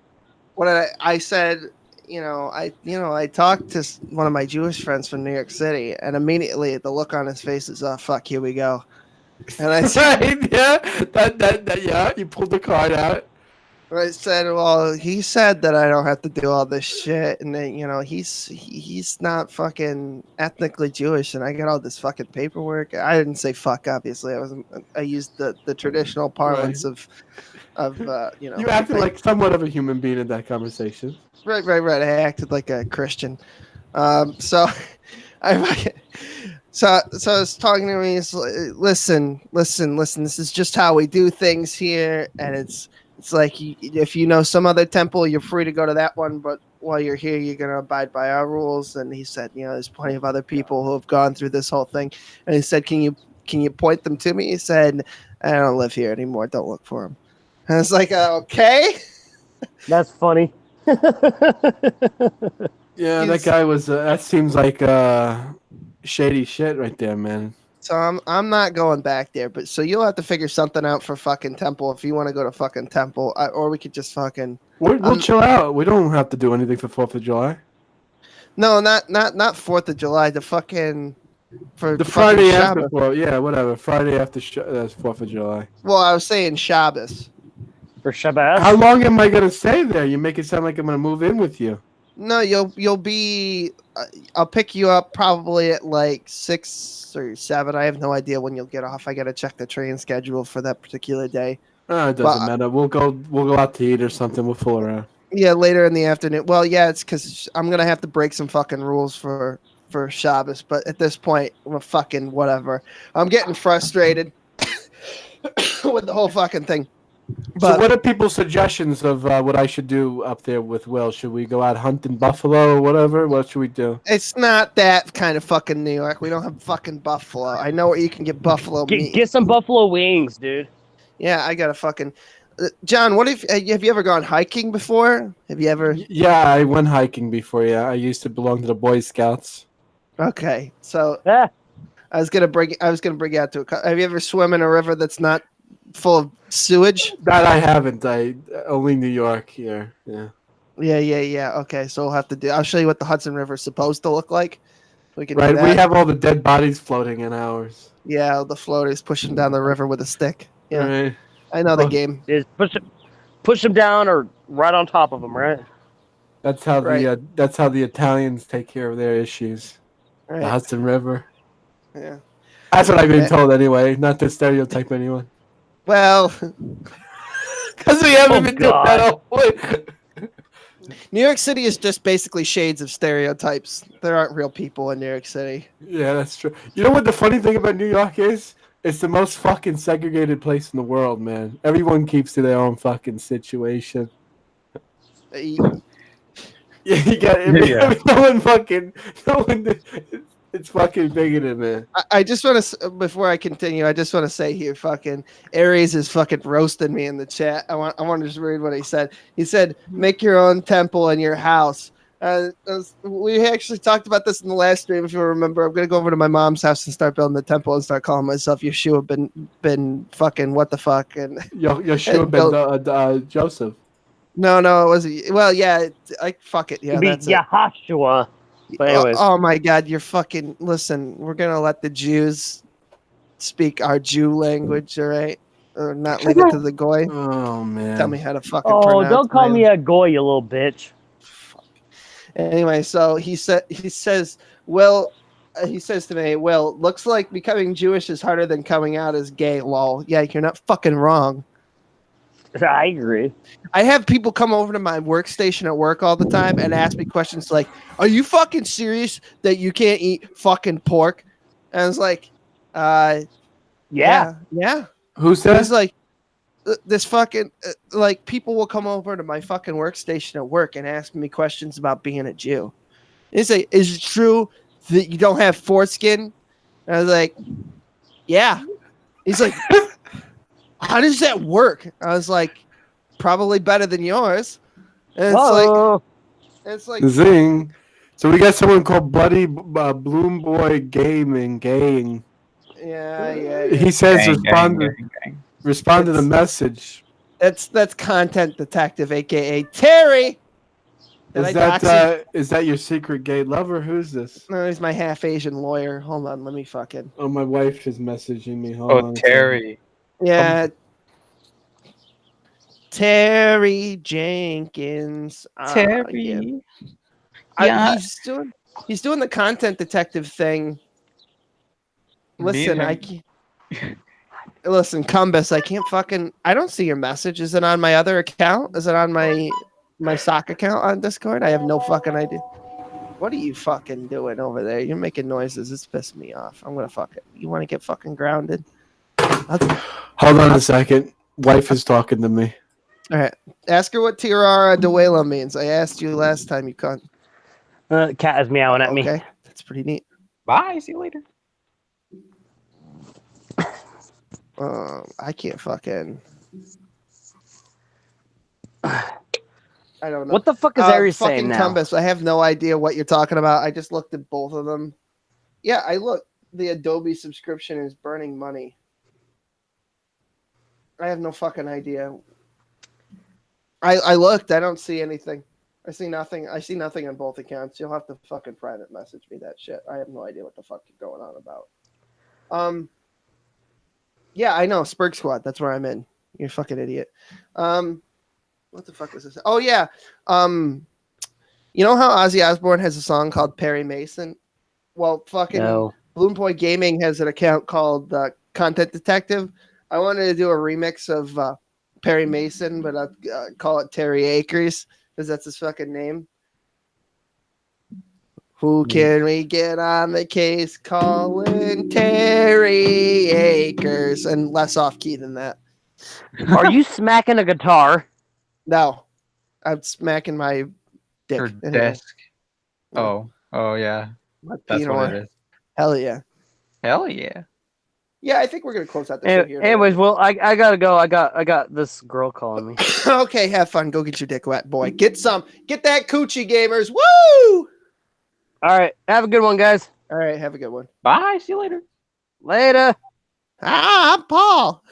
What I said. I talked to one of my Jewish friends from New York City, and immediately the look on his face is, "Oh fuck, here we go." And I said, yeah, you pulled the card out. I said, "Well, he said that I don't have to do all this shit, and then he's not fucking ethnically Jewish, and I got all this fucking paperwork." I didn't say fuck, obviously. I used the traditional parlance of You acted like somewhat of a human being in that conversation. Right. I acted like a Christian. So I was talking to me. He's like, listen. This is just how we do things here, and it's like if you know some other temple, you're free to go to that one. But while you're here, you're gonna abide by our rules. And he said, there's plenty of other people who have gone through this whole thing. And he said, can you point them to me? He said, I don't live here anymore. Don't look for them. And I was like, okay. That's funny. Yeah, that guy was. That seems like shady shit right there, man. So I'm not going back there, but so you'll have to figure something out for fucking Temple if you want to go to fucking Temple, or we could just fucking. We'll chill out. We don't have to do anything for 4th of July. No, not 4th of July. The fucking for the Friday after. Yeah, whatever. Friday after 4th of July. Well, I was saying Shabbos. For Shabbos. How long am I gonna stay there? You make it sound like I'm gonna move in with you. No, you'll be. I'll pick you up probably at like 6 or 7. I have no idea when you'll get off. I gotta check the train schedule for that particular day. It doesn't matter. We'll go out to eat or something. We'll fool around. Yeah, later in the afternoon. Well, yeah, it's because I'm gonna have to break some fucking rules for Shabbos. But at this point, well, fucking whatever. I'm getting frustrated with the whole fucking thing. So what are people's suggestions of what I should do up there with Will? Should we go out hunting buffalo or whatever? What should we do? It's not that kind of fucking New York. We don't have fucking buffalo. I know where you can get buffalo meat. Get some buffalo wings, dude. Yeah, I got a fucking... John, have you ever gone hiking before? Have you ever... Yeah, I went hiking before, yeah. I used to belong to the Boy Scouts. Okay, so... I was gonna bring you out to have you ever swim in a river that's not full of sewage? That I haven't. Only New York here. Yeah. Yeah. Okay, so I'll show you what the Hudson River is supposed to look like. We can do that. We have all the dead bodies floating in ours. Yeah, the floaters pushing down the river with a stick. Yeah, right. I know the game. Is push them down or right on top of them, right? That's how the Italians take care of their issues. Right. The Hudson River. Yeah. That's what I've been told anyway. Not to stereotype anyone. Well, because we haven't been doing that all way. New York City is just basically shades of stereotypes. There aren't real people in New York City. Yeah, that's true. You know what the funny thing about New York is? It's the most fucking segregated place in the world, man. Everyone keeps to their own fucking situation. Yeah, you got no one. It's fucking bigoted, man. I just want to, before I continue, I just want to say here, fucking Aries is fucking roasting me in the chat. I want to just read what he said. He said, "Make your own temple in your house." We actually talked about this in the last stream, if you remember. I'm gonna go over to my mom's house and start building the temple and start calling myself Yeshua ben fucking what the fuck and Yeshua ben Joseph. No, it wasn't. Well, yeah, fuck it. Yeah, that's Yahashua. But anyways. Oh my God, you're fucking. Listen, we're gonna let the Jews speak our Jew language, all right? Or not leave it to the goy. Oh man, tell me how to fucking. Oh, don't call me a goy, you little bitch. Fuck. Anyway, so he says, well, he says to me, well, looks like becoming Jewish is harder than coming out as gay. Lol. Yeah, you're not fucking wrong. I agree. I have people come over to my workstation at work all the time and ask me questions like, "Are you fucking serious that you can't eat fucking pork?" And I was like, yeah. Who's that? It's like this fucking like people will come over to my fucking workstation at work and ask me questions about being a Jew. They say, "Is it true that you don't have foreskin?" And I was like, "Yeah." He's like, "How does that work?" I was like, "Probably better than yours." And it's like zing. So we got someone called Buddy Bloom Boy Gaying. Yeah. He says respond to the message. That's Content Detective, aka Terry. Is that your secret gay lover? Who's this? No, he's my half Asian lawyer. Hold on, let me fucking. Oh, my wife is messaging me. Hold on. Terry. Yeah. Terry Jenkins. Terry. Yeah. He's doing the Content Detective thing. Listen, listen, Cumbus, I can't fucking. I don't see your message. Is it on my other account? Is it on my sock account on Discord? I have no fucking idea. What are you fucking doing over there? You're making noises. It's pissing me off. I'm gonna fuck it. You want to get fucking grounded? Hold on a second. Wife is talking to me. All right. Ask her what Tirara Duela means. I asked you last time, you cunt. Cat is meowing at me. Okay, that's pretty neat. Bye. See you later. I can't fucking. I don't know. What the fuck is Aries fucking saying now? Cumbus, I have no idea what you're talking about. I just looked at both of them. Yeah, I looked. The Adobe subscription is burning money. I have no fucking idea. I looked. I don't see anything. I see nothing. I see nothing on both accounts. You'll have to fucking private message me that shit. I have no idea what the fuck you're going on about. Yeah, I know. Spurg Squad. That's where I'm in. You're a fucking idiot. What the fuck was this? Oh, yeah. You know how Ozzy Osbourne has a song called Perry Mason? Well, fucking Bloom Boy Gaming has an account called Content Detective. I wanted to do a remix of Perry Mason, but I'd call it Terry Akers because that's his fucking name. Who can we get on the case calling Terry Akers? And less off key than that. Are you smacking a guitar? No. I'm smacking my dick. Your desk. Oh yeah. That's what it is. Hell yeah. Hell yeah. Yeah, I think we're gonna close out the show here. Anyways, well, I gotta go. I got this girl calling me. Okay, have fun. Go get your dick wet, boy. Get that coochie, gamers. Woo! All right, have a good one, guys. All right, have a good one. Bye. See you later. Later. Ah, I'm Paul.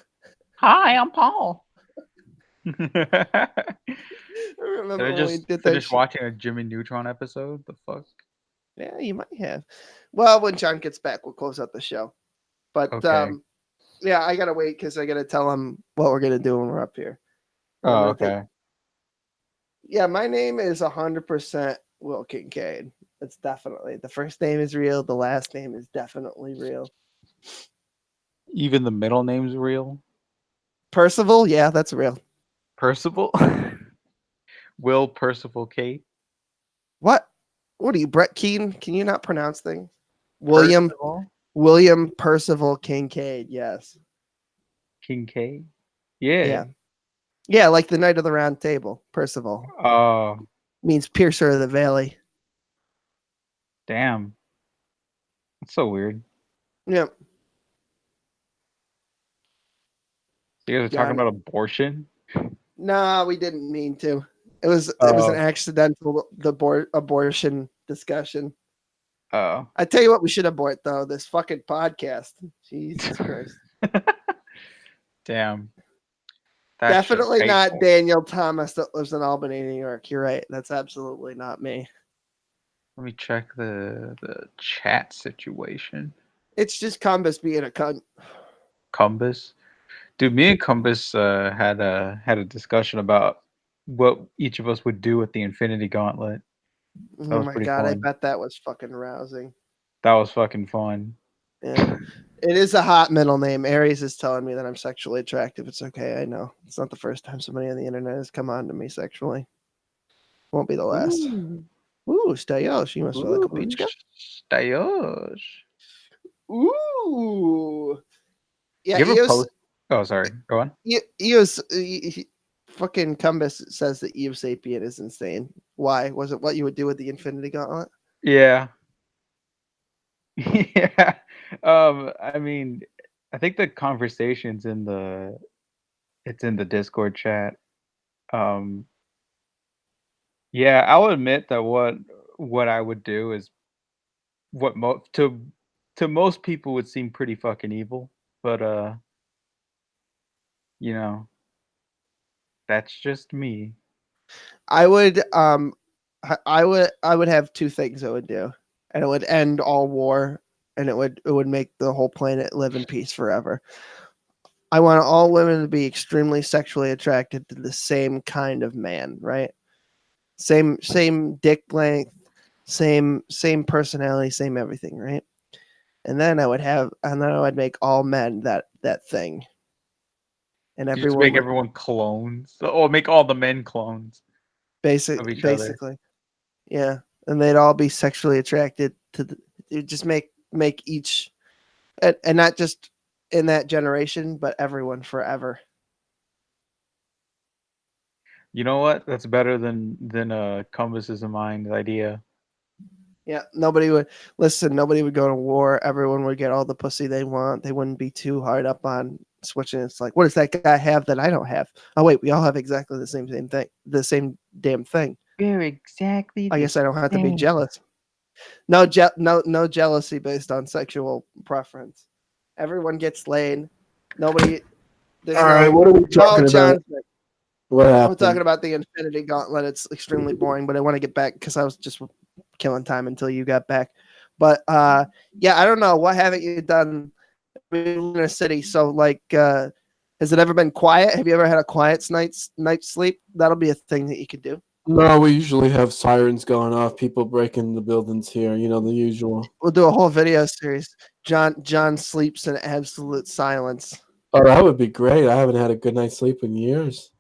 Hi, I'm Paul. I remember just watching a Jimmy Neutron episode. The fuck? Yeah, you might have. Well, when John gets back, we'll close out the show. But okay. Yeah, I gotta wait because I gotta tell him what we're gonna do when we're up here. Oh, okay. Yeah, my name is 100% Will Kincaid. It's definitely the first name is real. The last name is definitely real. Even the middle name's real. Percival, yeah, that's real. Percival. Will Percival Kate. What? What are you, Brett Keaton? Can you not pronounce things? Percival? William Percival Kincaid. Yes. Kincaid. Yeah. Yeah, like the Knight of the Round Table. Percival. Oh. Means piercer of the valley. Damn. That's so weird. Yep. You guys are talking about abortion? Nah, we didn't mean to. It was an accidental abortion discussion. Oh. I tell you what, we should abort though, this fucking podcast. Jesus Christ. Damn. That's definitely not Daniel Thomas that lives in Albany, New York. You're right. That's absolutely not me. Let me check the chat situation. It's just Cumbus being a cunt. Cumbus? Dude, me and Cumbus had a discussion about what each of us would do with the Infinity Gauntlet. Oh my god, fun. I bet that was fucking rousing. That was fucking fun. Yeah. It is a hot middle name. Aries is telling me that I'm sexually attractive. It's okay, I know. It's not the first time somebody on the internet has come on to me sexually. Won't be the last. Ooh, Stayos. You must like a peach cup. Stayos. Ooh. Yeah, you ever post? Oh, sorry. Go on. Fucking Cumbus says that Eve Sapien is insane. Why? Was it what you would do with the Infinity Gauntlet? Yeah. Yeah. I mean, I think the conversation's in the Discord chat. Yeah, I'll admit that what I would do is what to most people would seem pretty fucking evil, but you know, that's just me. I would have two things I would do, and it would end all war, and it would make the whole planet live in peace forever. I want all women to be extremely sexually attracted to the same kind of man, right? Same dick length, same personality, same everything, right? And then I would make all men that thing. And everyone just make everyone clones, or make all the men clones. Basically, yeah, and they'd all be sexually attracted to just make each, and not just in that generation, but everyone forever. You know what? That's better than Cumbus's mind idea. Yeah, nobody would go to war. Everyone would get all the pussy they want. They wouldn't be too hard up on switching. It's like, what does that guy have that I don't have? Oh wait, we all have exactly the same thing, the same damn thing. We're exactly. I guess I don't have to be jealous. No jealousy based on sexual preference. Everyone gets laid. Nobody. All right, what are we talking about? What happened? We're talking about the Infinity Gauntlet. It's extremely boring, but I want to get back because I was just killing time until you got back. But yeah, I don't know. What haven't you done in a city? So like, has it ever been quiet? Have you ever had a quiet night's sleep? That'll be a thing that you could do. No, we usually have sirens going off, people breaking the buildings here, you know, the usual. We'll do a whole video series. John sleeps in absolute silence. Oh, that would be great. I haven't had a good night's sleep in years.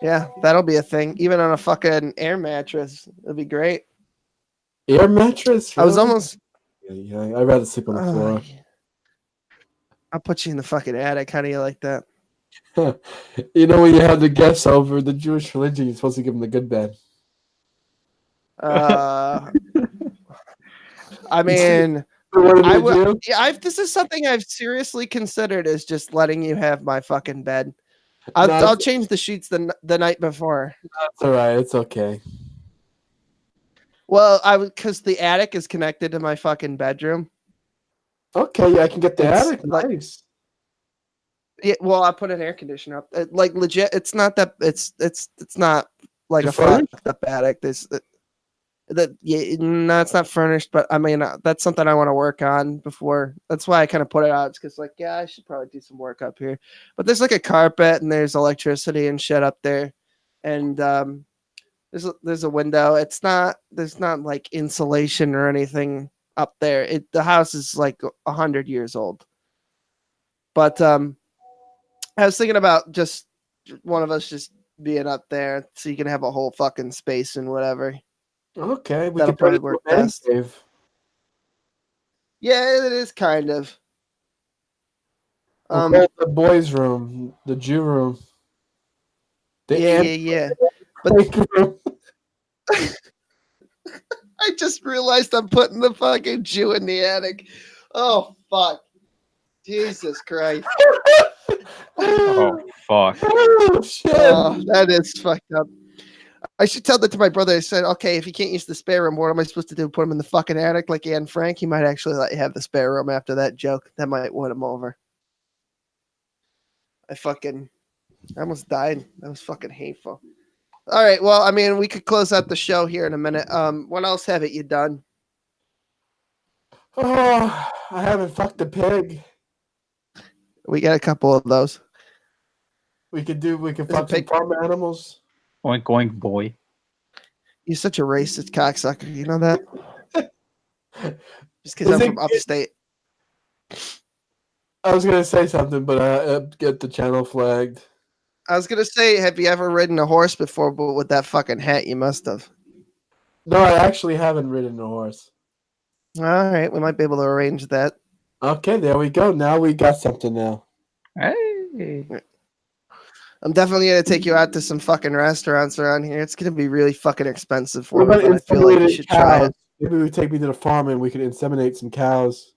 Yeah, that'll be a thing. Even on a fucking air mattress. It'll be great. Air mattress? Really? I was almost... Yeah, I'd rather sleep on the floor. Yeah. I'll put you in the fucking attic. How do you like that? You know, when you have the guests over, the Jewish religion, you're supposed to give them the good bed. I mean... this is something I've seriously considered, is just letting you have my fucking bed. I'll change the sheets the night before. That's all right. It's okay. Well, because the attic is connected to my fucking bedroom. Okay, yeah, I can get the attic. Nice. Yeah, well, I put an air conditioner up. Like legit, it's not that. It's not like a fucked up attic. No, it's not furnished, but I mean, that's something I want to work on before. That's why I kind of put it out. It's because, like, yeah, I should probably do some work up here. But there's like a carpet and there's electricity and shit up there, and there's a window. There's not like insulation or anything up there. The house is like 100 years old. But I was thinking about just one of us just being up there so you can have a whole fucking space and whatever. Okay, that'll probably work best. Cave. Yeah, it is kind of. The boys' room, the Jew room. Yeah. But I just realized I'm putting the fucking Jew in the attic. Oh fuck! Jesus Christ! Oh fuck! Oh shit! Oh, that is fucked up. I should tell that to my brother. I said, okay, if you can't use the spare room, what am I supposed to do? Put him in the fucking attic like Anne Frank? He might actually let you have the spare room after that joke. That might win him over. I almost died. That was fucking hateful. All right. Well, I mean, we could close out the show here in a minute. What else have you done? Oh, I haven't fucked a pig. We got a couple of those. We could fuck some farm animals. Oink oink boy. You're such a racist cocksucker. You know that? Just because I'm from upstate. I was gonna say something, but I get the channel flagged. I was gonna say, have you ever ridden a horse before? But with that fucking hat, you must have. No, I actually haven't ridden a horse. All right, we might be able to arrange that. Okay, there we go. Now we got something now. Hey. I'm definitely gonna take you out to some fucking restaurants around here. It's gonna be really fucking expensive for me, but I feel like you should try it. Maybe we take me to the farm and we could inseminate some cows.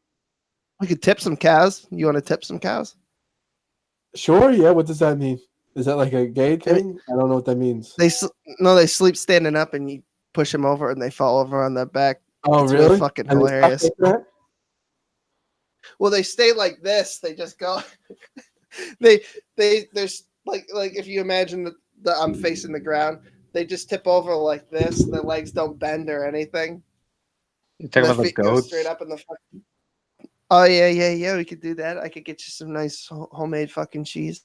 We could tip some cows. You want to tip some cows? Sure. Yeah. What does that mean? Is that like a gay thing? I don't know what that means. They sleep standing up, and you push them over, and they fall over on their back. Oh, it's really? Fucking hilarious. Like well, they stay like this. They just go. There's like if you imagine that I'm facing the ground, they just tip over like this. Their legs don't bend or anything. You talking about the goats? Straight up in the fucking. Oh yeah. We could do that. I could get you some nice homemade fucking cheese.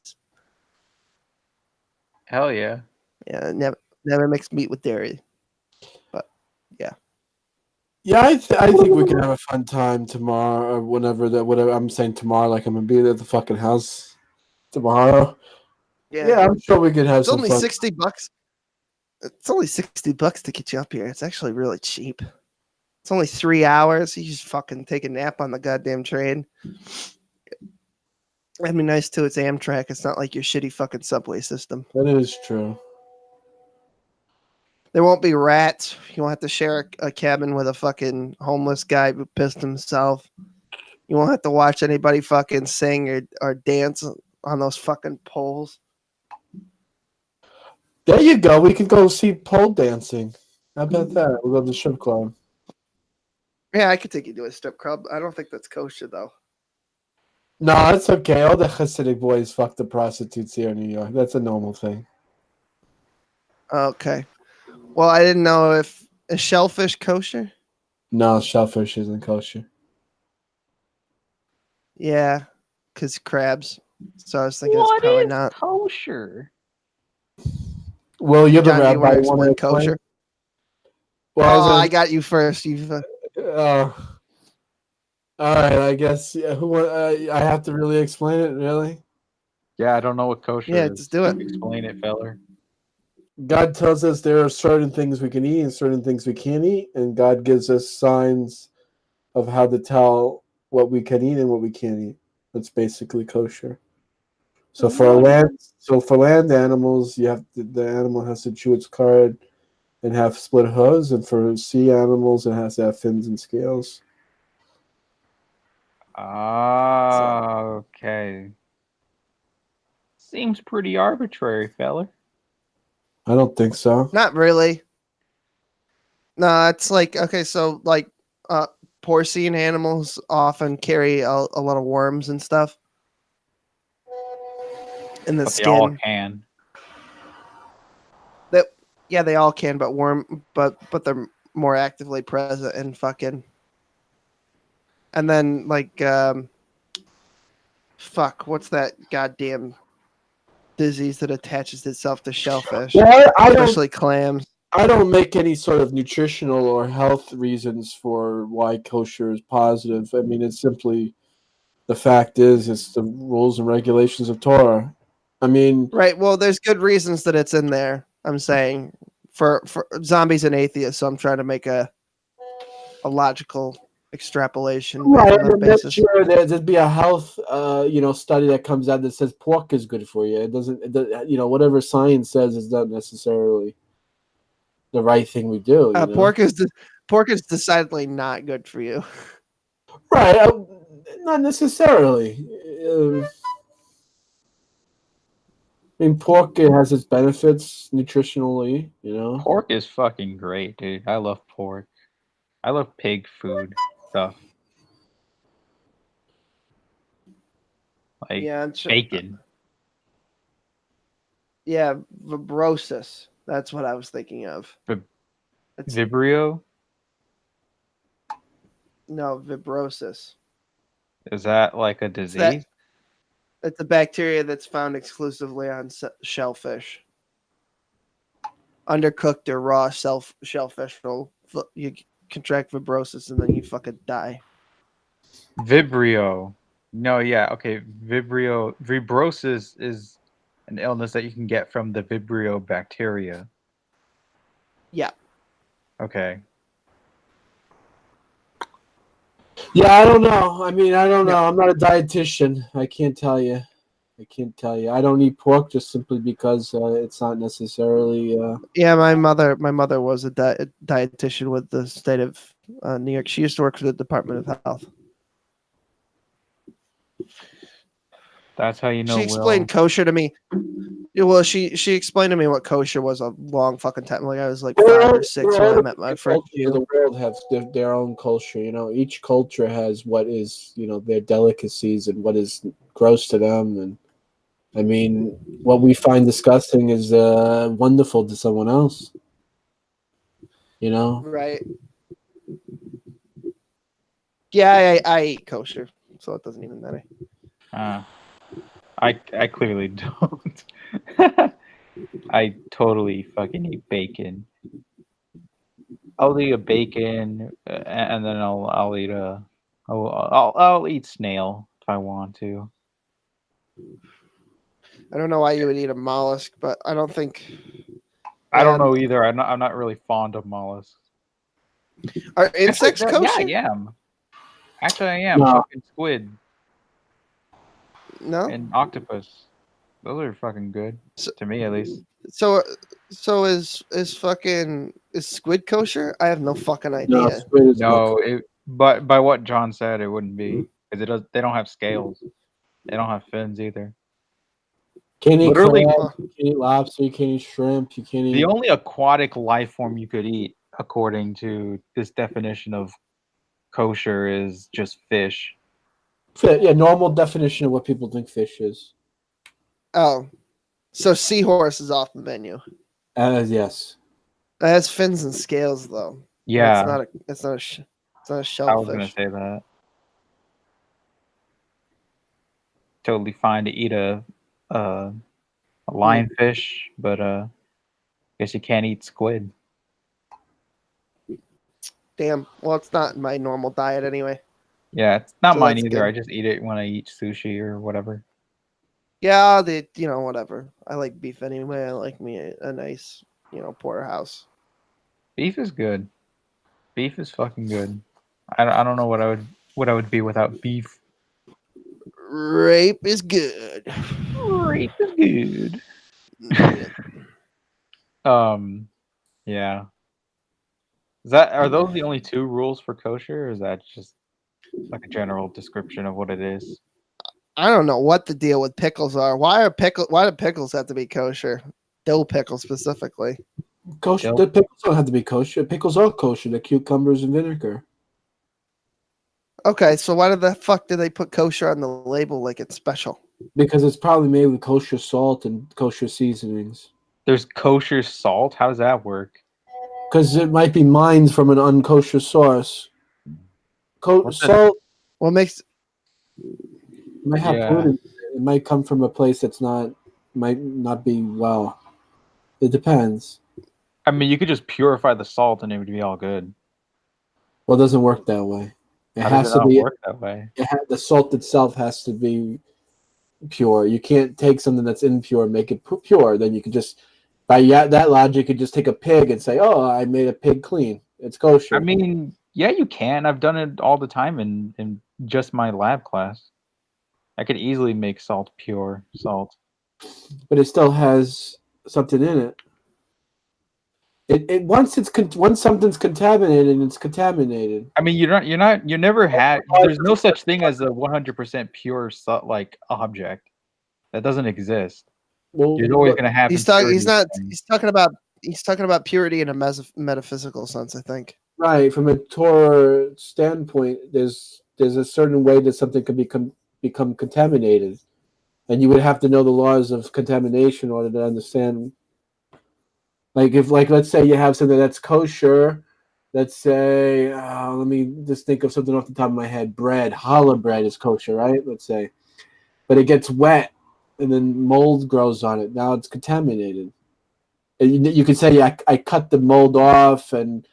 Hell yeah. Yeah, never mix meat with dairy. But yeah. Yeah, I think we can have a fun time tomorrow or whatever I'm saying tomorrow, like I'm gonna be at the fucking house tomorrow. Yeah, I'm sure we could have some fun. It's only $60. It's only $60 to get you up here. It's actually really cheap. It's only 3 hours. You just fucking take a nap on the goddamn train. I mean, nice too. It's Amtrak. It's not like your shitty fucking subway system. That is true. There won't be rats. You won't have to share a cabin with a fucking homeless guy who pissed himself. You won't have to watch anybody fucking sing or dance on those fucking poles. There you go. We can go see pole dancing. How about that? We'll go to the strip club. Yeah, I could take you to a strip club. I don't think that's kosher, though. No, it's okay. All the Hasidic boys fuck the prostitutes here in New York. That's a normal thing. Okay. Well, I didn't know if is shellfish kosher? No, shellfish isn't kosher. Yeah, because crabs. So I was thinking it's probably not kosher. Well, you're the John, rabbi. You explain kosher? Well, I got you first. All right, I guess. Yeah, I have to really explain it, really? Yeah, I don't know what kosher is. Yeah, just do it. Explain it, feller. God tells us there are certain things we can eat and certain things we can't eat, and God gives us signs of how to tell what we can eat and what we can't eat. That's basically kosher. So for land animals, the animal has to chew its cud and have split hooves, and for sea animals, it has to have fins and scales. Okay. Seems pretty arbitrary, feller. I don't think so. Not really. No, it's like, okay, so like porcine animals often carry a lot of worms and stuff in the skin. They all can. Yeah, they all can, but they're more actively present in fucking. And then like what's that goddamn disease that attaches itself to shellfish? Well, especially clams. I don't make any sort of nutritional or health reasons for why kosher is positive. I mean, it's simply the fact is it's the rules and regulations of Torah. I mean, right. Well, there's good reasons that it's in there. I'm saying for zombies and atheists. So I'm trying to make a logical extrapolation right? on that And next basis. year there'd be a health, study that comes out that says pork is good for you. It doesn't, whatever science says is not necessarily the right thing we do. Pork is decidedly not good for you. Right, not necessarily. I mean, pork has its benefits nutritionally, Pork is fucking great, dude. I love pork. I love pig food stuff. Like bacon. Yeah, vibrosis. That's what I was thinking of. Vibrio? No, vibrosis. Is that like a disease? It's a bacteria that's found exclusively on shellfish. Undercooked or raw shellfish, you contract vibrosis and then you fucking die. Vibrio. No, yeah, okay. Vibrosis is an illness that you can get from the Vibrio bacteria. Yeah. Okay. Yeah, I don't know. I mean, I don't know. I'm not a dietitian. I can't tell you. I don't eat pork just simply because it's not necessarily. Yeah, my mother was a dietitian with the state of New York. She used to work for the Department of Health. That's how you know. She explained kosher to me. Well, she explained to me what kosher was a long fucking time. Like I was like 5 or 6 when I met my friend. The world have their own culture. Each culture has what is their delicacies and what is gross to them. And I mean, what we find disgusting is wonderful to someone else. Right. Yeah, I eat kosher, so it doesn't even matter. I clearly don't. I totally fucking eat bacon. I'll eat a bacon, and then I'll eat I'll eat snail if I want to. I don't know why you would eat a mollusk, but I don't think. I don't know either. I'm not really fond of mollusks. Are insects kosher? Yeah, I am. Actually, I am. No. Fucking squid. No. And octopus. Those are fucking good to me, at least. So is squid kosher? I have no fucking idea. No, squid is no. But by what John said, it wouldn't be because they don't have scales. They don't have fins either. Can't eat crab, you can't eat lobster, you can't eat shrimp, you can't eat. The only aquatic life form you could eat, according to this definition of kosher, is just fish. Yeah, normal definition of what people think fish is. Oh, so seahorse is off the menu. Yes. It has fins and scales, though. Yeah, it's not a shellfish. I was gonna say that. Totally fine to eat a lionfish, but I guess you can't eat squid. Damn. Well, it's not in my normal diet anyway. Yeah, it's not mine either. Good. I just eat it when I eat sushi or whatever. Yeah, whatever. I like beef anyway. I like me a nice, porterhouse. Beef is good. Beef is fucking good. I don't know what I would be without beef. Rape is good. Rape is good. Yeah. Are those the only 2 rules for kosher, or is that just like a general description of what it is? I don't know what the deal with pickles are. Why do pickles have to be kosher? Dill pickles specifically. Kosher. The pickles don't have to be kosher. Pickles are kosher. The cucumbers and vinegar. Okay, so why the fuck did they put kosher on the label like it's special? Because it's probably made with kosher salt and kosher seasonings. There's kosher salt? How does that work? Because it might be mined from an unkosher source. Salt. What makes? Might have pollutant. It might come from a place might not be well. It depends. I mean, you could just purify the salt and it would be all good. Well, it doesn't work that way. It How has does it to not be. work that way? The salt itself has to be pure. You can't take something that's impure and make it pure. Then you could just, by that logic, you could just take a pig and say, "Oh, I made a pig clean. It's kosher." I mean, yeah, you can. I've done it all the time in just my lab class. I could easily make salt pure salt. But it still has something in it. Once something's contaminated, it's contaminated. I mean, you never had. There's no such thing as a 100% pure like object. That doesn't exist. Well, You're always going to have. He's talking about purity in a metaphysical sense, I think. Right, from a Torah standpoint, there's a certain way that something can become contaminated, and you would have to know the laws of contamination in order to understand. Let's say you have something that's kosher. Let's say, let me just think of something off the top of my head. Bread, challah bread is kosher, right? Let's say, but it gets wet, and then mold grows on it. Now it's contaminated. And you could say, I cut the mold off, and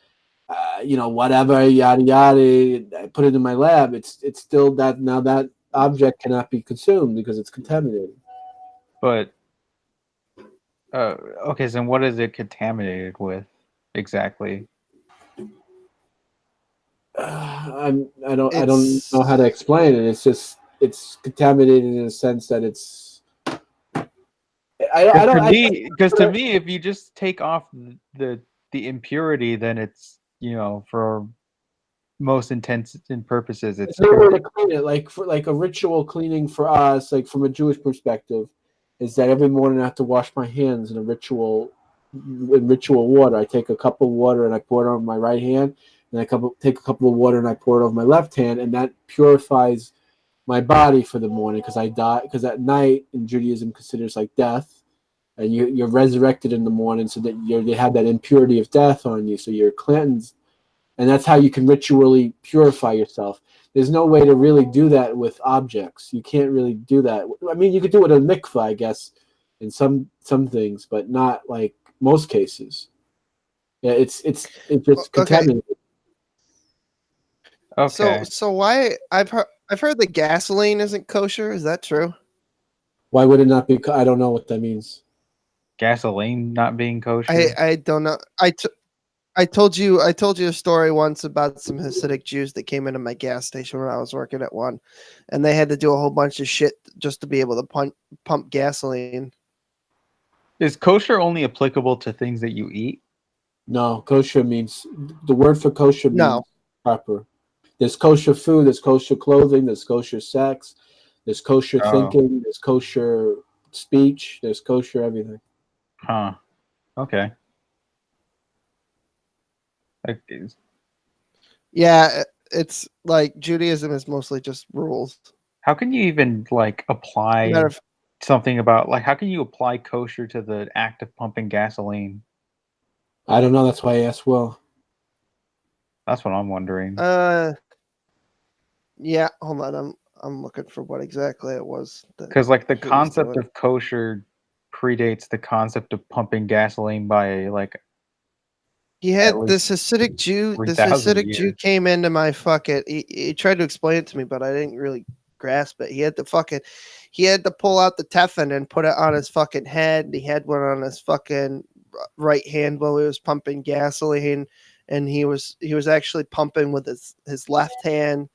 whatever, yada yada. I put it in my lab. It's still that now that object cannot be consumed because it's contaminated. But okay, so what is it contaminated with exactly? I don't know how to explain it. It's just contaminated in a sense that it's. Because to me, if you just take off the impurity, then it's for most intents and purposes, it's no way to clean it. Like a ritual cleaning for us, like from a Jewish perspective, is that every morning I have to wash my hands in ritual water. I take a cup of water and I pour it on my right hand, and I take a cup of water and I pour it on my left hand, and that purifies my body for the morning because I die. Because at night in Judaism considers like death, and you're resurrected in the morning, so that they have that impurity of death on you, so you're cleansed, and that's how you can ritually purify yourself. There's no way to really do that with objects. You can't really do that. I mean, you could do it in a mikvah, I guess, in some things, but not like most cases. Yeah, it's just contaminated. Okay. So why I've heard that gasoline isn't kosher. Is that true? Why would it not be? I don't know what that means. Gasoline not being kosher. I don't know. I told you a story once about some Hasidic Jews that came into my gas station when I was working at one, and they had to do a whole bunch of shit just to be able to pump gasoline. Is kosher only applicable to things that you eat? No, kosher means the word for kosher means proper. There's kosher food, there's kosher clothing, there's kosher sex, there's kosher thinking, there's kosher speech, there's kosher everything. Huh. Okay. Yeah, it's like Judaism is mostly just rules. How can you even apply something about how can you apply kosher to the act of pumping gasoline? I don't know. That's why I asked Will. That's what I'm wondering. Yeah, hold on. I'm looking for what exactly it was. Because the concept of kosher predates the concept of pumping gasoline by he had this Hasidic Jew. This Hasidic Jew came into my fucking. He tried to explain it to me, but I didn't really grasp it. He had to pull out the tefillin and put it on his fucking head. He had one on his fucking right hand while he was pumping gasoline, and he was actually pumping with his left hand,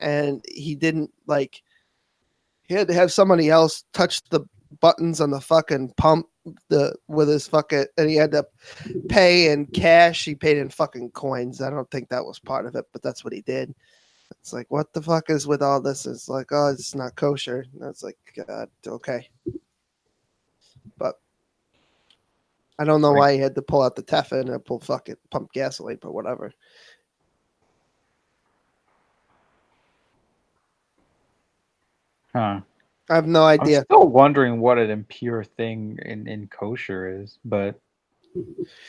and he didn't he had to have somebody else touch the buttons on the fucking pump with his fucking, and he had to pay in cash. He paid in fucking coins. I don't think that was part of it, but that's what he did. It's like, what the fuck is with all this? It's like, oh, it's not kosher. And it's like, God, okay. But I don't know why he had to pull out the tefillin and pump gasoline, but whatever. Huh. I have no idea. I'm still wondering what an impure thing in kosher is, but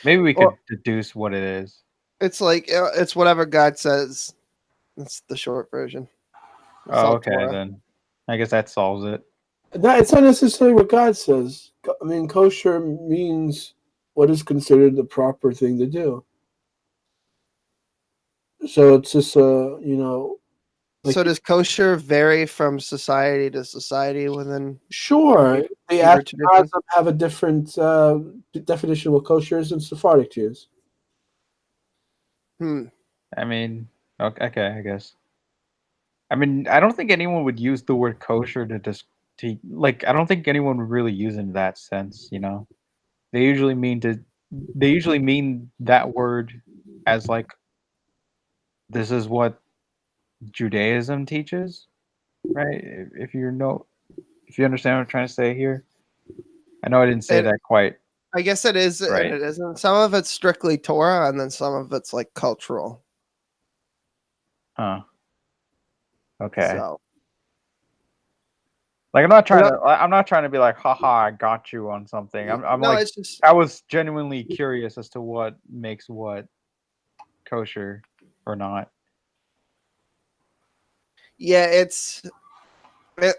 maybe we could deduce what it is. It's it's whatever God says. That's the short version. Okay, then. I guess that solves it. It's not necessarily what God says. I mean, kosher means what is considered the proper thing to do. So it's just like, so does kosher vary from society to society within? Sure, the Hebrew tradition? Ashkenazim have a different definition of what kosher is than Sephardic Jews. I mean, okay, I guess. I mean, I don't think anyone would use the word kosher to like. I don't think anyone would really use it in that sense. You know, they usually mean that word as like, this is what Judaism teaches, right? If you understand what I'm trying to say here. I know I didn't say that quite. I guess it is, right. And it isn't. Some of it's strictly Torah, and then some of it's like cultural. Huh. Okay. So, like, I'm not trying to be like, haha, I got you on something. I'm no, like, it's just, I was genuinely curious as to what makes what kosher or not. Yeah,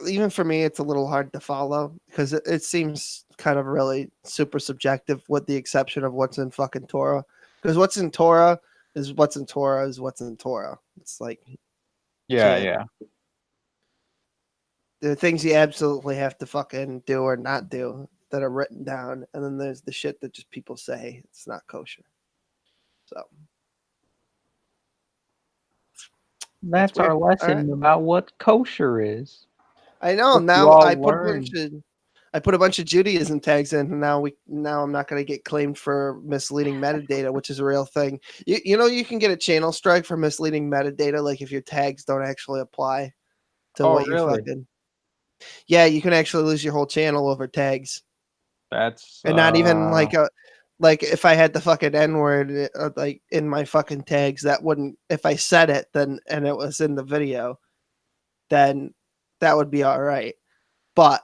even for me, it's a little hard to follow because it seems kind of really super subjective, with the exception of what's in fucking Torah. Because what's in Torah is what's in Torah is what's in Torah. It's like, Yeah. There are things you absolutely have to fucking do or not do that are written down, and then there's the shit that just people say it's not kosher. So that's our lesson about what kosher is. I know. Now I put a bunch of Judaism tags in, and now I'm not going to get claimed for misleading metadata, which is a real thing. You know, you can get a channel strike for misleading metadata, like if your tags don't actually apply to what you fucking. Yeah, you can actually lose your whole channel over tags. That's and not even like if I had the fucking N-word like in my fucking tags, that wouldn't, if I said it then and it was in the video, then that would be all right. But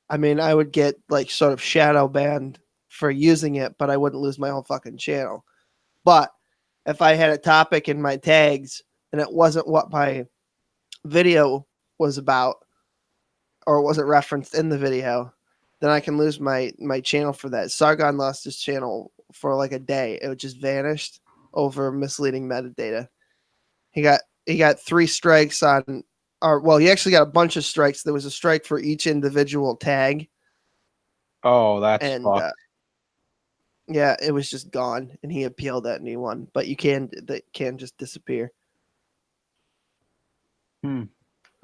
I mean, I would get like sort of shadow banned for using it, but I wouldn't lose my whole fucking channel. But if I had a topic in my tags and it wasn't what my video was about, or it wasn't referenced in the video, then I can lose my channel for that. Sargon lost his channel for like a day. It just vanished over misleading metadata. He got 3 strikes on, or well, he actually got a bunch of strikes. There was a strike for each individual tag. Oh, that's fucked. Yeah, it was just gone, and he appealed that and he won. But that can just disappear. I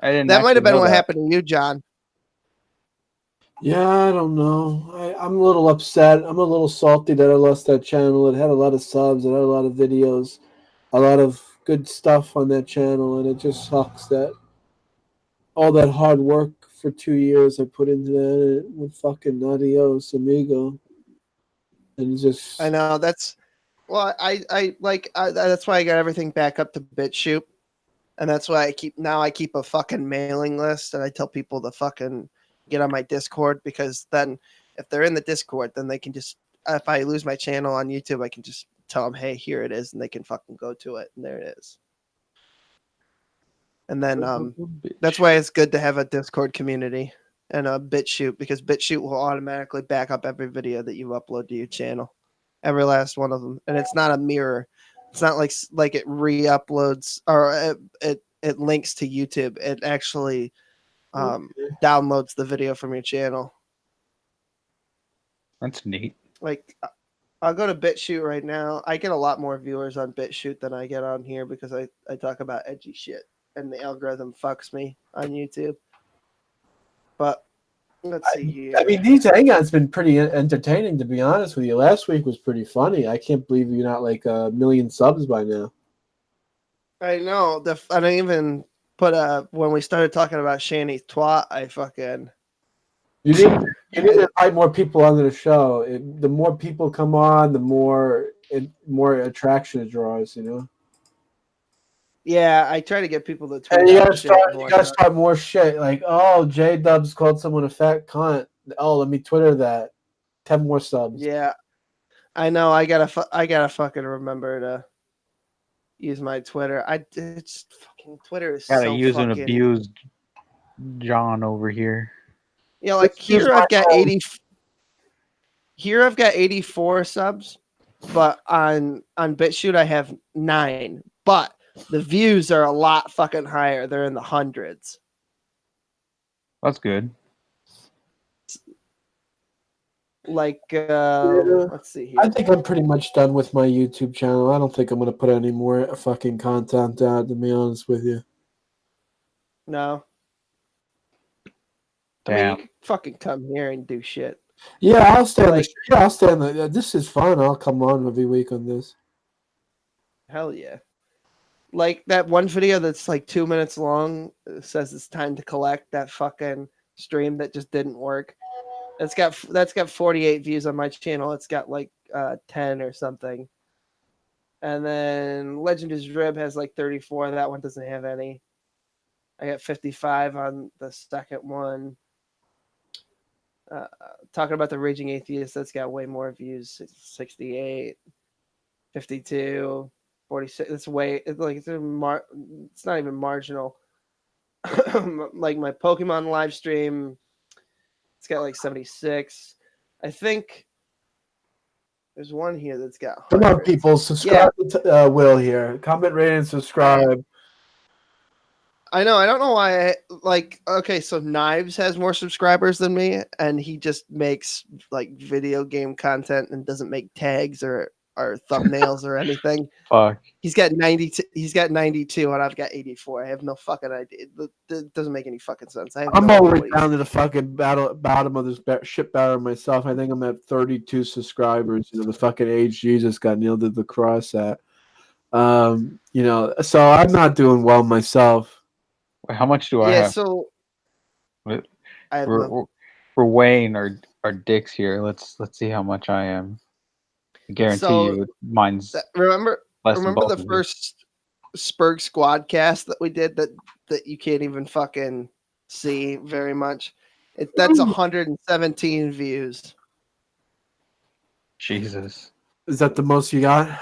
didn't. That might have been what happened to you, John. Yeah, I don't know. I'm a little upset. I'm a little salty that I lost that channel. It had a lot of subs. It had a lot of videos, a lot of good stuff on that channel, and it just sucks that all that hard work for 2 years I put into that with fucking adios, amigo. And just, I know that's, well, I that's why I got everything back up to BitChute, and that's why I keep a fucking mailing list, and I tell people to fucking get on my Discord, because then if they're in the Discord, then they can just, if I lose my channel on YouTube, I can just tell them, hey, here it is, and they can fucking go to it, and there it is. And then that's why it's good to have a Discord community and a BitChute, because BitChute will automatically back up every video that you upload to your channel, every last one of them, and it's not a mirror. It's not like it re-uploads or it links to YouTube. It actually downloads the video from your channel. That's neat. Like, I'll go to BitChute right now. I get a lot more viewers on BitChute than I get on here, because I talk about edgy shit, and the algorithm fucks me on YouTube. But let's see here. I mean, these hangouts been pretty entertaining, to be honest with you. Last week was pretty funny. I can't believe you're not like 1 million subs by now. I know. I didn't even put when we started talking about Shani's twat, I fucking. You need to invite more people onto the show. The more people come on, the more attraction it draws. You know. Yeah, I try to get people to tweet. And you gotta start more shit. Like, oh, J Dubs called someone a fat cunt. Oh, let me Twitter that. 10 more subs. Yeah, I know. I gotta fucking remember to use my Twitter. It's fucking Twitter is gotta so use fucking... an abused John over here. Yeah, like here I've got 80. here I've got 84 subs, but on BitChute I have 9. But the views are a lot fucking higher. They're in the hundreds. That's good. Like, let's see here. I think I'm pretty much done with my YouTube channel. I don't think I'm gonna put any more fucking content out, to be honest with you. No. Damn. I mean, you can fucking come here and do shit. Yeah, I'll stay on Like- the. Yeah, I'll stay on the. This is fun. I'll come on every week on this. Hell yeah. Like that one video that's like 2 minutes long, says it's time to collect that fucking stream that just didn't work. That's got 48 views on my channel. It's got like 10 or something. And then Legend is Rib has like 34. That one doesn't have any. I got 55 on the second one. Talking about the Raging Atheist, that's got way more views. 68, 52, 46. It's way it's not even marginal. Like my Pokemon live stream, it's got like 76. I think there's one here that's got 100. Come on, people, subscribe to Will here. Comment, rate, and subscribe. I know. I don't know why. Okay, so Knives has more subscribers than me, and he just makes like video game content and doesn't make tags or thumbnails or anything. Fuck. He's got 92. He's got 92, and I've got 84. I have no fucking idea. It doesn't make any fucking sense. I'm all the way down to the fucking bottom of this shit barrel myself. I think I'm at 32 subscribers. You know, the fucking age Jesus got nailed at the cross at. You know, so I'm not doing well myself. Wait, how much do I have? So Wait, I have we're weighing our dicks here. Let's see how much I am. I guarantee you, mine's. Remember the first Spurg Squad cast that we did that you can't even fucking see very much. That's 117 views. Jesus. Is that the most you got?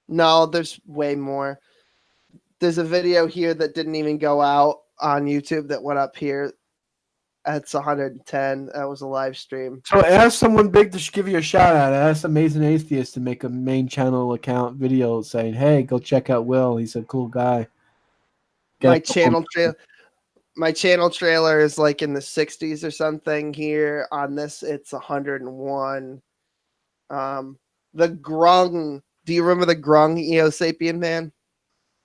No, there's way more. There's a video here that didn't even go out on YouTube that went up here. That's 110. That was a live stream. So ask someone big to give you a shout out. Ask Amazing Atheist to make a main channel account video saying, "Hey, go check out Will. He's a cool guy." My channel trailer is like in the 60s or something. Here on this, it's 101. The Grung. Do you remember the Grung Eo Sapien man?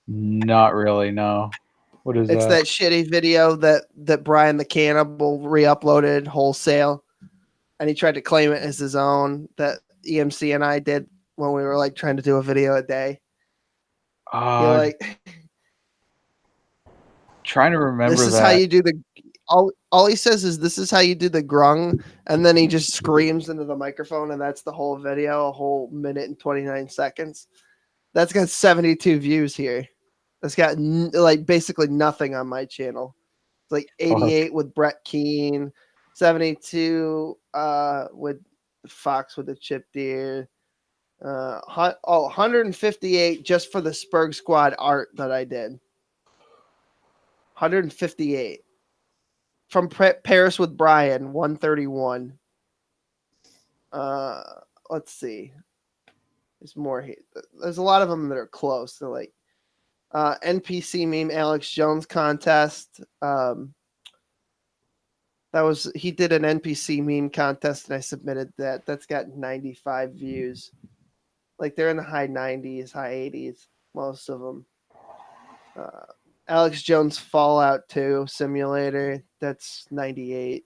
Not really, no. What is It's that? that shitty video that Brian the Cannibal re-uploaded wholesale, and he tried to claim it as his own. That EMC and I did when we were like trying to do a video a day. Trying to remember this is that. how you do the. All he says is this is how you do the grung, and then he just screams into the microphone, and that's the whole video, a whole minute and 29 seconds. That's got 72 views here. That's got like basically nothing on my channel. It's like 88 with Brett Keane, 72 with Fox with the Chip Deer, 158 just for the Spurg Squad art that I did. 158 from Paris with Brian, 131. Let's see. There's more here. There's a lot of them that are close. They're like NPC meme Alex Jones contest. He did an NPC meme contest and I submitted that. That's got 95 views. Like they're in the high 90s, high 80s, most of them. Alex Jones Fallout 2 simulator, that's 98.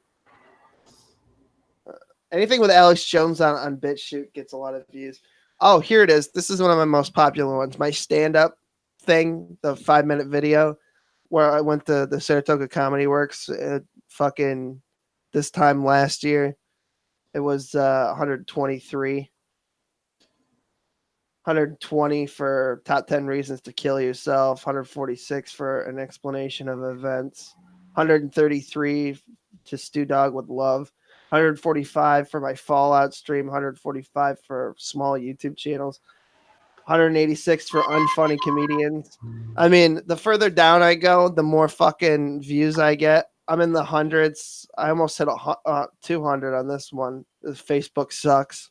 Anything with Alex Jones on BitChute gets a lot of views. Oh, here it is. This is one of my most popular ones. My stand-up thing, the 5-minute video where I went to the Saratoga Comedy Works fucking this time last year. It was 123. 120 for top 10 reasons to kill yourself. 146 for an explanation of events. 133 to Stew Dog with Love. 145 for my Fallout stream. 145 for small YouTube channels. 186 for unfunny comedians. I mean, the further down I go, the more fucking views I get. I'm in the hundreds. I almost hit 200 on this one. Facebook sucks.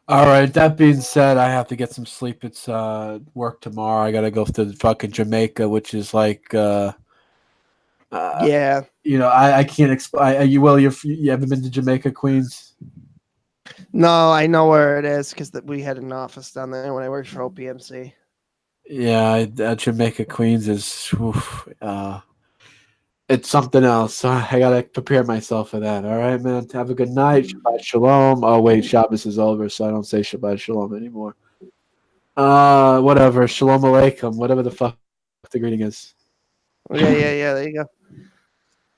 All right. That being said, I have to get some sleep. It's work tomorrow. I gotta go to fucking Jamaica, which is like Yeah. You know, I can't explain. You haven't been to Jamaica, Queens? No, I know where it is because we had an office down there when I worked for OPMC. Yeah, Jamaica, Queens is it's something else. I gotta prepare myself for that. All right, man. Have a good night. Shabbat shalom. Oh wait, Shabbos is over, so I don't say Shabbat shalom anymore. Whatever. Shalom aleichem. Whatever the fuck the greeting is. Yeah. There you go.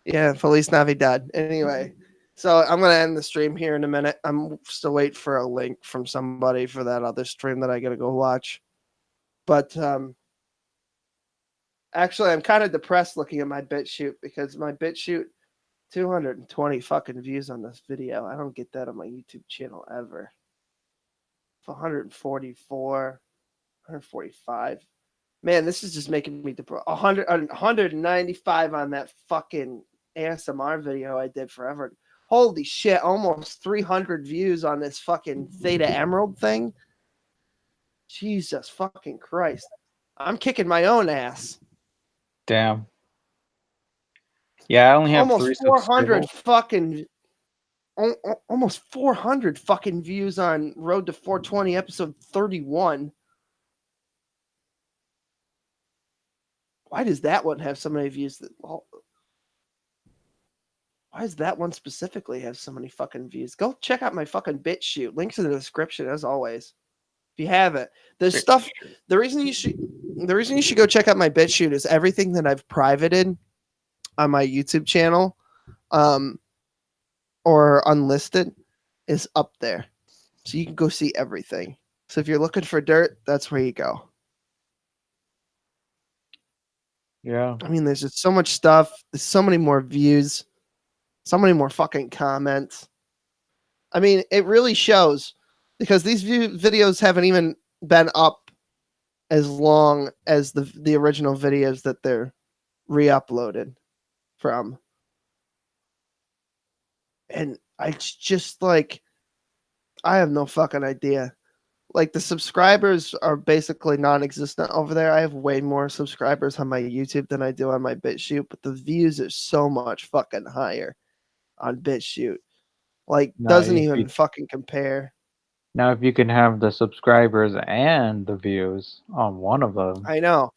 Yeah, Feliz Navidad. Anyway, so I'm gonna end the stream here in a minute. I'm still waiting for a link from somebody for that other stream that I gotta go watch. But actually, I'm kind of depressed looking at my BitChute because my BitChute 220 fucking views on this video. I don't get that on my YouTube channel ever. 144, 145. Man, this is just making me depressed. 195 on that fucking ASMR video I did forever. Holy shit, almost 300 views on this fucking Theta Emerald thing. Jesus fucking Christ. I'm kicking my own ass. Damn. Yeah, I only have Almost 3 400 subscribers. fucking almost 400 fucking views on Road to 420 episode 31. Why does that one have so many views? Why does that one specifically have so many fucking views? Go check out my fucking BitChute. Links in the description as always. If you have it, there's stuff. The reason you should go check out my BitChute is everything that I've privated on my YouTube channel, or unlisted, is up there, so you can go see everything. So if you're looking for dirt, that's where you go. Yeah. I mean, there's just so much stuff. There's so many more views, so many more fucking comments. I mean, it really shows because these videos haven't even been up as long as the original videos that they're re-uploaded from. And it's just like, I have no fucking idea. Like, the subscribers are basically non-existent over there. I have way more subscribers on my YouTube than I do on my BitChute, but the views are so much fucking higher on BitChute. Like, doesn't even fucking compare. Now, if you can have the subscribers and the views on one of them. I know.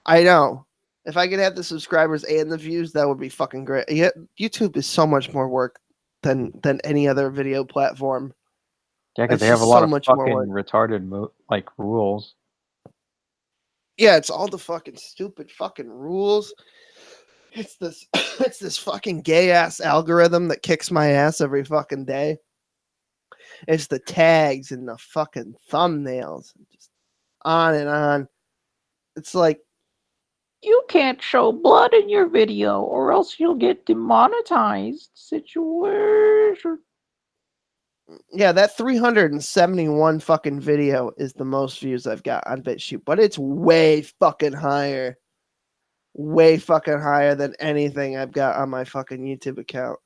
If I could have the subscribers and the views, that would be fucking great. Yeah, YouTube is so much more work than any other video platform. Yeah, because they have a lot of fucking retarded rules. Yeah, it's all the fucking stupid fucking rules. It's this fucking gay ass algorithm that kicks my ass every fucking day. It's the tags and the fucking thumbnails, just on and on. It's like, you can't show blood in your video or else you'll get demonetized. Situation. Yeah, that 371 fucking video is the most views I've got on BitChute, but it's way fucking higher. Way fucking higher than anything I've got on my fucking YouTube account.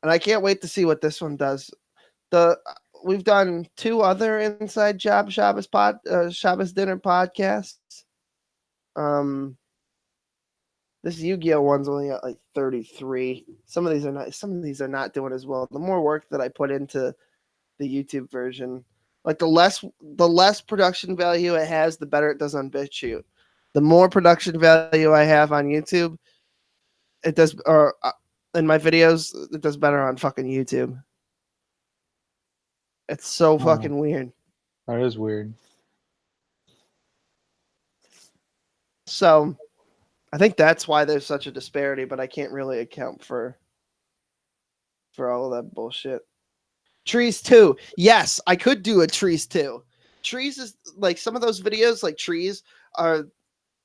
And I can't wait to see what this one does. We've done 2 other Inside Job Shabbos dinner podcasts. This Yu-Gi-Oh one's only at like 33. Some of these are not doing as well. The more work that I put into the YouTube version, like the less production value it has, the better it does on BitChute. The more production value I have on YouTube, it does, or in my videos, it does better on fucking YouTube. It's so fucking weird. That is weird. So I think that's why there's such a disparity, but I can't really account for all of that bullshit. Trees 2. Yes, I could do a Trees 2. Trees is like, some of those videos, like Trees, are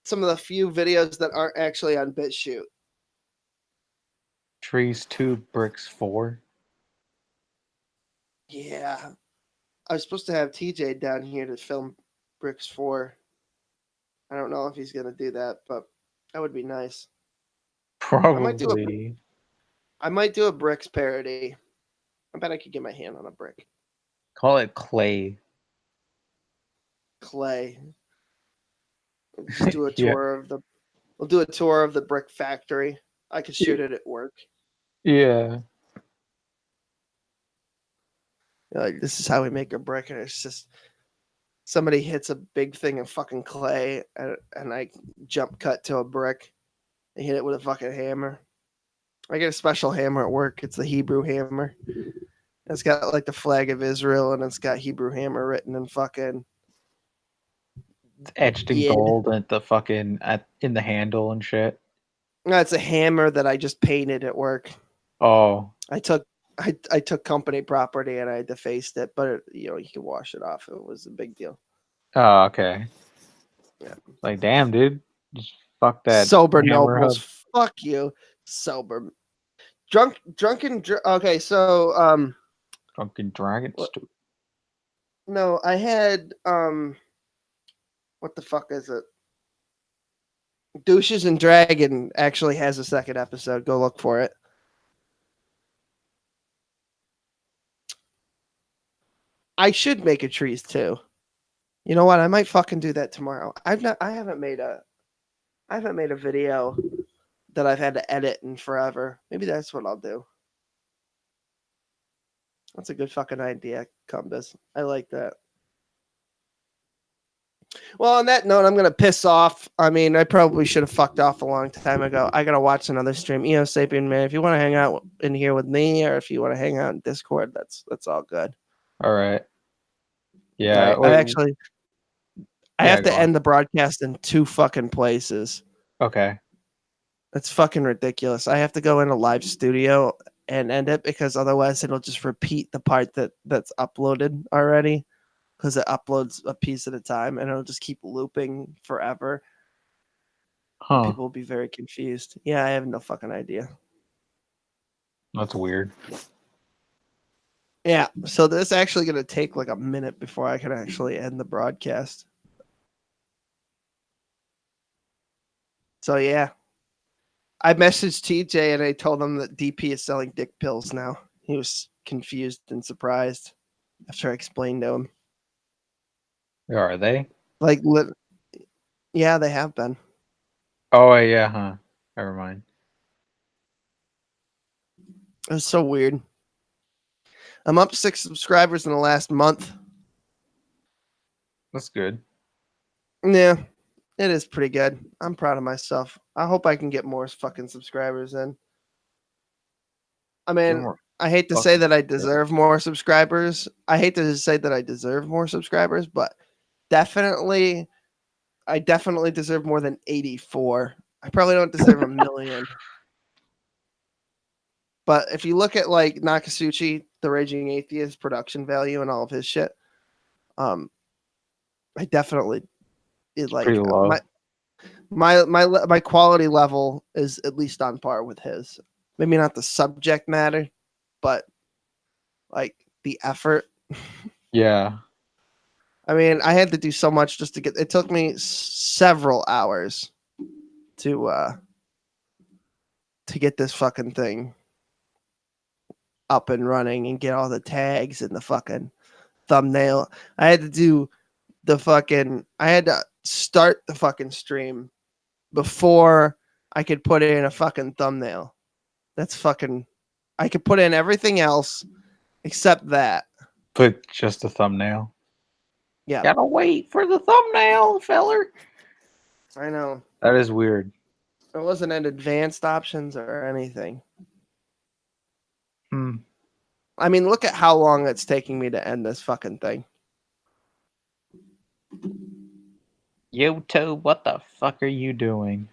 some of the few videos that aren't actually on BitChute. Trees 2, Bricks 4. Yeah. I was supposed to have TJ down here to film Bricks 4. I don't know if he's going to do that, but that would be nice. Probably. I might do a bricks parody. I bet I could get my hand on a brick. Call it clay. Clay. Just do a Yeah. tour of the. We'll do a tour of the brick factory. I could shoot it at work. Yeah. Like, this is how we make a brick, and it's just somebody hits a big thing of fucking clay, and I jump cut to a brick and hit it with a fucking hammer. I get a special hammer at work. It's the Hebrew hammer. It's got like the flag of Israel, and it's got Hebrew hammer written in fucking Etched in gold at the fucking in the handle and shit. No, it's a hammer that I just painted at work. Oh. I took company property and I defaced it, but you can wash it off. It was a big deal. Oh, okay. Yeah. Like, damn, dude. Just fuck that. Sober hammer nobles. hub. Fuck you. Sober. Drunken. Okay, so Drunken dragons. No, I had what the fuck is it? Douches and Dragon actually has a second episode. Go look for it. I should make a trees too. You know what? I might fucking do that tomorrow. I haven't made a video that I've had to edit in forever. Maybe that's what I'll do. That's a good fucking idea, Cumbus. I like that. Well, on that note, I'm going to piss off. I mean, I probably should have fucked off a long time ago. I got to watch another stream. Sapien, man, if you want to hang out in here with me or if you want to hang out in Discord, that's all good. All right. Yeah. Right. I have to end the broadcast in 2 fucking places. Okay. That's fucking ridiculous. I have to go in a live studio and end it because otherwise it'll just repeat the part that's uploaded already. Because it uploads a piece at a time and it'll just keep looping forever. Huh. People will be very confused. Yeah, I have no fucking idea. That's weird. Yeah, so this is actually going to take like a minute before I can actually end the broadcast. So yeah. I messaged TJ and I told him that DP is selling dick pills now. He was confused and surprised after I explained to him. Are they? Like, yeah, they have been. Oh, yeah, huh? Never mind. It was so weird. I'm up 6 subscribers in the last month. That's good. Yeah, it is pretty good. I'm proud of myself. I hope I can get more fucking subscribers in. I mean, I hate to say that I deserve more subscribers. I deserve more subscribers, but I definitely deserve more than 84. I probably don't deserve a million. But if you look at like Nakasuchi, the Raging Atheist production value and all of his shit, I definitely is like pretty low. My quality level is at least on par with his. Maybe not the subject matter, but like the effort. Yeah. I mean, I had to do so much just to get. It took me several hours to get this fucking thing up and running and get all the tags and the fucking thumbnail. I had to start the fucking stream before I could put in a fucking thumbnail. I could put in everything else except that. Put just a thumbnail. Yeah. Gotta wait for the thumbnail, feller. I know. That is weird. It wasn't in advanced options or anything. I mean, look at how long it's taking me to end this fucking thing. Yo, Toad, what the fuck are you doing?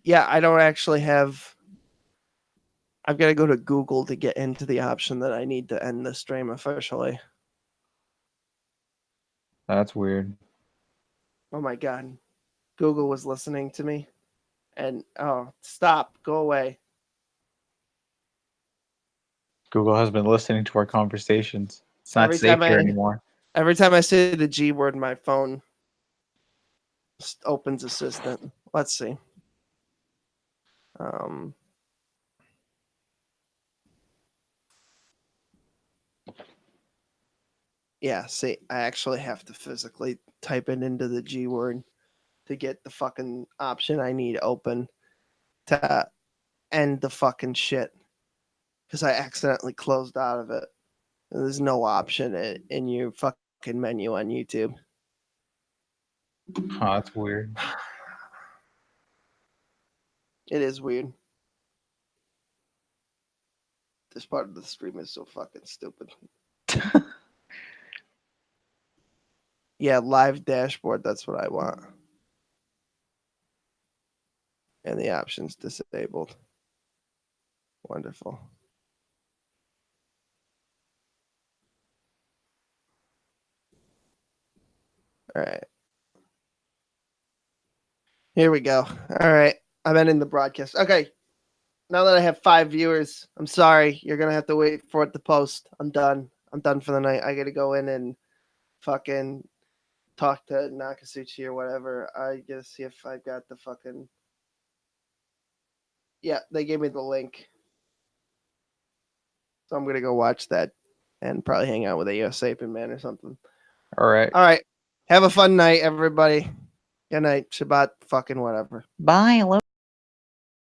Yeah, I don't actually have. I've got to go to Google to get into the option that I need to end the stream officially. That's weird. Oh my god. Google was listening to me. And stop. Go away. Google has been listening to our conversations. It's not safe here anymore. Every time I say the G word, my phone opens Assistant. Let's see. Yeah, see, I actually have to physically type it into the G word to get the fucking option I need open to end the fucking shit. Because I accidentally closed out of it. There's no option in your fucking menu on YouTube. Oh, that's weird. It is weird. This part of the stream is so fucking stupid. Yeah, live dashboard. That's what I want. And the options disabled. Wonderful. All right. Here we go. All right. I'm ending the broadcast. Okay. Now that I have 5 viewers, I'm sorry. You're going to have to wait for it to post. I'm done. I'm done for the night. I got to go in and fucking talk to Nakasuchi or whatever. I got to see if I got the fucking. Yeah, they gave me the link. So I'm going to go watch that and probably hang out with a US Apin man or something. All right. All right. Have a fun night, everybody. Good night. Shabbat, fucking whatever. Bye. I love